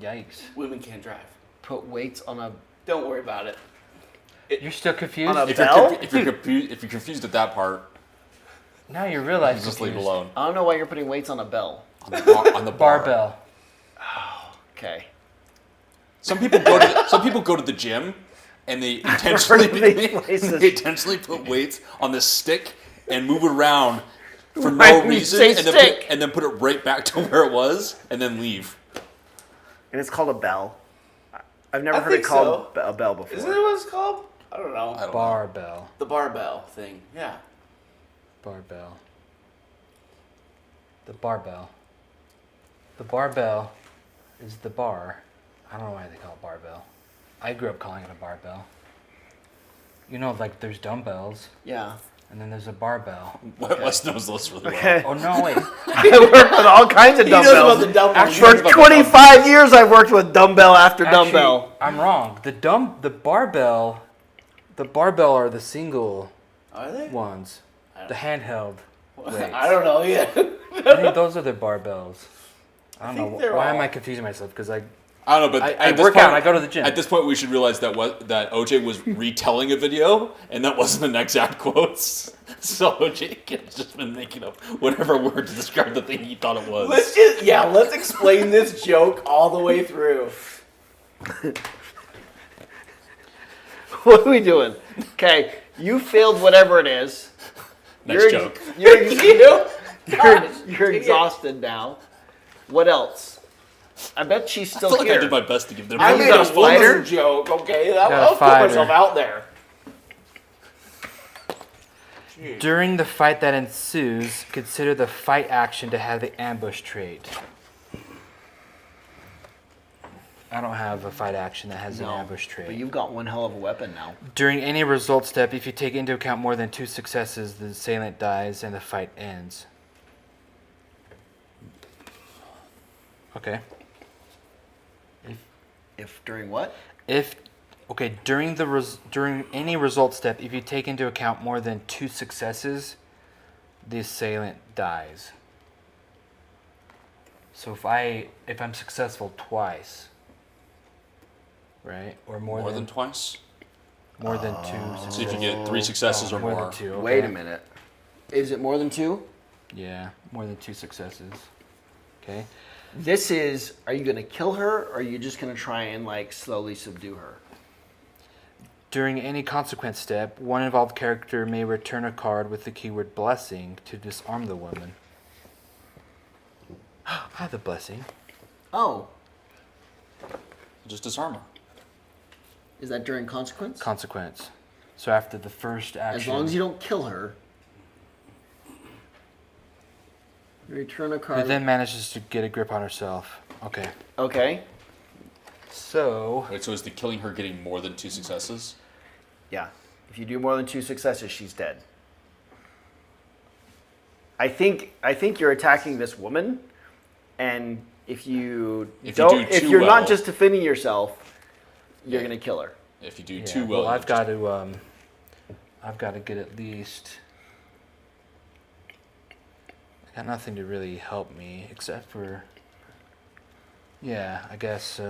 Yikes. Women can't drive. Put weights on a Don't worry about it. You're still confused? On a If bell? you're confused at that part, Now you realize just leave it confused. alone. I don't know why you're putting weights on a bell. On the bar. Barbell. Okay. Some people go to the gym and they intentionally These places. they intentionally put weights on this stick and move it around for Why no do you reason, say and stick? then put it right back to where it was, and then leave. And it's called a bell. I've never I heard it think called so. a bell before. Isn't it what it's called? I don't know. I don't know. Barbell. The barbell thing. Yeah. Barbell. The barbell. The barbell is the bar. I don't know why they call it barbell. I grew up calling it a barbell. You know, like there's dumbbells, Yeah. and then there's a barbell. Wes knows those really well. Okay. Oh no, wait. I worked with all kinds of He knows dumbbells. about the dumbbells. For 25 years, I've worked with dumbbell after Actually, dumbbell. I'm wrong. The barbell are the single Are they? ones. The handheld. weights. I don't know yet. I think those are the barbells. I don't think know. they're Why all- am I confusing myself? Because I don't know, but I at this work point, out. I go to the gym. At this point, we should realize that that OJ was retelling a video, and that wasn't the exact quotes. So OJ has just been making up whatever word to describe the thing he thought it was. Let's explain this joke all the way through. What are we doing? Okay, you failed whatever it is. Nice joke. You're exhausted now. What else? I bet she's I still feel like here. I did my best to give them. I You made got a a fighter? woman joke, okay? Got a I'll put fighter. myself out there. During the fight that ensues, consider the fight action to have the ambush trait. I don't have a fight action that has an No, ambush trait. but you've got one hell of a weapon now. During any result step, if you take into account more than 2 successes, the assailant dies and the fight ends. Okay. If during what? During any result step, if you take into account more than 2 successes, the assailant dies. So if I'm successful twice, right, or more than twice. more than 2 successes. So if you get 3 successes or more. More than 2. Okay. Wait a minute. Is it more than 2? Yeah, more than 2 successes. Okay. This is, are you going to kill her, or are you just going to try and, like, slowly subdue her? During any consequence step, one involved character may return a card with the keyword blessing to disarm the woman. I have the blessing. Oh, Just disarm her. is that during consequence? Consequence. So after the first action. As long as you don't kill her. You return a Who card. then manages to get a grip on herself. Okay. Okay. So. Wait, so is the killing her getting more than 2 successes? Yeah. If you do more than 2 successes, she's dead. I think you're attacking this woman, and if you're well- not just defending yourself, you're Yeah. gonna kill her. If you do Yeah, too well, I've got to get at least. I got nothing to really help me except for. Yeah, I guess.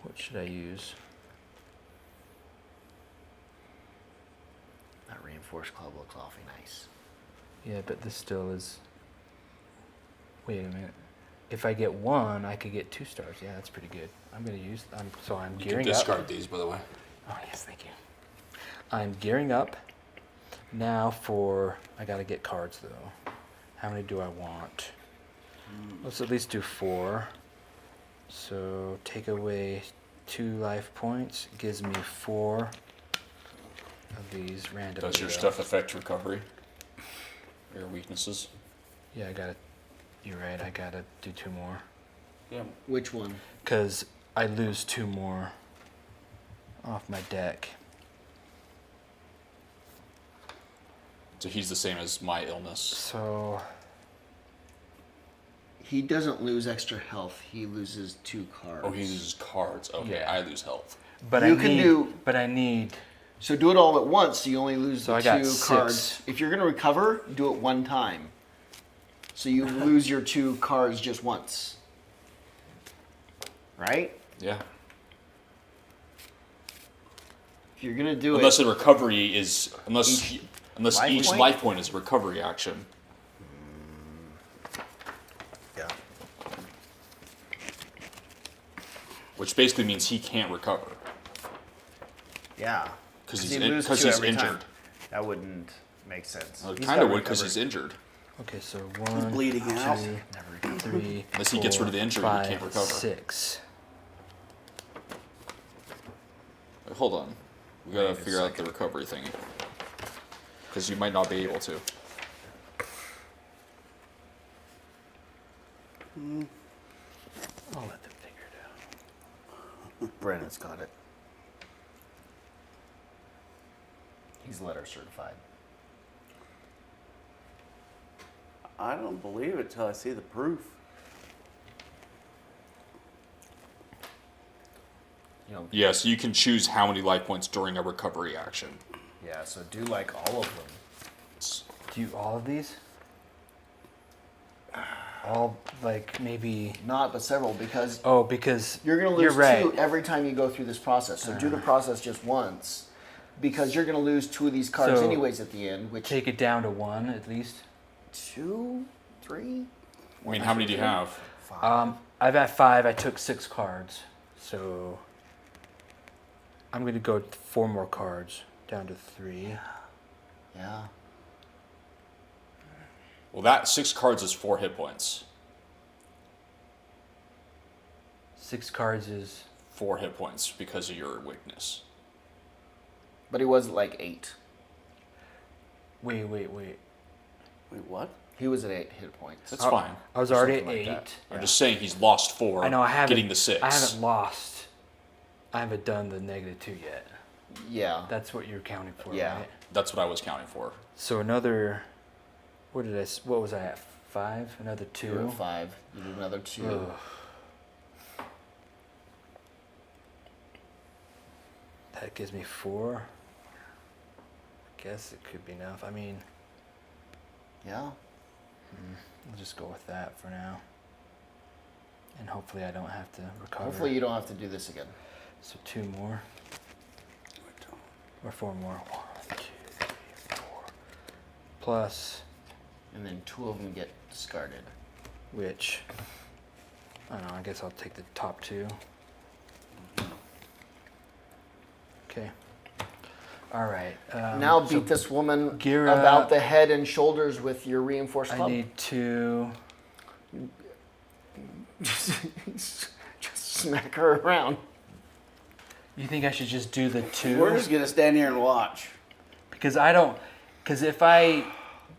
What should I use? That reinforced club looks awfully nice. Yeah, but this still is. Wait a minute. If I get 1, I could get 2 stars. Yeah, that's pretty good. I'm gonna use. I'm you can gearing discard up. these, by the way. Oh yes, thank you. I'm gearing up now for. I gotta get cards though. How many do I want? Let's at least do 4. So take away 2 life points. Gives me 4 of these random. Does your stuff affect recovery? Or your weaknesses? Yeah, I gotta. You're right. I gotta do 2 more. Yeah. Which one? Because I lose 2 more off my deck. So he's the same as my illness. So He doesn't lose extra health. He loses 2 cards. Oh, he loses cards. Okay, Yeah. I lose health. but You I can need. do- But I need. So do it all at once. So you only lose So the I got 2 6. cards. If you're gonna recover, do it one time. So you lose your 2 cards just once. Right? Yeah. If you're gonna do Unless it, the recovery is unless life each point? life point is a recovery action. yeah. Which basically means he can't recover. Yeah. 'Cause he he's loses because 2 he's every time. injured. That wouldn't make sense. Well, it He's kind of gotta would because recover. he's injured. Okay, so 1, bleeding out. 2, Never recover. 3, Unless he gets rid of the injury, he 5, can't recover. 6. Wait, hold on. We gotta Wait a figure out the recovery thing. Because you might not be able to. I'll let them figure it out. Brandon's got it. He's letter certified. I don't believe it till I see the proof. You know, Yeah, so you can choose how many life points during a recovery action. yeah, so do like all of them. Do you all of these? All like maybe. Not but several because Oh, because you're going to lose you're right. 2 every time you go through this process. So do the process just once because you're going to lose 2 of these cards So anyways at the end, which Take it down to 1 at least. 2, 3, I mean, how many do you have? 5. I've at 5. I took 6 cards, so I'm gonna go 4 more cards down to 3. Yeah. Well, that 6 cards is 4 hit points. 6 cards is 4 hit points because of your weakness. But he was like 8. wait. Wait, what? He was at 8 hit points. That's fine. I was already at Something like 8. that. I'm just saying he's lost 4. I know I haven't. Getting the 6. I haven't lost. I haven't done the -2 yet. Yeah. That's what you're counting for, Yeah. right? That's what I was counting for. So another. What was I at? 5. Another You were 2. at 5. You did another 2. Ugh. That gives me 4. I guess it could be enough. I mean, Yeah. I'll just go with that for now. And hopefully I don't have to recover. Hopefully you don't have to do this again. So 2 more. Or 4 more. 1, 2, 3, 4. Plus, And then 2 of them get discarded. which, I don't know, I guess I'll take the top 2. Okay. All right. Now so beat this woman gear about up. the head and shoulders with your reinforced I club. need 2. Just smack her around. You think I should just do the 2? We're just gonna stand here and watch. Because I don't. Because if I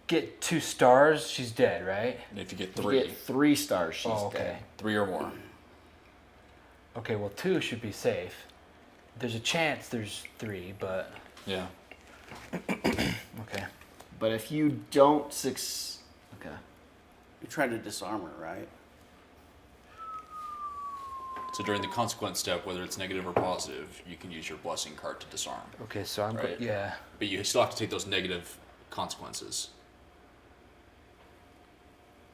get 2 stars, she's dead, right? And if you get If you 3, get 3 stars, she's Oh, okay. dead. 3 or more. Okay, well, 2 should be safe. There's a chance there's 3, but Yeah. okay. But if you don't okay. You're trying to disarm her, right? So during the consequence step, whether it's negative or positive, you can use your blessing card to disarm. Okay, so I'm Right. yeah. But you still have to take those negative consequences,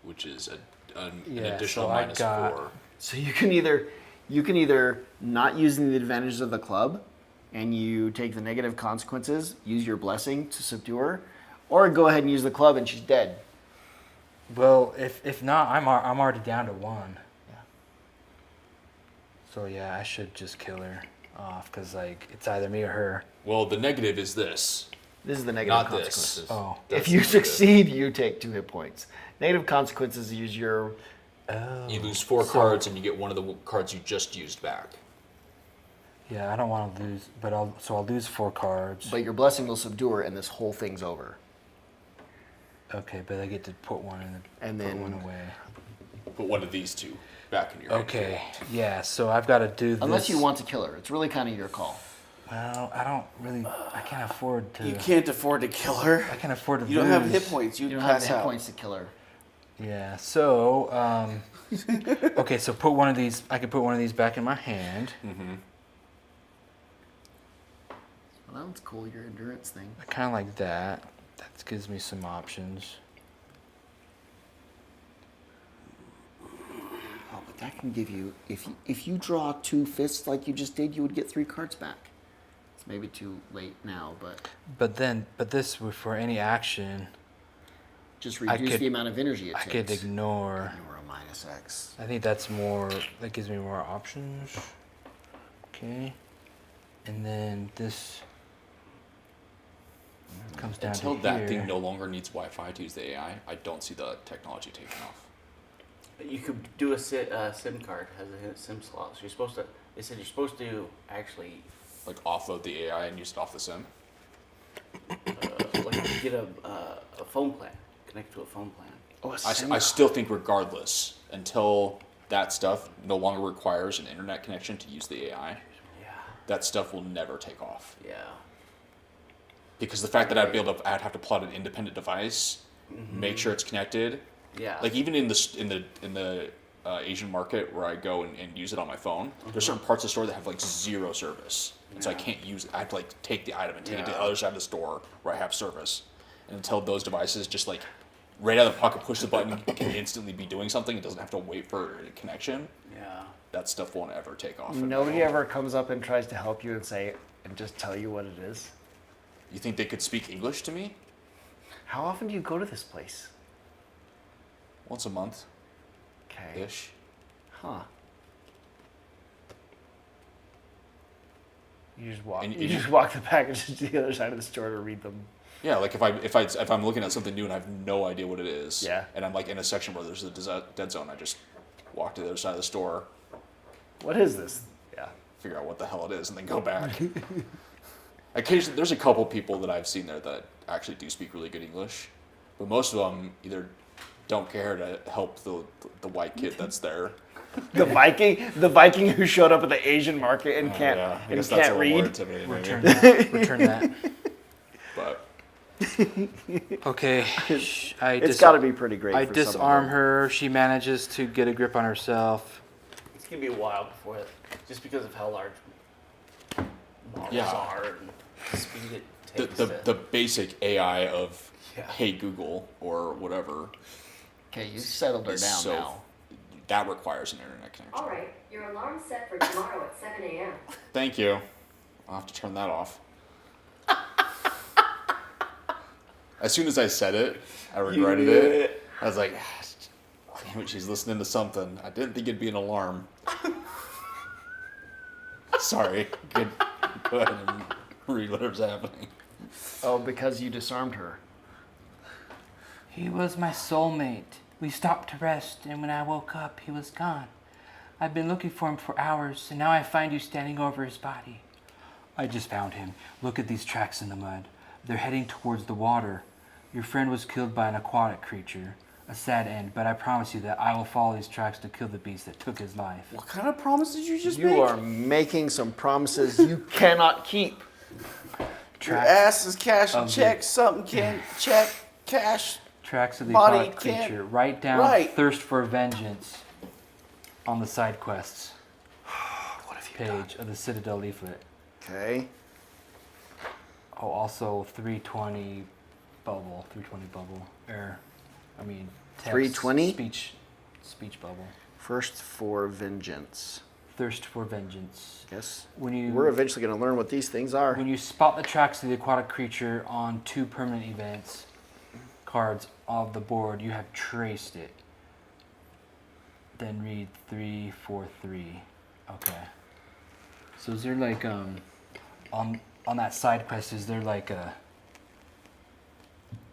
which is an Yeah, additional so I minus got- 4. So you can either not using the advantages of the club and you take the negative consequences, use your blessing to subdue her, or go ahead and use the club and she's dead. Well, if not, I'm already down to 1. Yeah. So yeah, I should just kill her off because like it's either me or her. Well, the negative is this. This is the negative Not this. consequences. Oh. If That's you negative. succeed, you take 2 hit points. Negative consequences, use your Oh. You lose 4 cards and you get one of the cards you just used back. Yeah, I don't want to lose, but I'll lose 4 cards. but your blessing will subdue her and this whole thing's over. Okay, but I get to put one in And put then- one away. Put one of these 2 back in your hand. Okay, yeah. So I've got to do this. Unless you want to kill her. It's really kind of your call. Well, I don't really. I can't afford to. You can't afford to kill her. I can't afford to. You don't have lose. hit points. You You don't have pass hit out. points to kill her. Yeah. So, okay. So put one of these. I can put one of these back in my hand. Mm-hmm. Well, that's cool, your endurance thing. I kind of like that. That gives me some options. Oh, but that can give you if you draw 2 fists like you just did, you would get 3 cards back. It's maybe too late now, but But this for any action, just I reduce could- the amount of energy it I takes. could ignore. Ignore a minus X. I think that's more. That gives me more options. Okay. And then this comes down Until to that here. thing no longer needs Wi-Fi to use the AI, I don't see the technology taking off. You could do a SIM card, has a SIM slot. So you're supposed to. They said you're supposed to actually Like offload the AI and use it off the SIM. like get a phone plan, connect to a phone plan. Oh, a I still think regardless, until that stuff no longer requires an internet connection to use the AI, Yeah. that stuff will never take off. Yeah. Because the fact that I'd have to plot an independent device, make sure it's connected. Yeah. Like even in the Asian market where I go and use it on my phone, there's certain parts of the store that have like 0 service, and so I Yeah. can't use it. I have to like take the item and take it to the Yeah. other side of the store where I have service. And until those devices just like right out of the pocket, push the button, can instantly be doing something, it doesn't have to wait for a connection. Yeah. That stuff won't ever take off. Nobody ever comes up and tries to help you and just tell you what it is. You think they could speak English to me? How often do you go to this place? Once a month Okay. ish. Huh. You just walk. And You you- just walk the packages to the other side of the store to read them. Yeah, like if I'm looking at something new and I have no idea what it is, Yeah. and I'm like in a section where there's a dead zone, I just walk to the other side of the store, What is this? Yeah. figure out what the hell it is, and then go back. Occasionally, there's a couple people that I've seen there that actually do speak really good English, but most of them either don't care to help the white kid that's there. The Viking who showed up at the Asian market and can't I and guess that's can't a little more read. intimidating. maybe. Return that. Return that. But Okay. I It's got to be pretty great. I for disarm someone. her. She manages to get a grip on herself. It's gonna be a while before it, just because of how large models Yeah. are and the speed it the, takes. the, to, the basic AI of Yeah. Hey Google or whatever Okay, you settled her is down so now. that requires an internet connection. All right, your alarm's set for tomorrow at 7 a.m. Thank you. I'll have to turn that off. As soon as I said it, I regretted it. I was like, damn it, she's listening to something. I didn't think it'd be an alarm. Sorry. Go ahead and read whatever's happening. Oh, because you disarmed her. He was my soulmate. We stopped to rest, and when I woke up, he was gone. I've been looking for him for hours, and now I find you standing over his body. I just found him. Look at these tracks in the mud. They're heading towards the water. Your friend was killed by an aquatic creature. A sad end, but I promise you that I will follow these tracks to kill the beast that took his life. what kind of promise did you just make? You are making some promises you cannot keep. Your Tracks ass is cash and of check. Something can check cash. Tracks of the Body aquatic can't- creature. Write down Right. Thirst for Vengeance on the side quests What have you done? page of the Citadel leaflet. Okay. Oh, also 320 bubble. 320 bubble. Text, 320? Speech bubble. First for vengeance. Thirst for Vengeance. Yes. When you We're eventually going to learn what these things are. When you spot the tracks of the aquatic creature on 2 permanent events cards of the board, you have traced it. Then read 343. Okay. So is there like on that side quest, is there like a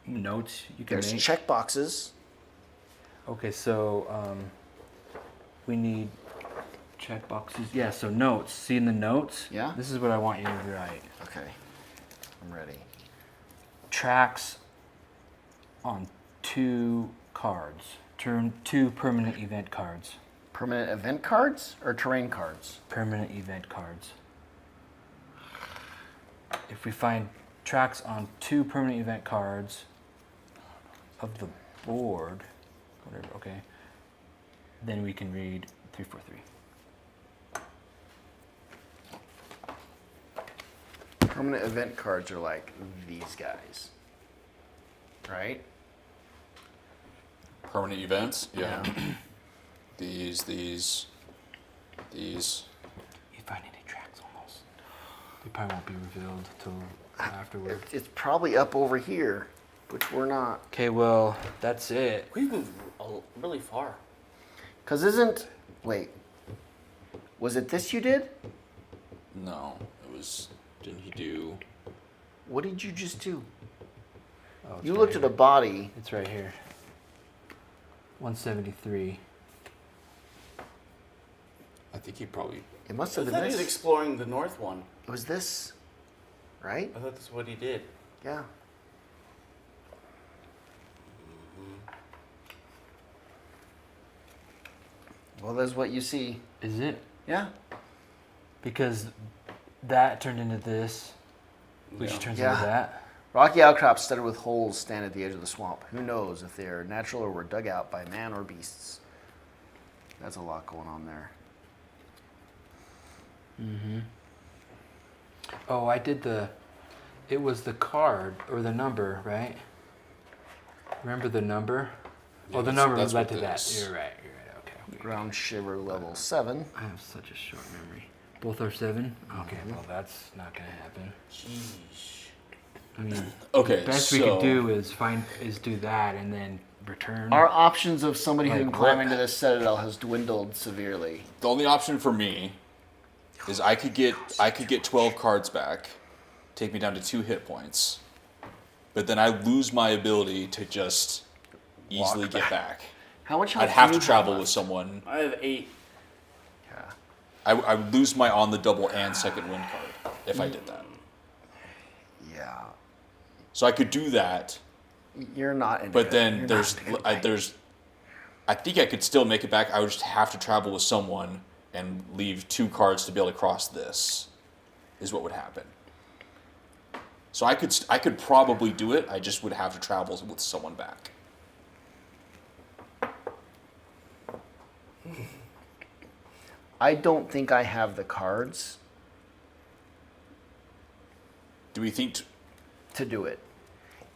notes you can There's make? check boxes. Okay, so we need check boxes. Yeah, so notes. See in the notes? Yeah. This is what I want you to write. Okay. I'm ready. Tracks on 2 cards. Turn 2 permanent event cards. Permanent event cards or terrain cards? Permanent event cards. If we find tracks on 2 permanent event cards of the board, whatever, okay, then we can read 343. Permanent event cards are like these guys. Right? Permanent events? Yeah. Yeah. These. You find any tracks on those? They probably won't be revealed till afterward. It's probably up over here, which we're not. Okay, well, that's it. We moved really far. Because wait, was it this you did? No, it was. Didn't he do? What did you just do? Oh, it's You right looked at here. a body. It's right here. 173. I think he probably. It must I have thought been he was this. exploring the north one. It was this, right? I thought that's what he did. Yeah. Well, that's what you see. Is it? Yeah. Because that turned into this, which Yeah. turns Yeah. into that. Rocky outcrops studded with holes stand at the edge of the swamp. Who knows if they are natural or were dug out by man or beasts? That's a lot going on there. Oh, I did it was the card or the number, right? Remember the number? Yeah, Oh, the that's- number that's led what to that. this- You're right. Okay. Ground shiver level 7. I have such a short memory. Both are 7? Okay, well, that's not going to happen. Jeez. I mean, Okay, best so we could do is do that and then return. Our options of somebody who Like can climb what? into this citadel has dwindled severely. the only option for me is I could get 12 cards back, take me down to 2 hit points, but then I lose my ability to just easily Walk get back. How much health I'd have do to you travel left? with someone. I have 8. Yeah. I would lose my on the double and second win card if I did that. Yeah. So I could do that, You're not in. But then there's, I think I could still make it back. I would just have to travel with someone and leave 2 cards to be able to cross this. Is what would happen. So I could probably do it. I just would have to travel with someone back. I don't think I have the cards Do we think? to do it.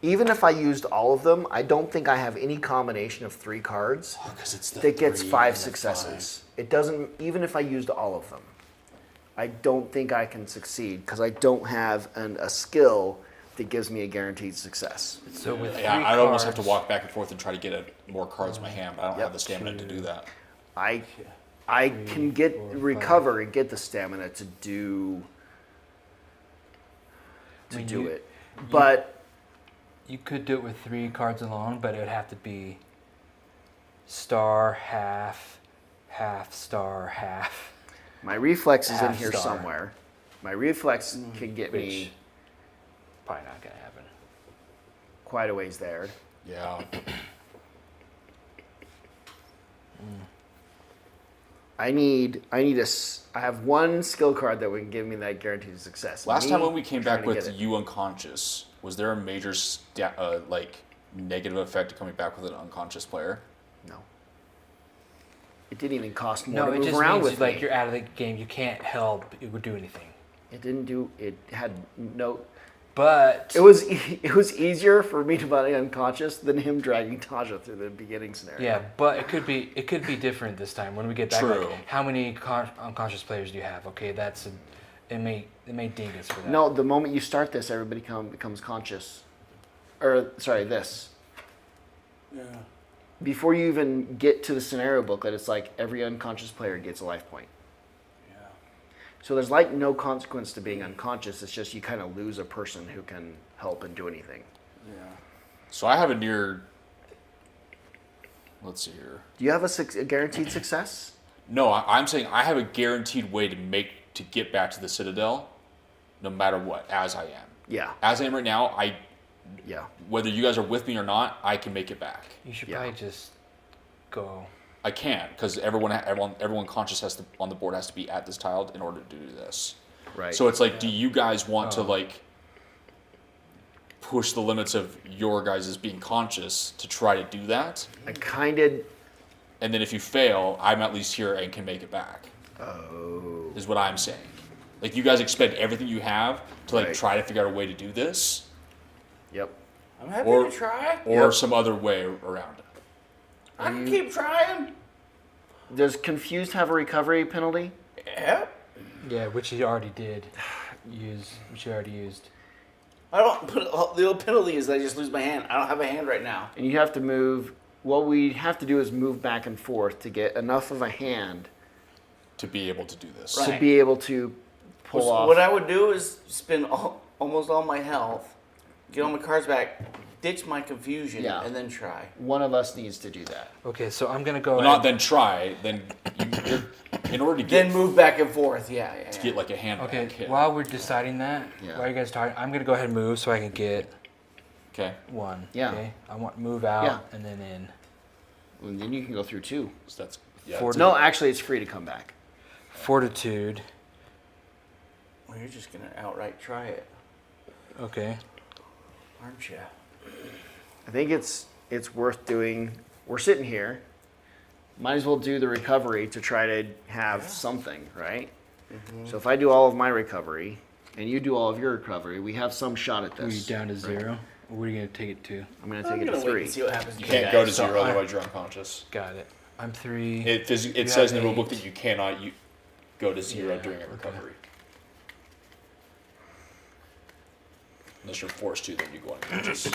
Even if I used all of them, I don't think I have any combination of 3 cards Because it's the that gets 3 5 and the successes. It doesn't, even if I used all of them. I don't think I can succeed because I don't have a skill that gives me a guaranteed success. So with 3 Yeah, I'd cards, almost have to walk back and forth and try to get more cards in my hand. But I don't have the stamina to do that. I can get recover and get the stamina to do I mean, it. But You could do it with 3 cards alone, but it would have to be star, half, half, star, half. my reflex is in Half here star. somewhere. My reflex can get Which me probably not gonna happen. quite a ways there. Yeah. I have 1 skill card that would give me that guaranteed success. Last Me time when we came trying back to with get it. you unconscious, was there a major like negative effect to coming back with an unconscious player? No. It didn't even cost more No, to it move just around means with like me. you're out of the game. You can't help. It would do anything. It didn't do. It had no. But It was easier for me to be unconscious than him dragging Taja through the beginning scenario. yeah, but it could be different this time when we get back. True. Like, how many unconscious players do you have? Okay, it may ding us for that. No, the moment you start this, everybody becomes conscious. Or sorry, this. Yeah. Before you even get to the scenario booklet, it's like every unconscious player gets a life point. Yeah. So there's like no consequence to being unconscious. It's just you kind of lose a person who can help and do anything. Yeah. So I have a near. Let's see here. Do you have a guaranteed success? No, I'm saying I have a guaranteed way to get back to the Citadel, no matter what, as I am. Yeah. As I am right now, Yeah. whether you guys are with me or not, I can make it back. You should Yeah. probably just go. I can't because everyone conscious on the board has to be at this tile in order to do this. Right. So it's like, do you guys want to like push the limits of your guys' being conscious to try to do that? I kind of. And then if you fail, I'm at least here and can make it back. Oh. Is what I'm saying. Like you guys expend everything you have to like Right. try to figure out a way to do this, Yep. I'm happy Or- to try. or Yep. some other way around it. I can keep trying. Does confused have a recovery penalty? Yeah. Yeah, which you already did use. Which you already used. I don't put the old penalty is that I just lose my hand. I don't have a hand right now. And you have to move. What we have to do is move back and forth to get enough of a hand To be able to do this. Right. to be able to pull So off. what I would do is spend almost all my health, get all my cards back, ditch my confusion, Yeah. and then try. One of us needs to do that. Okay, so I'm gonna go. Well, not ahead- then try. Then you're in order to Then get move back and forth. Yeah. to get like a hand Okay, back hit. while we're deciding that, Yeah. while you guys talking, I'm gonna go ahead and move so I can get Okay, 1. Yeah. Okay, I want move out Yeah. and then in. And then you can go through 2. so that's yeah. For- that's- No, actually, it's free to come back. Fortitude. Well, you're just gonna outright try it, Okay. aren't you? I think it's worth doing. We're sitting here. Might as well do the recovery to try to have something, right? So if I do all of my recovery and you do all of your recovery, we have some shot at Are you this. down to 0? Or what are you gonna take it to? I'm gonna I'm take it gonna to wait 3. and see what happens. You to can't go to guys. zero, So I- otherwise you're unconscious. Got it. I'm 3. It You says in the have rule book 8. that you cannot go to 0 Yeah, during a okay. recovery. Unless you're forced to, then you go unconscious.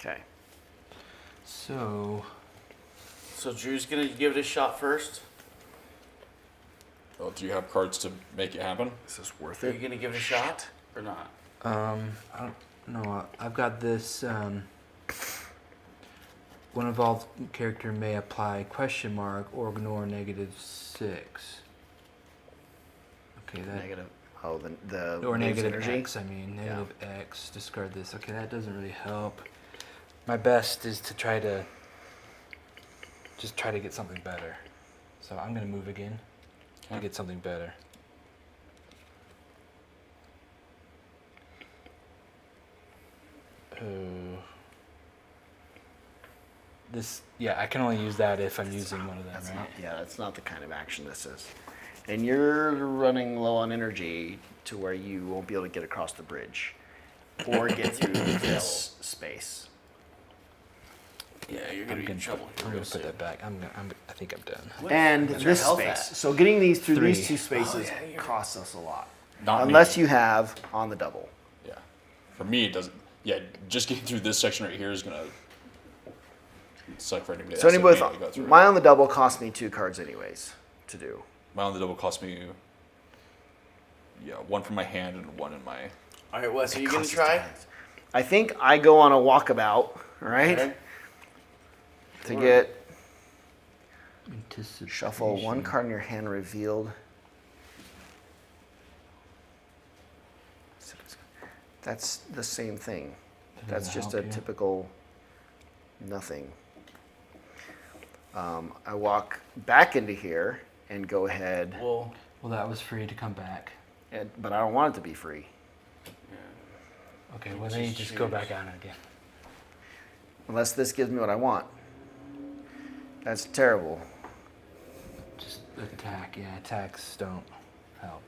Okay. So So Drew's gonna give it a shot first. Well, do you have cards to make it happen? Is this worth Are you it? gonna give it a shot or not? I don't know. I've got this. One involved character may apply question mark or ignore -6. Okay, that Negative. Oh, the Or lose negative energy. X, I mean. Negative X, discard this. Okay, that doesn't really help. My best is to try to get something better. So I'm going to move again to Okay. get something better. I can only use that if I'm using one of them, That's right? not, yeah, that's not the kind of action this is. And you're running low on energy to where you won't be able to get across the bridge or get through this space. Yeah, you're I'm gonna be in gonna, trouble. I'm gonna put that back. I think I'm done. And What's your this health space. at? So getting these through 3. these two spaces Oh, yeah, you're- costs us a lot. Not Unless me. you have on the double. Yeah. For me, it doesn't. Yeah, just getting through this section right here is gonna suck for anybody. So else that anybody, may go through. my on the double cost me 2 cards anyways to do. My on the double cost me. Yeah, 1 from my hand and 1 in my. All right, Wes, are you gonna Costs us try? times. I think I go on a walkabout, right? Okay. To get Anticipation. shuffle 1 card in your hand revealed. That's the same thing. That That's doesn't just a help you. typical nothing. I walk back into here and go ahead, Well, Well, that was free to come back. but I don't want it to be free. yeah. Okay, well then you just go back out again. Unless this gives me what I want. That's terrible. Just attack. Yeah, attacks don't help.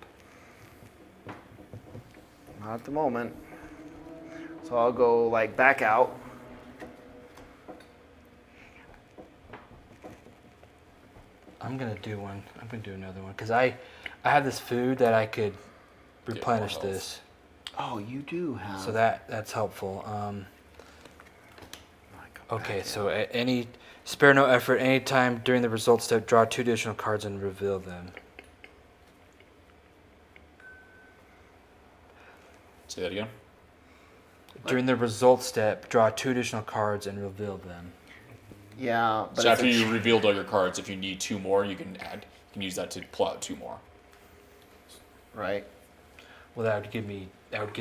Not at the moment. So I'll go like back out. I'm gonna do one. I'm gonna do another one because I have this food that I could replenish health. this, Oh, you do have. so that's helpful. Okay, so any spare no effort. Anytime during the result step, draw 2 additional cards and reveal them. Say that again. During the result step, draw 2 additional cards and reveal them. Yeah, but So if after it's- you revealed all your cards, if you need 2 more, you can add. You can use that to pull out 2 more. right. Well, that would give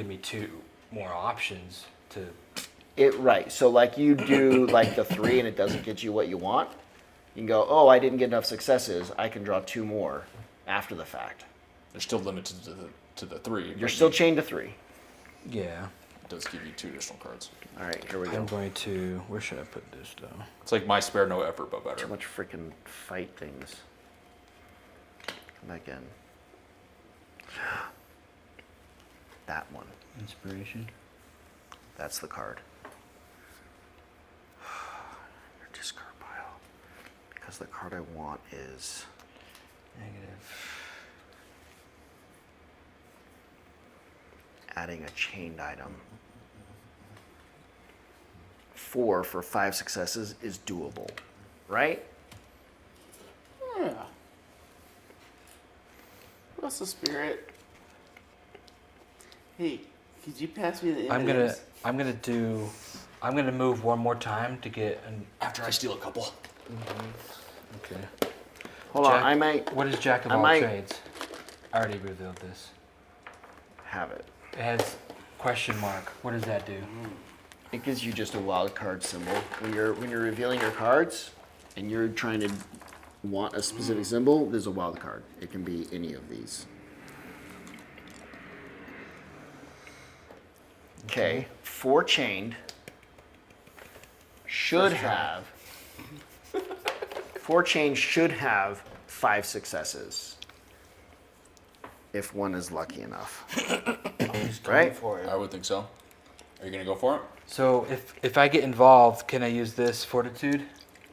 me 2 more options to. Right. So like you do like the 3 and it doesn't get you what you want. You can go, oh, I didn't get enough successes. I can draw 2 more after the fact. They're still limited to the 3. You're but still chained to 3. Yeah. It does give you 2 additional cards. All right, here we I'm go. going to. Where should I put this though? It's like my spare no effort, but better. Too much freaking fight things. Come back in. That one. Inspiration. That's the card. Your discard pile. Because the card I want is Negative. adding a chained item. 4 for 5 successes is doable, right? Yeah. What's the spirit? Hey, could you pass me the I'm M&Ms? I'm gonna move one more time to get an. After I steal a couple. Okay. Hold on, I might What is Jack of I all might- trades? I already revealed this. have it. It has question mark. What does that do? It gives you just a wild card symbol. When you're revealing your cards and you're trying to want a specific symbol, there's a wild card. It can be any of these. Okay, 4 chained should have 4 chained should have 5 successes. If one is lucky enough. Right? For it. I would think so. Are you gonna go for it? So if I get involved, can I use this fortitude?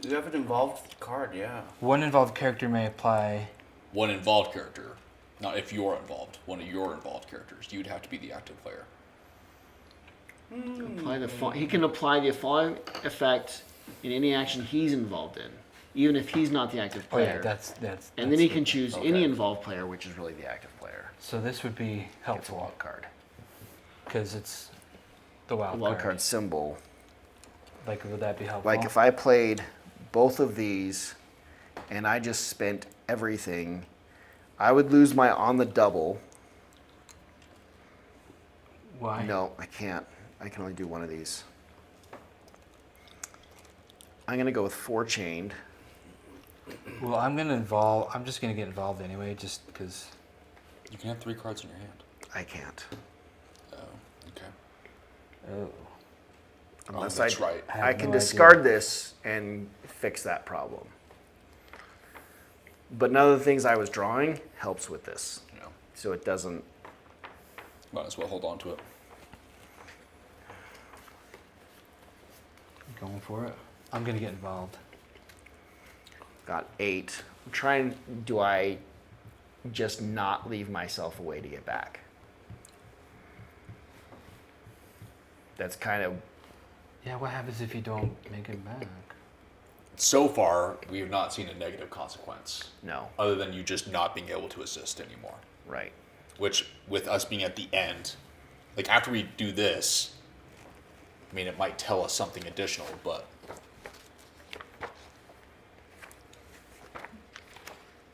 You have an involved card, yeah. One involved character may apply. One involved character. Not if you're involved. One of your involved characters. You'd have to be the active player. Apply the he can apply the following effect in any action he's involved in, even if he's not the active Oh player. yeah, that's. And then he can the- choose okay. any involved player, which is really the active player. So this would be It's a helpful wild card. because it's the A wild, wild card. card symbol. Like, would that be helpful? Like if I played both of these and I just spent everything, I would lose my on the double Why? No, I can't. I can only do one of these. I'm gonna go with 4 chained. Well, I'm just gonna get involved anyway, just because. You can have 3 cards in your hand. I can't. Oh, okay. Oh. Unless that's right. I have I can no idea. discard this and fix that problem. But none of the things I was drawing helps with this. Yeah. So it doesn't. Might as well hold on to it. Going for it. I'm gonna get involved. Got 8. I'm trying. Do I just not leave myself a way to get back? That's kind of. Yeah, what happens if you don't make it back? So far, we have not seen a negative consequence, No. other than you just not being able to assist anymore. Right. Which, with us being at the end, like after we do this, I mean, it might tell us something additional, but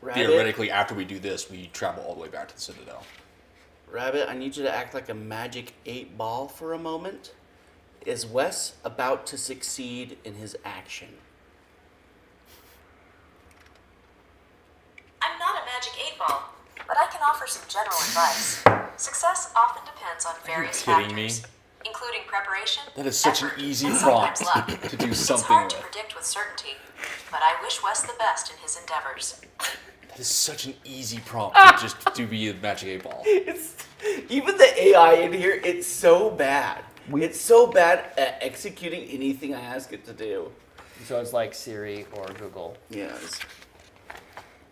Rabbit, theoretically, after we do this, we travel all the way back to the Citadel. Rabbit, I need you to act like a magic 8-ball for a moment. Is Wes about to succeed in his action? I'm not a magic 8-ball, but I can offer some general advice. Success often depends on various kidding me? factors, including preparation, That is such an effort, easy and sometimes prompt luck. to do It's something hard to with. predict with certainty, but I wish Wes the best in his endeavors. That is such an easy prompt to just to be a magic 8-ball. It's even the AI in here. It's so bad. It's so bad at executing anything I ask it to do. So it's like Siri or Google Yes.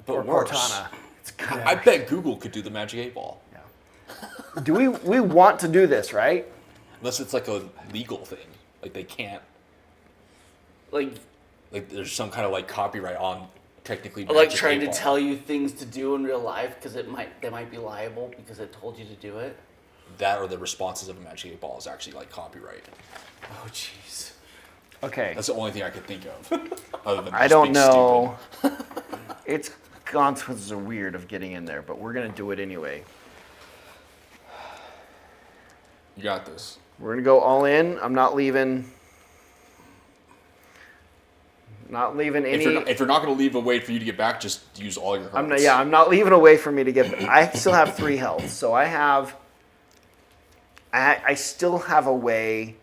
But or worse, Cortana. It's kind of. I bet Google could do the magic 8-ball. Yeah. Do we want to do this, right? Unless it's like a legal thing. Like they can't, Like there's some kind of like copyright on technically like magic trying to 8-ball. tell you things to do in real life because they might be liable because it told you to do it. That or the responses of a magic 8-ball is actually like copyright. Oh jeez. Okay. That's the only thing I could think of. Other than I just don't being know. Its consequences are weird of getting in there, but we're gonna do it anyway. stupid. You got this. We're gonna go all in. I'm not leaving. Not leaving any. If you're not going to leave a way for you to get back, just use all your cards. I'm not. Yeah, I'm not leaving a way for me to get. I still have 3 health, so I have. I still have a way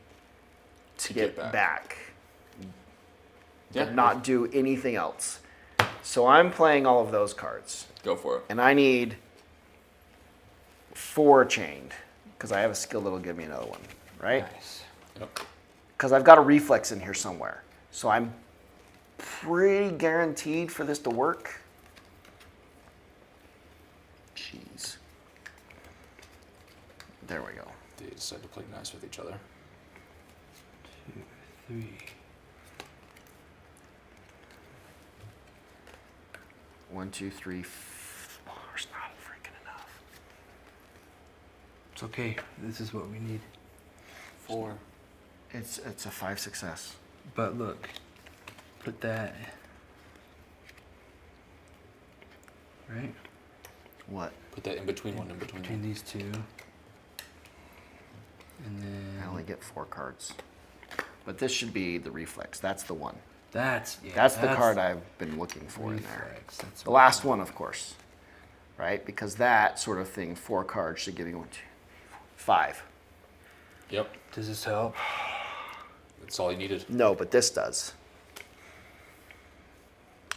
to get back. Yeah. But not do anything else. So I'm playing all of those cards, Go for it. and I need 4 chained because I have a skill that'll give me another one, right? Nice. Yep. Because I've got a reflex in here somewhere, so I'm pretty guaranteed for this to work. Jeez. There we go. They decide to play nice with each other. 2, 3. 1, 2, 3, 4. It's not freaking enough. It's okay. This is what we need. 4. It's a 5 success. But look, put that. Right? What? Put that in between one in between. Between these two. And then I only get 4 cards. But this should be the reflex. That's the one. that's That's the card I've been looking for in there. reflex. That's The what- last one, of course. Right? Because that sort of thing, 4 cards should give you 1, 2, 5. Yep. Does this help? That's all you needed. No, but this does.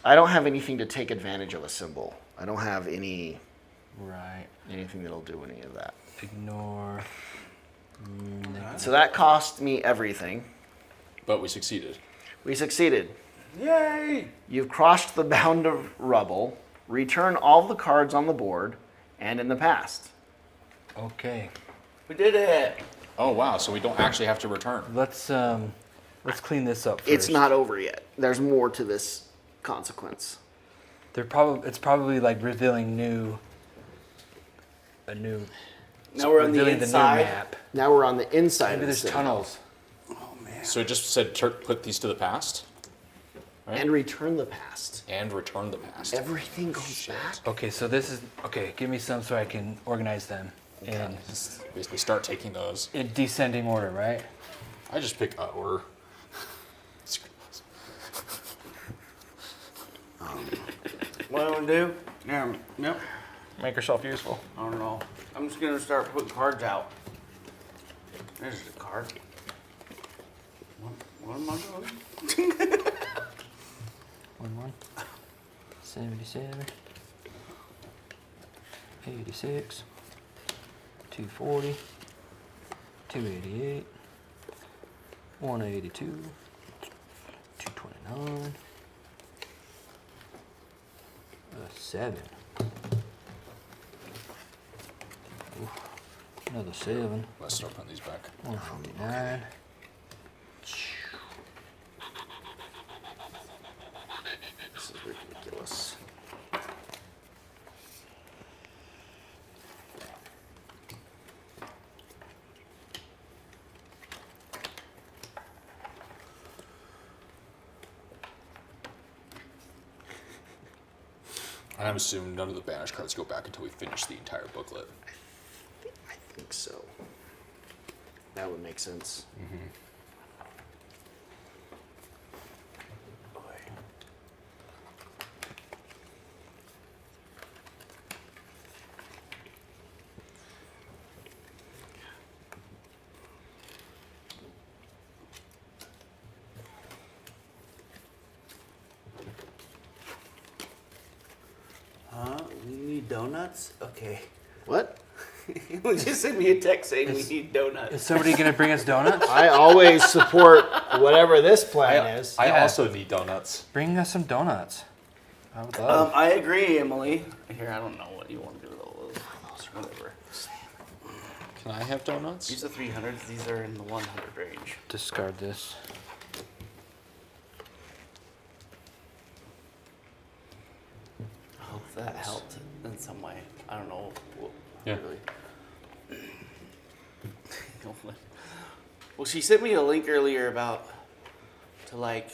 I don't have anything to take advantage of a symbol. I don't have anything Right. that'll do any of that. Ignore. So that cost me everything. But we succeeded. We succeeded. Yay! You've crossed the bound of rubble. Return all the cards on the board and in the past. Okay. We did it. Oh wow! So we don't actually have to return. Let's clean this up first. It's not over yet. There's more to this consequence. It's probably like revealing a new. Now we're on the revealing inside. new map. Now we're on the inside Maybe of the there's city. tunnels. So it just said put these to the past And return the past. and return the past. Everything goes back. Okay, so this is okay. Give me some so I can organize them. in Just basically start taking those. descending order, right? I just pick order. What do I want to do? Yeah, yep. Make yourself useful. I don't know. I'm just gonna start putting cards out. There's the card. What am I doing? 77, 86, 240, 288, 182, 229, 7. Oof, another 7. Let's start putting these back. 159. This is ridiculous. And I'm assuming none of the banish cards go back until we finish the entire booklet. I think so. That would make sense. We need donuts? Okay. What? Just send me a text saying we need donuts. Is somebody going to bring us donuts? I always support whatever this plan is. I Yeah. also need donuts. Bring us some donuts. I would love. I agree, Emily. Here, I don't know what you want to do with all those. Whatever. Can I have donuts? These are 300s. These are in the 100 range. Discard this. I hope that helped in some way. I don't know. Yeah. Really. Well, she sent me a link earlier about to like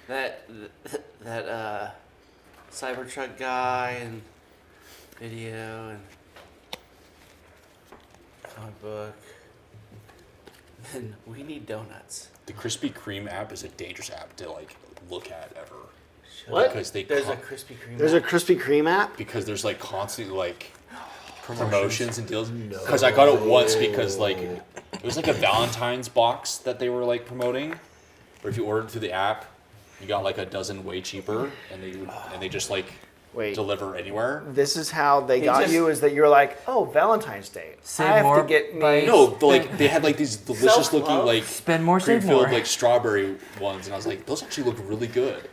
that Cybertruck guy and video and comic book. And we need donuts. The Krispy Kreme app is a dangerous app to like look at ever. What? Because There's a Krispy Kreme. There's a Krispy Kreme app? because there's like constantly like promotions and deals. Because I got it once because like it was like a Valentine's box that they were like promoting, where if you ordered through the app, you got like a dozen way cheaper, and they just like Wait. deliver anywhere. This is how they They got just- you, is that you're like, oh, Valentine's Day. Save I have more to get me. by- No, they had like these delicious looking Self-love. like Spend more, save cream-filled more. like strawberry ones, and I was like, those actually look really good.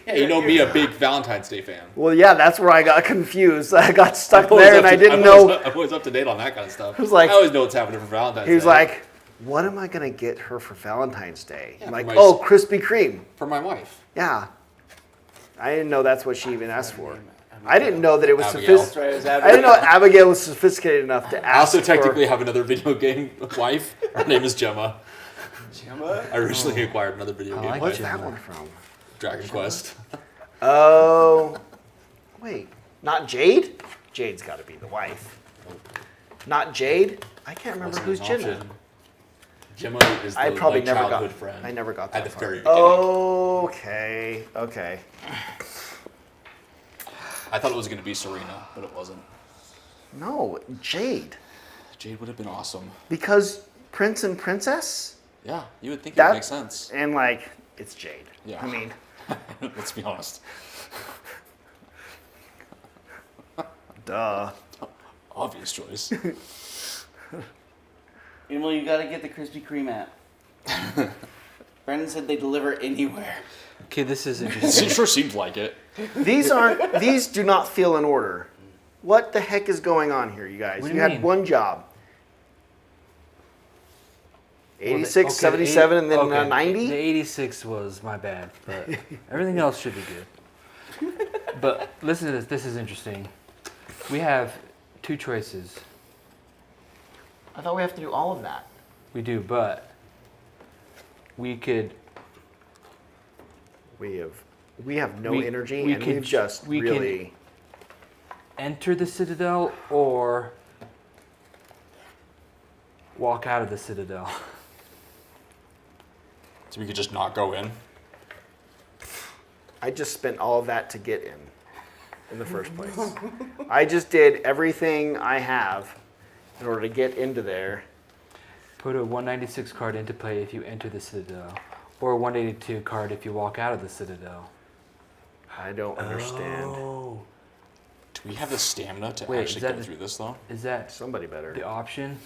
Yeah, you know me, a big Valentine's Day fan. Well, yeah, that's where I got confused. I got stuck I'm always there up and I to- didn't I'm know. always up to date on that kind of stuff. was like- I always know what's happening for Valentine's Day. He was like, what am I going to get her for Valentine's Day? Yeah, I'm for like, my oh, Krispy Kreme. for my wife. Yeah. I didn't know that's what she even asked for. I didn't know that it was Abigail. sophisticated. I didn't know Abigail was sophisticated enough to ask I also for- technically have another video game wife. Her name is Gemma. Gemma? I recently acquired another video I game like wife. What's Gemma. that one from? Dragon Quest. Oh, wait, not Jade? Jade's got to be the wife. Not Jade? I can't remember Wasn't who's an Gemma. option. Gemma is the I probably like, never childhood got. friend. I never got at that the far. very beginning. Okay, okay. I thought it was going to be Serena, but it wasn't. No, Jade. Jade would have been awesome. Because Prince and Princess, Yeah, you would think it That- would make sense. and like it's Jade. Yeah. I mean, Let's be honest. duh. Obvious choice. Emily, you gotta get the Krispy Kreme app. Brandon said they deliver anywhere. Okay, this is interesting. It sure seems like it. These do not feel in order. What the heck is going on here, you guys? What do You you had mean? one job. Well, 86, okay, 77, and then okay, 90? The 86 was my bad, but everything else should be good. But listen to this. This is interesting. We have two choices. I thought we have to do all of that. We do, but we could. We have no We- energy, we and could- we've just we can- really. enter the Citadel or walk out of the Citadel. So we could just not go in. I just spent all of that to get in the first place. I just did everything I have in order to get into there. Put a 196 card into play if you enter the Citadel, or a 182 card if you walk out of the Citadel. I don't understand. Oh. Do we have the stamina to Wait, actually is that go the- through this though? Is that Somebody better. the option?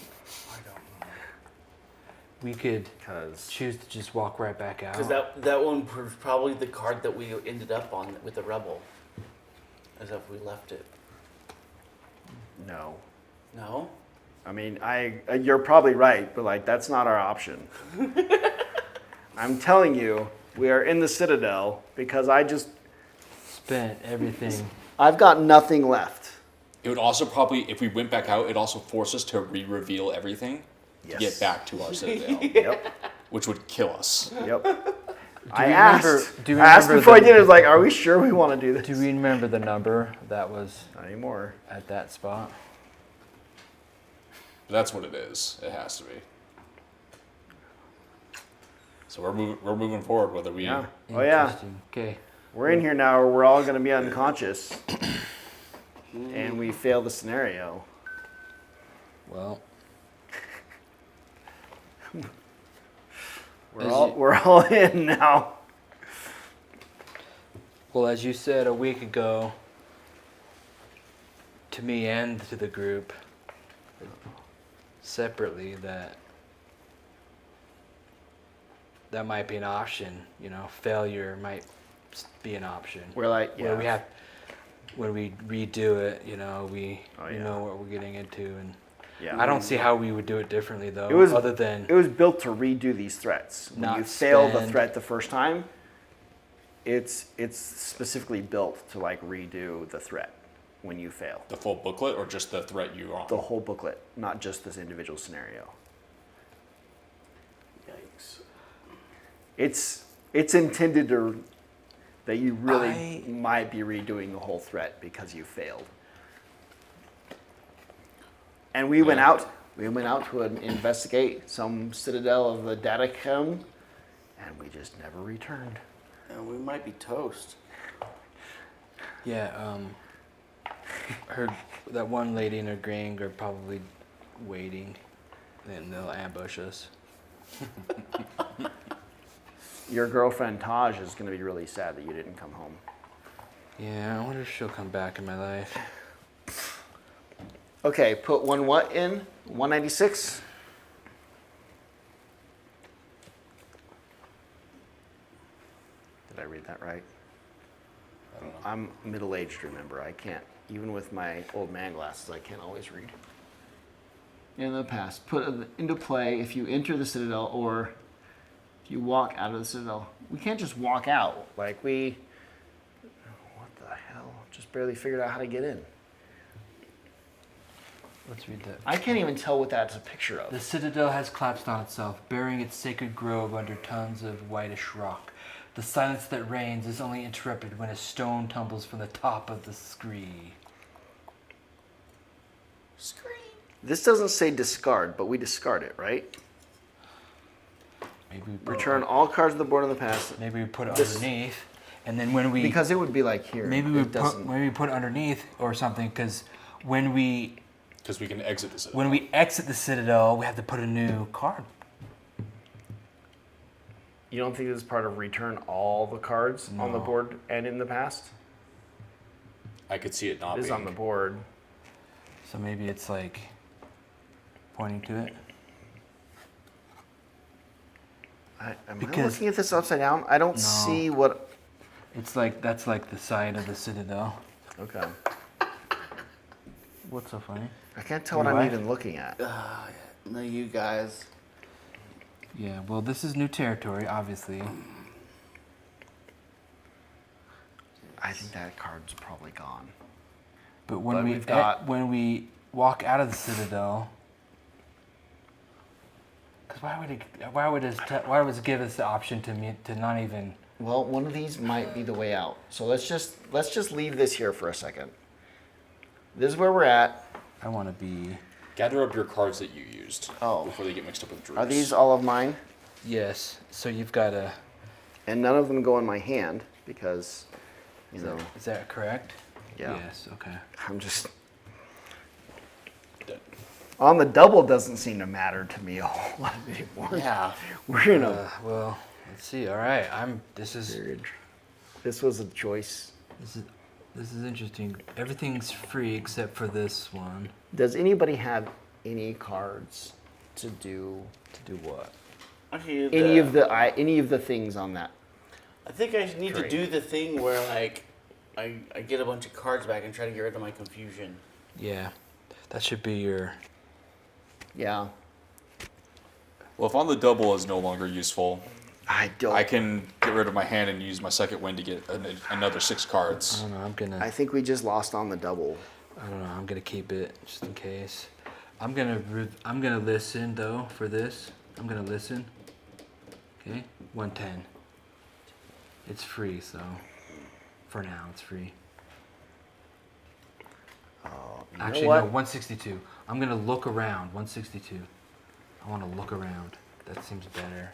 We could Because choose to just walk right back out. Because that one was probably the card that we ended up on with the rebel. As if we left it. no. No? I mean, you're probably right, but like that's not our option. I'm telling you, we are in the Citadel because Spent everything. I've got nothing left. It would also probably, if we went back out, it'd also force us to re-reveal everything to Yes. get back to our Citadel, Yep. which would kill us. Yep. I we asked. remember- do we I asked remember before I the- did it. I was like, "Are we sure we want to do this?" Do we remember the number that was Not anymore. at that spot? That's what it is. It has to be. So we're moving forward, whether we. Yeah. Oh yeah. Interesting. Okay. We're in here now. Or we're all going to be unconscious, and we fail the scenario. Well, We're all in now. well, as you said a week ago, to me and to the group, separately, that might be an option. You know, failure might be an option. We're like, yeah. Where when we redo it, you know, we Oh, yeah. know what we're getting into, and Yeah. I don't see how we would do it differently though. It was other than It was built to redo these threats. When Not you fail the spend- threat the first time, it's specifically built to like redo the threat when you fail. The full booklet or just the threat you are on? The whole booklet, not just this individual scenario. Yikes. It's intended to that you really I- might be redoing the whole threat because you failed. And we went Yeah. out. We went out to investigate some citadel of the Datacom, and we just never returned. And we might be toast. yeah, that one lady and her gang are probably waiting, and they'll ambush us. Your girlfriend Taj is going to be really sad that you didn't come home. Yeah, I wonder if she'll come back in my life. Okay, put one what in? 196? Did I read that right? I don't know. I'm middle-aged, remember. I can't, even with my old man glasses, I can't always read. In the past, put into play if you enter the Citadel or if you walk out of the Citadel. We can't just walk out. Like what the hell? Just barely figured out how to get in. Let's read that. I can't even tell what that's a picture of. The Citadel has collapsed on itself, burying its sacred grove under tons of whitish rock. The silence that reigns is only interrupted when a stone tumbles from the top of the scree. This doesn't say discard, but we discard it, right? Maybe we put Return all cards of the board in the past. Maybe we put it This- underneath, and then when we Because it would be like here. maybe it we put it underneath or something, because when we Because we can exit the Citadel. when we exit the Citadel, we have to put a new card. You don't think this is part of return all the cards on the No. board and in the past? I could see it not It is being. on the board. So maybe it's like pointing to it. Am I Because- looking at this upside down? I don't No. see what. It's like that's like the side of the Citadel. Okay. What's so funny? I can't tell what Your I'm wife? even looking at. No, you guys. Yeah, well, this is new territory, obviously. I think that card's probably gone. But when But we we've got- when we walk out of the Citadel, because why would it give us the option to not even? Well, one of these might be the way out. So let's just leave this here for a second. This is where we're at. I want to be. Gather up your cards that you used Oh. before they get mixed up with Drew's. Are these all of mine? Yes. So you've got to. And none of them go in my hand because, you know, Is that correct? yeah. Yes. Okay. I'm just Dead. on the double doesn't seem to matter to me a whole lot anymore. Yeah. We're in a Well, let's see. All right. This is. period. This was a choice. This is interesting. Everything's free except for this one. Does anybody have any cards to do what? any of the things on that? I think I need to Trade. do the thing where like I get a bunch of cards back and try to get rid of my confusion. Yeah. That should be your. Yeah. Well, if on the double is no longer useful, I don't. I can get rid of my hand and use my second win to get another 6 I cards. don't know. I think we just lost on the double. I don't know. I'm gonna keep it just in case. I'm gonna listen though for this. I'm gonna listen. Okay. 110. It's free, so for now it's free. You Actually, know what? no. 162. I'm gonna look around. 162. I want to look around. That seems better.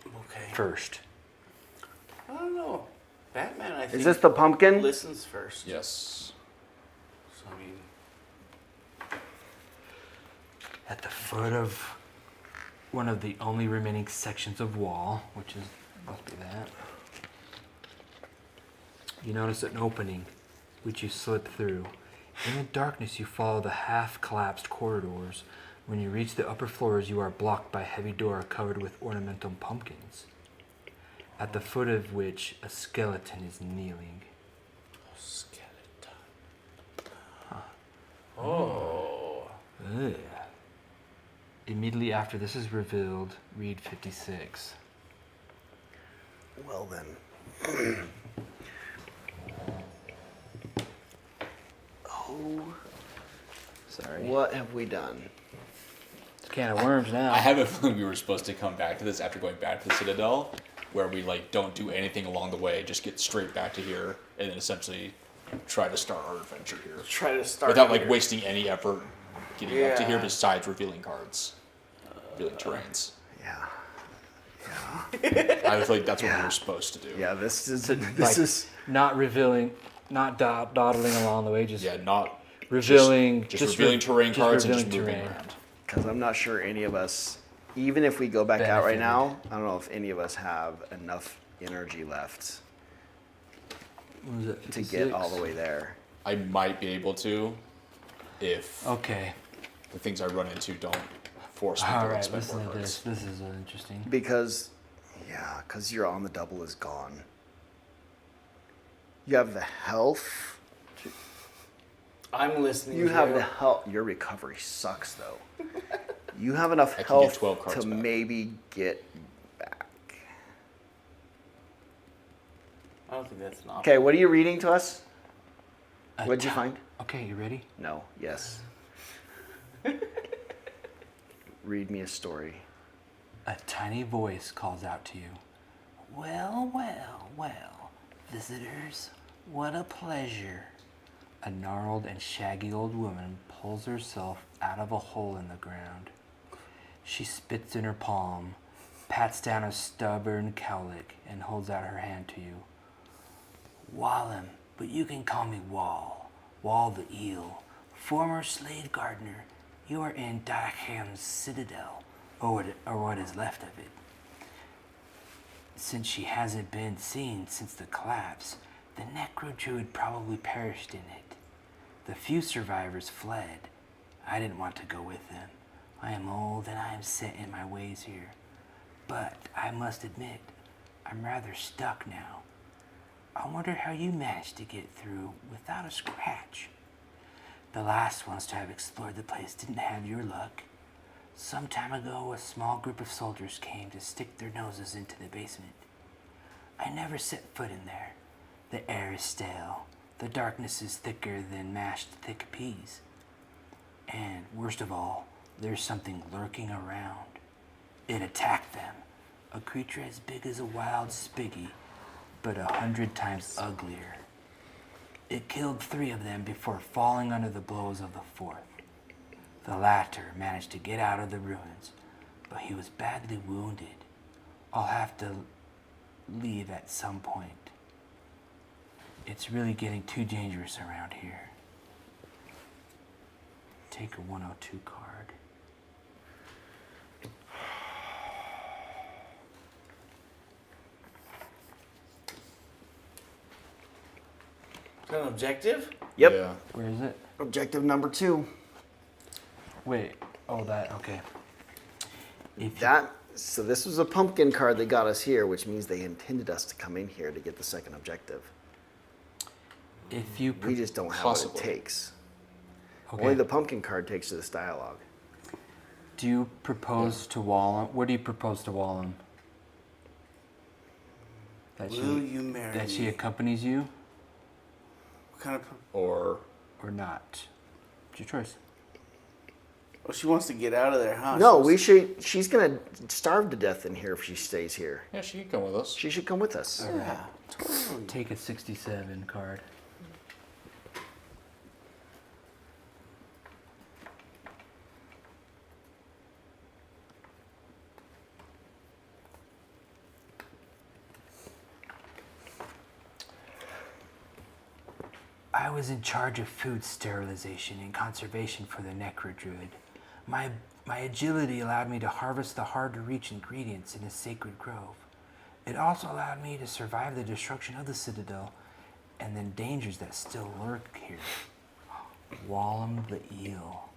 Okay. First. I don't know. Batman, I think. Is this the pumpkin? listens first? Yes. So, I mean, At the foot of one of the only remaining sections of wall, which is must be that. You notice an opening, which you slip through. In the darkness, you follow the half-collapsed corridors. When you reach the upper floors, you are blocked by a heavy door covered with ornamental pumpkins, at the foot of which a skeleton is kneeling. skeleton. Oh. Ugh. Immediately after this is revealed, read 56. Well then. Oh, Sorry. what have we done? It's a can of worms now. I have a feeling we were supposed to come back to this after going back to the Citadel, where we like don't do anything along the way, just get straight back to here, and then essentially try to start our adventure here Try to start without like here. wasting any effort getting up to here Yeah. besides revealing cards, revealing terrains. Yeah. I feel like that's what we Yeah. were supposed to do. Yeah. This is Like, not revealing, not dawdling along the way, just Yeah, not revealing, just revealing terrain just cards and just revealing moving terrain. around. because I'm not sure any of us, even if we go back out right Benefited. now, I don't know if any of us have enough energy left What was it, to get all 56? the way there. I might be able to if Okay. the things I run into don't force me All to right. expend Listen more to cards. this. This is interesting. Because, because you're on the double is gone. You have the health. I'm listening. You to have you. the health. Your recovery sucks though. You have enough I can get health 12 cards to back. maybe get back. I don't think that's an option. Okay, what are you reading to us? A What'd you ti- find? Okay, you ready? No. Yes. Read me a story. A tiny voice calls out to you. Well, well, well, visitors, what a pleasure. A gnarled and shaggy old woman pulls herself out of a hole in the ground. She spits in her palm, pats down a stubborn cowlick, and holds out her hand to you. Wallum, but you can call me Wall. Wall the Eel, former slave gardener. You are in Darkham's Citadel, or what is left of it. Since she hasn't been seen since the collapse, the Necro Druid probably perished in it. The few survivors fled. I didn't want to go with them. I am old and I am set in my ways here. But I must admit, I'm rather stuck now. I wonder how you managed to get through without a scratch. The last ones to have explored the place didn't have your luck. Some time ago, a small group of soldiers came to stick their noses into the basement. I never set foot in there. The air is stale. The darkness is thicker than mashed thick peas. And worst of all, there's something lurking around. It attacked them. A creature as big as a wild spiggy, but 100 times uglier. It killed 3 of them before falling under the blows of the 4th. The latter managed to get out of the ruins, but he was badly wounded. I'll have to leave at some point. It's really getting too dangerous around here. Take a 102 card. Is that an objective? Yep. Yeah. Where is it? Objective number 2. Wait. Oh, that. Okay. If So this was a pumpkin card that got us here, which means they intended us to come in here to get the second objective. if you We just don't have Possibly. what it takes. okay. Only the pumpkin card takes to this dialogue. Do you propose to Wallem? What do you propose to Wallem? That Will you marry that she me? accompanies you What kind of? Or or not? It's your choice. Oh, she wants to get out of there, huh? No, we should. She's gonna starve to death in here if she stays here. yeah, she can come with us. She should come with us. Yeah, totally. Take a 67 card. I was in charge of food sterilization and conservation for the Necrodruid. My agility allowed me to harvest the hard-to-reach ingredients in a sacred grove. It also allowed me to survive the destruction of the Citadel and the dangers that still lurk here. Wallem the Eel.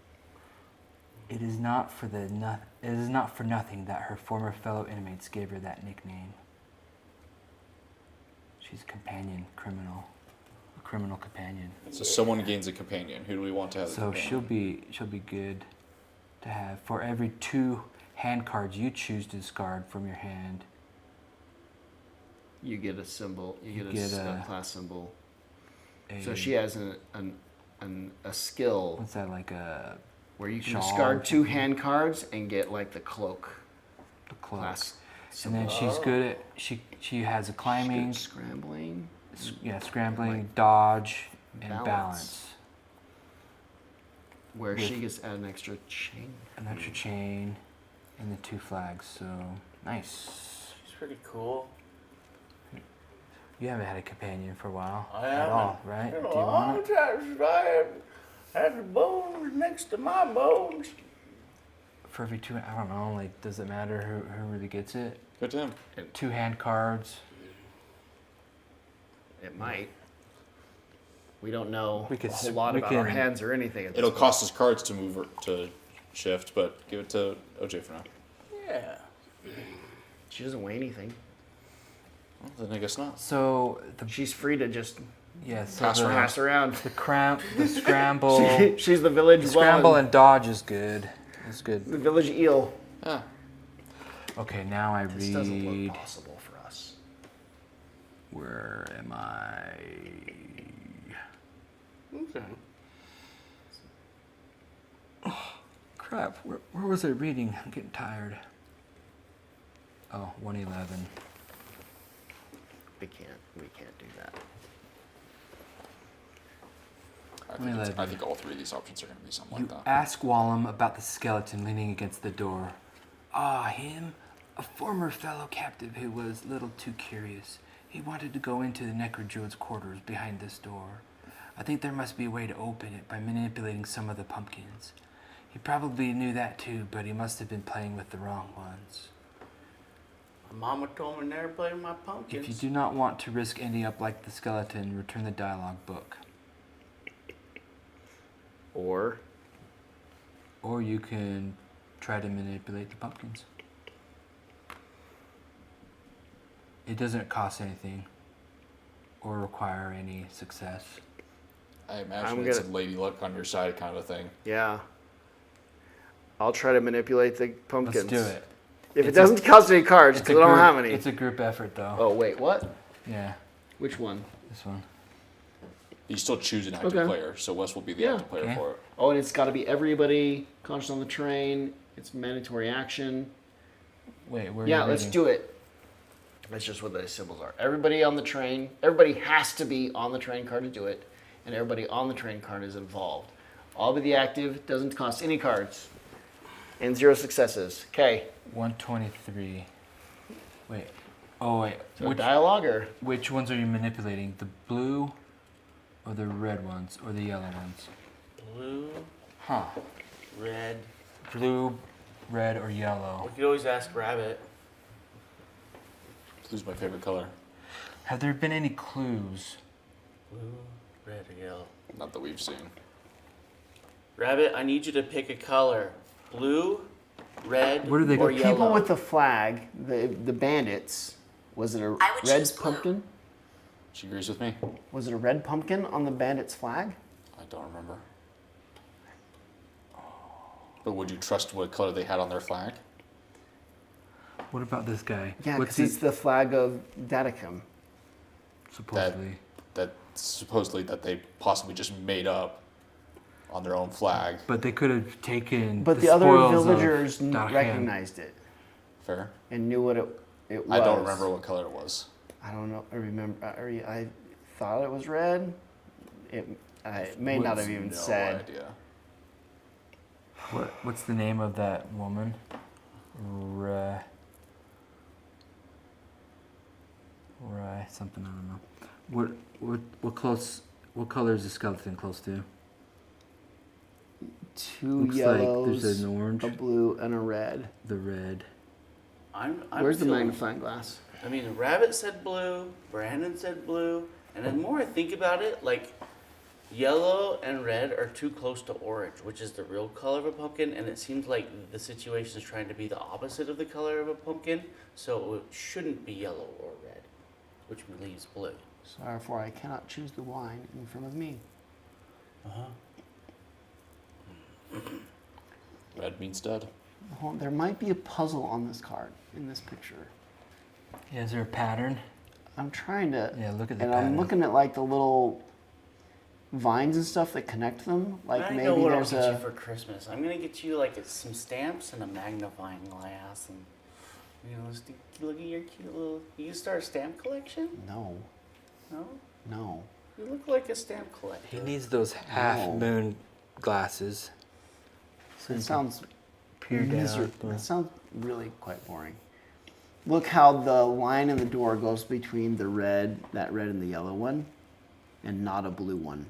It is not for nothing that her former fellow inmates gave her that nickname. She's a companion criminal. A criminal companion. So someone gains a companion. Who do we want to have? So she'll be good to have. For every 2 hand cards you choose to discard from your hand, You get a symbol. You get, get a a- class symbol. a, So she has a skill what's that, like a where you can shawl discard or 2 hand cards and get like the cloak cloak. class. And then she's good at she has a climbing, Scrambling. scrambling, dodge, and balance. balance. Where With- she gets an extra chain. An extra chain, and the 2 flags. So nice. She's pretty cool. You haven't had a companion for a while I at haven't. all, right? You Do know, you want it? I had the bones next to my bones. For every 2, I don't know. Like, does it matter who really gets it? Good to him. 2 hand cards. It might. We don't know We could a s- whole lot we about our can- hands or anything. At this It'll point. cost us cards to move or to shift, but give it to OJ for now. Yeah. She doesn't weigh anything. Well, then I guess not. So the She's free to just so Pass the, around. pass around. the scramble, She's the village the scramble Wallem, and dodge is good. It's good. the village eel. Ah, Okay, now I This doesn't read. look possible for us. Where am I? Okay. Crap. Where was I reading? I'm getting tired. Oh, 111. We can't do that. I think all 3 of these options are going to be something You like that. ask Wallem about the skeleton leaning against the door. Ah, him? A former fellow captive who was a little too curious. He wanted to go into the Necrodruid's quarters behind this door. I think there must be a way to open it by manipulating some of the pumpkins. He probably knew that too, but he must have been playing with the wrong ones. My mama told me never play with my pumpkins. If you do not want to risk ending up like the skeleton, return the dialogue book. Or Or you can try to manipulate the pumpkins. It doesn't cost anything or require any success. I imagine I'm it's gonna- a lady luck on your side kind of a thing. yeah, I'll try to manipulate the pumpkins. Let's do it. If it It's a- doesn't cost any cards, It's because I don't have any. It's a group effort, though. Oh wait, what? Yeah, Which one? this one. You still choose an active Okay. player, so Wes will be the Yeah. active player Okay. for it. Oh, and it's got to be everybody conscious on the train. It's mandatory action. Wait, where? Yeah, let's do it. That's just what the symbols are. Everybody on the train. Everybody has to be on the train car to do it. and everybody on the train card is involved. All but the active, doesn't cost any cards, and 0 successes. Okay, 123. Wait. Oh wait. so dialogue or Which ones are you manipulating? The blue, or the red ones, or the yellow ones? Blue, Huh. red. Blue, red, or yellow? We could always ask Rabbit. Blue's my favorite color. Have there been any clues? Blue, red, or yellow. Not that we've seen. Rabbit, I need you to pick a color. Blue, red, Where do they or go? yellow. people with the flag, the bandits. Was it a I would red choose blue. pumpkin? She agrees with me. Was it a red pumpkin on the bandits' flag? I don't remember. But would you trust what color they had on their flag? What about this guy? Yeah, What's because it's the flag of Daticum. supposedly? That supposedly that they possibly just made up on their own flag. But they could have taken. But the other spoils of villagers Dahan. recognized it Fair. and knew what it was. I don't remember what color it was. I don't know. I remember. I thought it was red. It may not have even No said. idea. What's the name of that woman? Something I don't know. What color is the skeleton close to? Two Looks yellows, like there's an orange, a blue, and a red. the red. I'm Where's the feeling- magnifying glass? I mean, Rabbit said blue, Brandon said blue, and the more I think about it, like, yellow and red are too close to orange, which is the real color of a pumpkin, and it seems like the situation is trying to be the opposite of the color of a pumpkin, so it shouldn't be yellow or red, which leaves blue. So therefore, I cannot choose the wine in front of me. Red means dead. Hold on, there might be a puzzle on this card in this picture. Yeah, is there a pattern? I'm trying to. Yeah, look at the And pattern. I'm looking at like the little vines and stuff that connect them. Like I maybe know what I'll there's get you a. for Christmas. I'm gonna get you like some stamps and a magnifying glass, and look at your cute little. You can start a stamp collection? No, No, no. you look like a stamp collector. He needs those half No. moon glasses. So It you sounds can peer down. That sounds really quite boring. Look how the line in the door goes between that red and the yellow one, and not a blue one.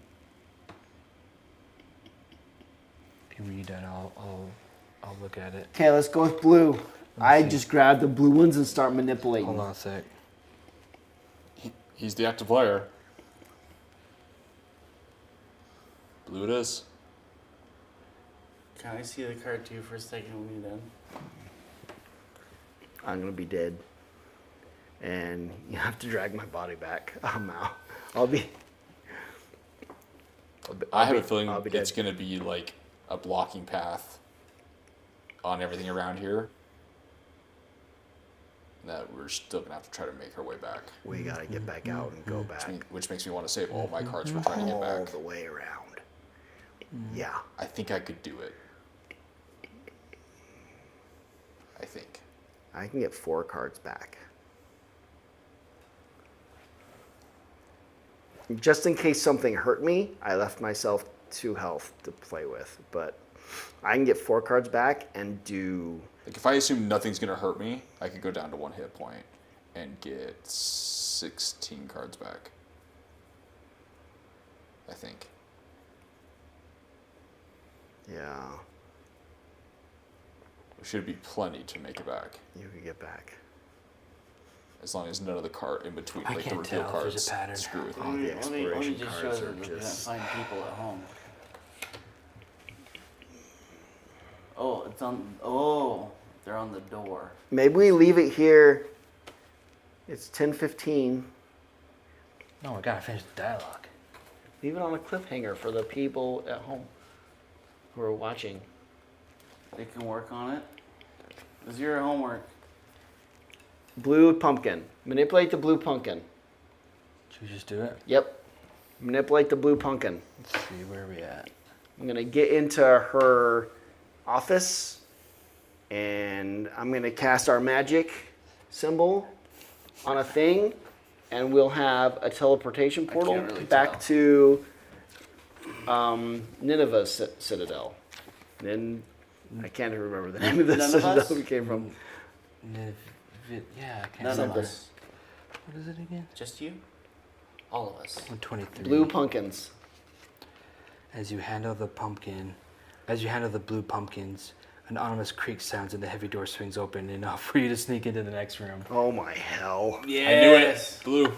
If you read that, I'll look at it. Okay, let's go with blue. I see. just grab the blue ones and start manipulating. Hold on a sec. He's the active player. Blue it is. Can I see the card too for a second when you're done? I'm gonna be dead, and you have to drag my body back. I'm out. I'll be I have a feeling I'll be it's dead. going to be like a blocking path on everything around here. That we're still going to have to try to make our way back. We gotta get back out and go back Which makes me want to save all my cards for trying to get all back. the way around. Yeah, I think I could do it. I think. I can get 4 cards back. Just in case something hurt me, I left myself 2 health to play with, but I can get 4 cards back and do. Like if I assume nothing's going to hurt me, I could go down to 1 hit point and get 16 cards back. I think. Yeah, There should be plenty to make it back. you could get back. As long as none of the card in between, I like the can't reveal tell if there's a cards, pattern. screw with All me. the Let me exploration just show cards that are we can't just. find people at home. Oh, it's on. Oh, they're on the door. Maybe we leave it here. It's 10:15. No, I gotta finish the dialogue. Leave it on a cliffhanger for the people at home who are watching. They can work on it. It's your homework. Blue pumpkin. Manipulate the blue pumpkin. Should we just do it? Yep. Manipulate the blue pumpkin. Let's see where we at. I'm gonna get into her office, and I'm gonna cast our magic symbol on a thing, and we'll have a teleportation portal can't really back tell. to Nineveh Citadel. I can't even remember the name of the None of citadel us? we came from. Yeah, I can't None of remember. us. What is it again? Just you? All of us. 123. Blue pumpkins. As you handle the blue pumpkins, an ominous creak sounds and the heavy door swings open enough for you to sneak into the next room. Oh my hell. Yeah. I knew it. Blue.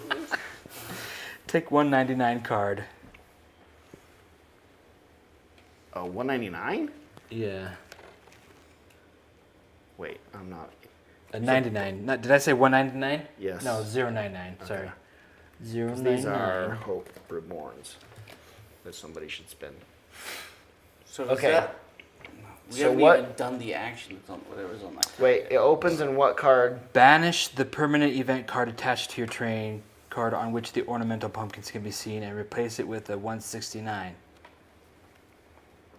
Take 199 card. Oh, 199? Yeah. Wait, I'm not. A 99. Not, did I say 199? Yes. No, 099. Sorry. Okay. 099. These are Hope Reborns that somebody should spend. So Okay. We So haven't what- even done the action. It's on whatever's on that. card. Wait, it opens in what card? Banish the permanent event card attached to your train card on which the ornamental pumpkins can be seen and replace it with a 169.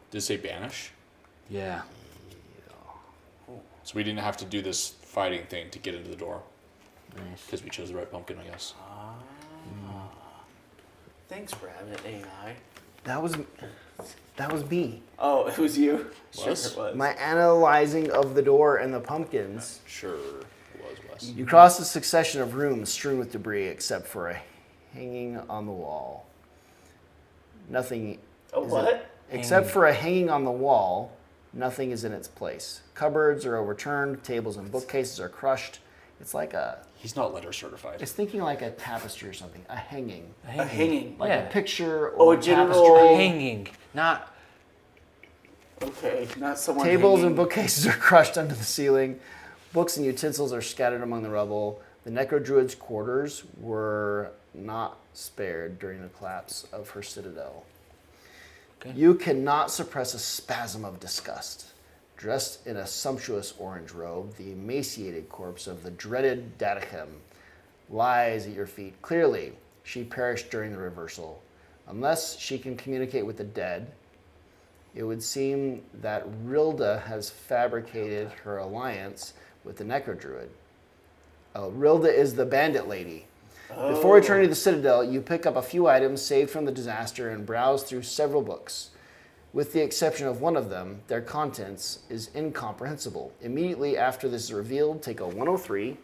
Did it say banish? Yeah. So we didn't have to do this fighting thing to get into the door Nice. because we chose the right pumpkin, I guess. Thanks, Rabbit AI. That was me. Oh, it was you. Sure, Was? it was. My analyzing of the door and the pumpkins. Sure, it was Wes. You cross a succession of rooms strewn with debris except for a hanging on the wall. Nothing. Oh, is what? Except for a hanging on the wall, nothing is in its place. Cupboards are overturned, tables and bookcases are crushed. It's like He's not letter certified. it's thinking like a tapestry or something, a hanging. A hanging. Like Yeah. a picture Oh, or a general- tapestry. Hanging, not. Okay, not someone. Tables and hanging. bookcases are crushed under the ceiling. Books and utensils are scattered among the rubble. The Necro-Druid's quarters were not spared during the collapse of her citadel. Okay. You cannot suppress a spasm of disgust. Dressed in a sumptuous orange robe, the emaciated corpse of the dreaded Datachem lies at your feet. Clearly, she perished during the reversal. Unless she can communicate with the dead, it would seem that Rilda has fabricated her alliance with the Necro-Druid. Oh, Rilda is the bandit lady. Before returning to the Citadel, you pick up a few items saved from the disaster and browse through several books. With the exception of one of them, their contents is incomprehensible. Immediately after this is revealed, take a 103.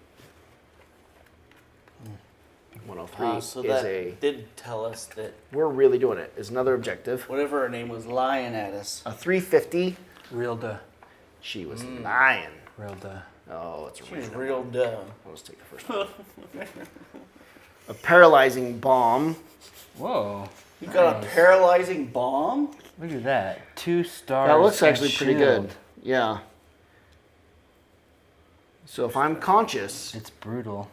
103 So is that a... did tell us that We're really doing it. Is another objective. whatever her name was lying at us. A 350. Rilda. She was lying. Rilda. Oh, it's She was random. real dumb. Let's take the first one. A paralyzing bomb. Whoa. You got a paralyzing bomb? Look at that. 2 stars. That looks and actually pretty shield. good. Yeah. So if I'm conscious, It's brutal.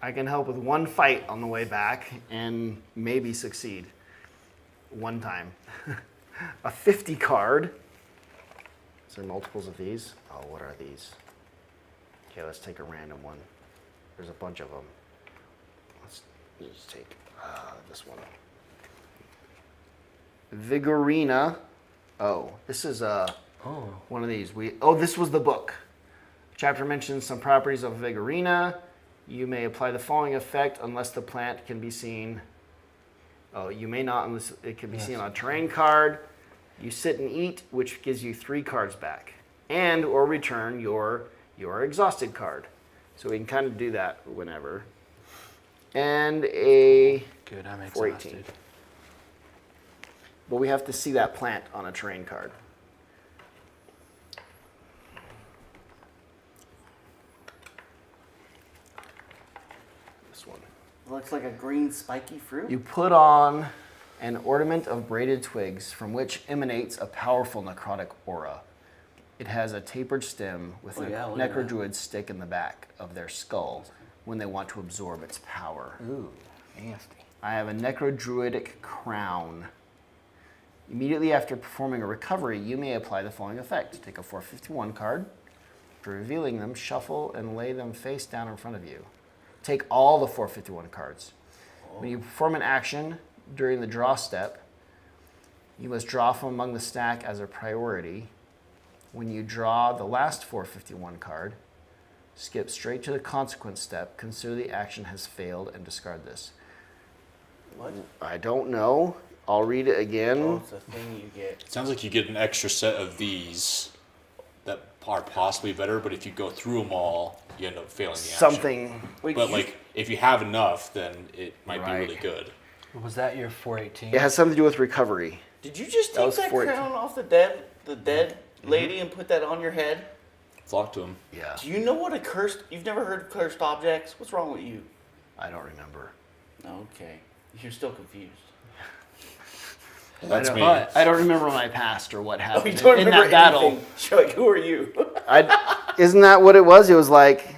I can help with one fight on the way back and maybe succeed one time. A 50 card. Is there multiples of these? Oh, what are these? Okay, let's take a random one. There's a bunch of them. Let's just take this one. Vigorina. Oh, this is one of these. This was the book. Chapter mentions some properties of Vigorina. You may apply the following effect unless the plant can be seen. Oh, you may not unless it can be seen on a terrain card. You sit and eat, which gives you 3 cards back, and or return your exhausted card. So we can kind of do that whenever. And a Good, I'm 418. exhausted. But we have to see that plant on a terrain card. This one. It looks like a green spiky fruit. You put on an ornament of braided twigs from which emanates a powerful necrotic aura. It has a tapered stem with Oh, a yeah, look at that. necrodruid stick in the back of their skull when they want to absorb its power. Ooh, nasty. I have a necrodruidic crown. Immediately after performing a recovery, you may apply the following effect. Take a 451 card. After revealing them, shuffle and lay them face down in front of you. Take all the 451 cards. When you perform an action during the draw step, you must draw from among the stack as a priority. When you draw the last 451 card, skip straight to the consequence step, consider the action has failed, and discard this. What? I don't know. I'll read it Oh, again. it's a thing you get. It sounds like you get an extra set of these that are possibly better, but if you go through them all, you end up failing the action. Something. Wait, But did you- like, if you have enough, then it might be Right. really good. Was that your 418? It has something to do with recovery. Did you just That take was that 14. crown off the dead lady and put that on your head? Flock to them. Yeah. Do you know what a cursed? You've never heard of cursed objects? What's wrong with you? I don't remember. Okay, you're still confused. That's me. I don't remember my past or what Oh, happened you don't in remember that battle. anything. You're like, who are you? Isn't that what it was? It was like,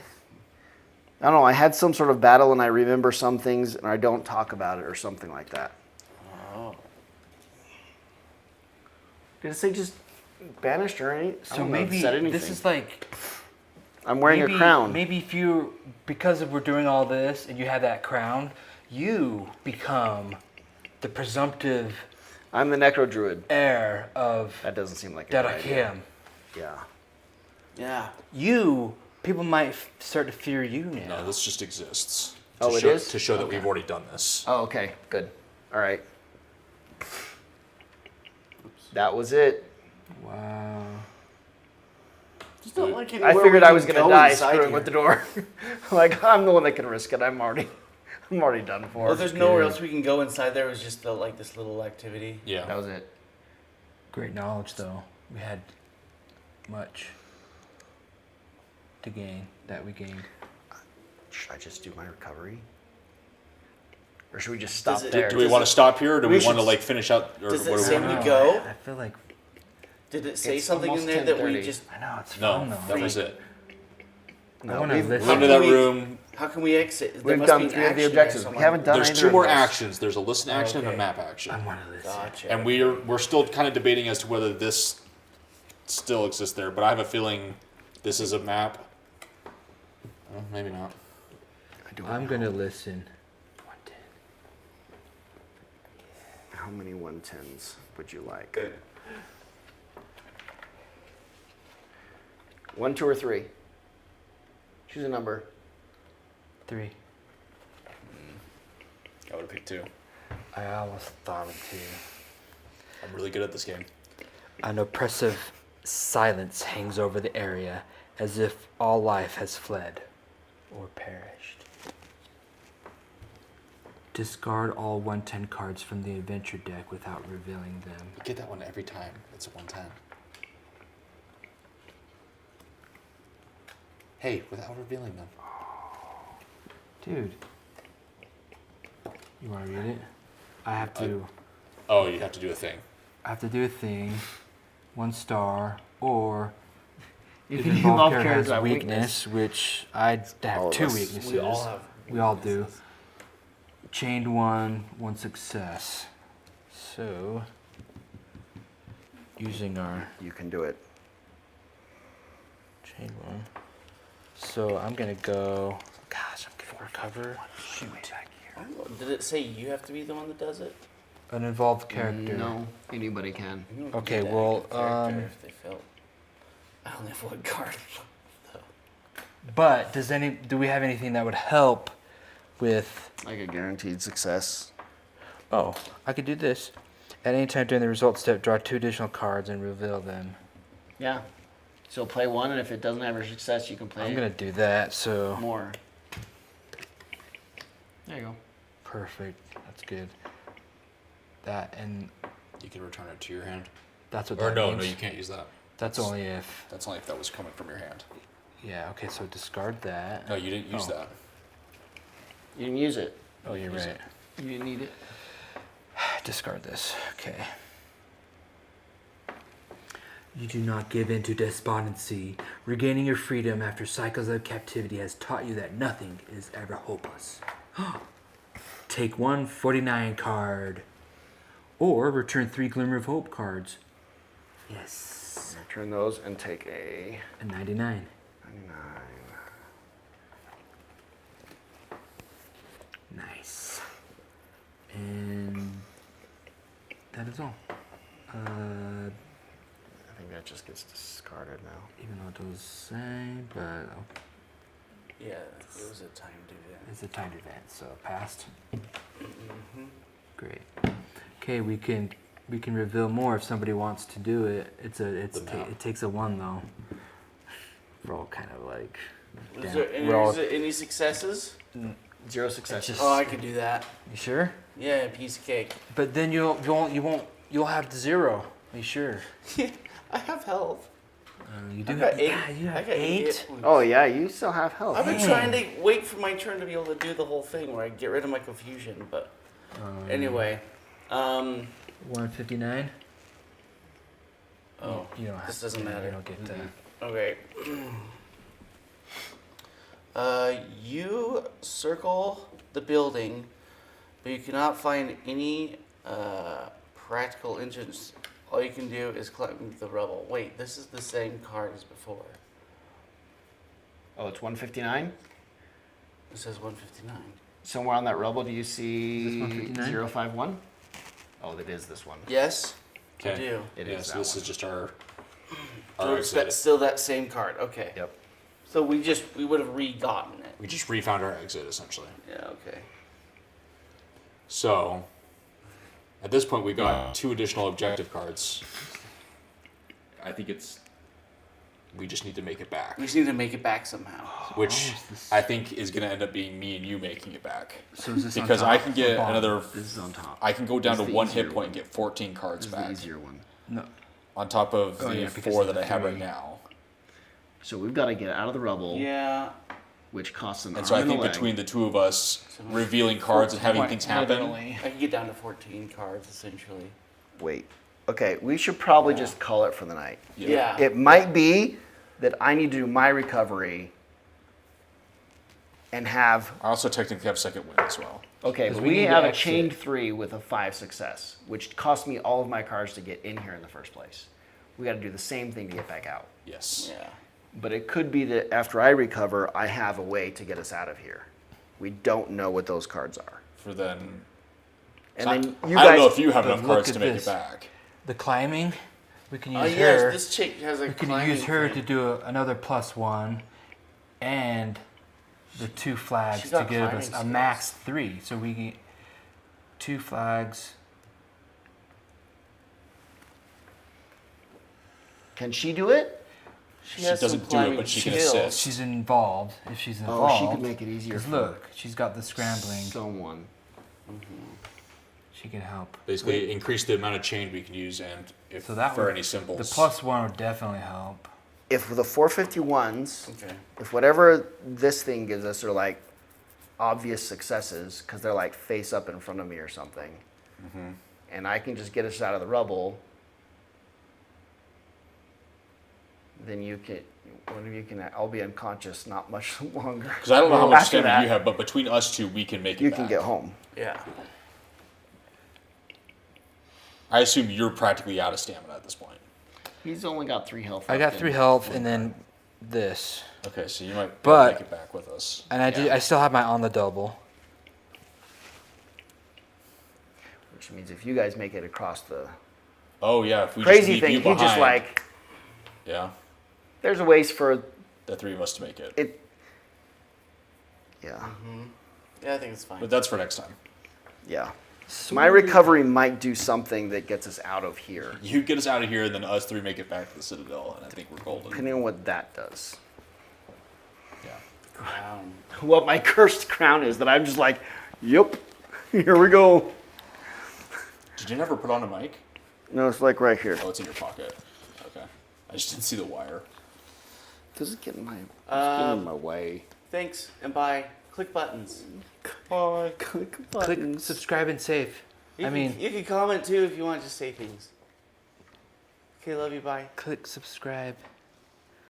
I don't know, I had some sort of battle and I remember some things and I don't talk about it or something like that. Oh. Did it say just banished or anything? So maybe this is like I'm wearing maybe, a crown. Maybe if you, because we're doing all this and you have that crown, you become the presumptive I'm the necro druid. heir of That doesn't seem like a good idea. Dadakim. Yeah. Yeah. People might start to fear you now. No, this just exists. Oh, to it show, is? To show that Okay. we've already done this. Oh, okay. Good. All right. That was it. Wow. It's not like I anywhere figured we I was can gonna go die inside screwing here. with the door. Like I'm the one that can risk it. I'm already done for. Oh, there's nowhere else we can go inside there. It was just like this little activity. Yeah. That was it. Great knowledge, though. We had much to gain that we gained. Should I just do my recovery? Or should we just stop Does it- there? Do we want to stop here, or do we we want to should- like finish out? Or Does it what do say we we want? go? I feel like Did it say It's something in almost there that we 10:30. just? I know it's No, fun though. that was it. I wanna we've, listen. Run to How that can we- room. How can we exit? There we've must done be an 3 of the action objectives. there We haven't done There's either 2 of more those. actions. There's a listen action and a Okay. map action. I want to listen. Gotcha. And we're still kind of debating as to whether this still exists there, but I have a feeling this is a map. Well, maybe not. I don't I'm know. gonna listen. How many 110s would you like? 1, 2, or 3? Choose a number. 3. I would have picked 2. I almost thought of 2. I'm really good at this game. An oppressive silence hangs over the area, as if all life has fled or perished. Discard all 110 cards from the adventure deck without revealing them. You get that one every time. It's a 110. Hey, without revealing them. Dude. You want to read it? I have to. Oh, you have to do a thing. I have to do a thing. 1 star, or If if you involved involve character characters has have weakness, which I have All of 2 us. weaknesses. We all have. We all do. Chained 1 success. So, using our You can do it. chained 1. So I'm gonna go. Gosh, I'm gonna recover. Shoot. Did it say you have to be the one that does it? An involved character. No, anybody can. You don't Okay, get that well, character if they fail. I only have 1 card. though. But do we have anything that would help with? Like a guaranteed success. Oh, I could do this. At any time during the result step, draw 2 additional cards and reveal them. Yeah. So play 1, and if it doesn't have a success, you can play I'm gonna do that. So more. There you go. perfect. That's good. That and You can return it to your hand. that's what Or that no, means. no, you can't use that. That's only if. That's only if that was coming from your hand. Yeah. Okay. So discard that. No, you didn't use Oh. that. You can use it. Oh, you're use right. it. You didn't need it. Discard this. Okay. You do not give in to despondency. Regaining your freedom after cycles of captivity has taught you that nothing is ever hopeless. Take 1 49 card. Or return 3 Glimmer of Hope cards. Yes. Return those and take a A 99. 99. Nice. And that is all. I think that just gets discarded now. Even though it does same, but Yeah, it was a time to do that. it's a timed event, so passed. Mm-hmm. Great. Okay, we can reveal more if somebody wants to do it. It takes a 1 though. We're all kind of like. Is damn, there any successes? 0 successes. Oh, I could do that. You sure? Yeah, a piece of cake. But then you'll have the 0. Are you sure? I have health. You do I got have 8. Yeah, you I have got 8. hit points. Oh yeah, you still have health. I've been Damn. trying to wait for my turn to be able to do the whole thing where I get rid of my confusion, but anyway. 159. Oh, You don't have this doesn't matter. You don't get that. Okay. You circle the building, but you cannot find any practical engines. All you can do is climb the rubble. Wait, this is the same card as before. Oh, it's 159. It says 159. Somewhere on that rubble, do you Is see this 159? 051? Oh, it is this one. Yes, I Okay. do. It Yeah, is so that this one. is just our So it's exit. still that same card. Okay. Yep. So we would have re-gotten it. We just refound our exit essentially. Yeah. Okay. So at this point, we got 2 additional objective cards. I think it's We just need to make it back, We just need to make it back somehow. which I think is going to end up being me and you making it back. So is this on Because top I can or get bottom? another. This is on top. I can go down This to is the 1 easier hit point one. and get 14 cards This is the back easier one. No. on top of Oh, the yeah, because 4 of that the I have right 3. now. So we've got to get out of the rubble, Yeah. which costs an And so I arm and think a leg. between the two of us revealing cards and having things happen, I can get down to 14 cards essentially. Wait. Okay, we should probably just call it for the night. Yeah. It might be that I need to do my recovery and have. I also technically have second win as well. Okay, 'Cause but we we need to have a exit. chained 3 with a 5 success, which cost me all of my cards to get in here in the first place. We got to do the same thing to get back out. Yes. Yeah. But it could be that after I recover, I have a way to get us out of here. We don't know what those cards are. For then. And I, then you I don't know guys, if you have but enough look cards at to make this. it back. The climbing, we can use Oh her. yes, this chick has a. We can climbing use her thing. to do another +1, and the 2 flags She's to got give us climbing a skills. max 3. So we get 2 flags. can she do it? She She has some doesn't do it, climbing but she can skills. assist. She's involved. If she's Oh, involved, she could make it easier 'cause for look, she's got the scrambling. someone. She can help. Basically, increase the amount of chain we can use, and if So that for would, any symbols. the +1 would definitely help. If the 451s, Okay. if whatever this thing gives us are like obvious successes, because they're like face up in front of me or something, and I can just get us out of the rubble, then you can, one of you can, I'll be unconscious not much longer. Because I don't know how much After stamina that, you have, but between us two, we can make it You back. can get home. Yeah. I assume you're practically out of stamina at this point. He's only got 3 health. I got left 3 in health, one and then card. this, Okay, so you might But- make it back with us. and I still have my on the double. Which means if you guys make it across the Oh yeah, if we crazy just leave thing, you he behind, just like, yeah, there's a ways for the 3 of us to make it. it. Yeah, Yeah, I think it's fine. But that's for next time. yeah. My recovery might do something that gets us out of here, You get us out of here, and then us 3 make it back to the Citadel, and I think we're golden. depending on what that does. Yeah. What my cursed crown is that I'm just like, yep, here we go. Did you never put on a mic? No, it's like right here. Oh, it's in your pocket. Okay. I just didn't see the wire. Does it get in my? It's getting in my way. Thanks and bye. Click buttons. Bye. Click Click buttons. subscribe and save. You can comment too if you want to just say things. Okay, love you. Bye. Click subscribe.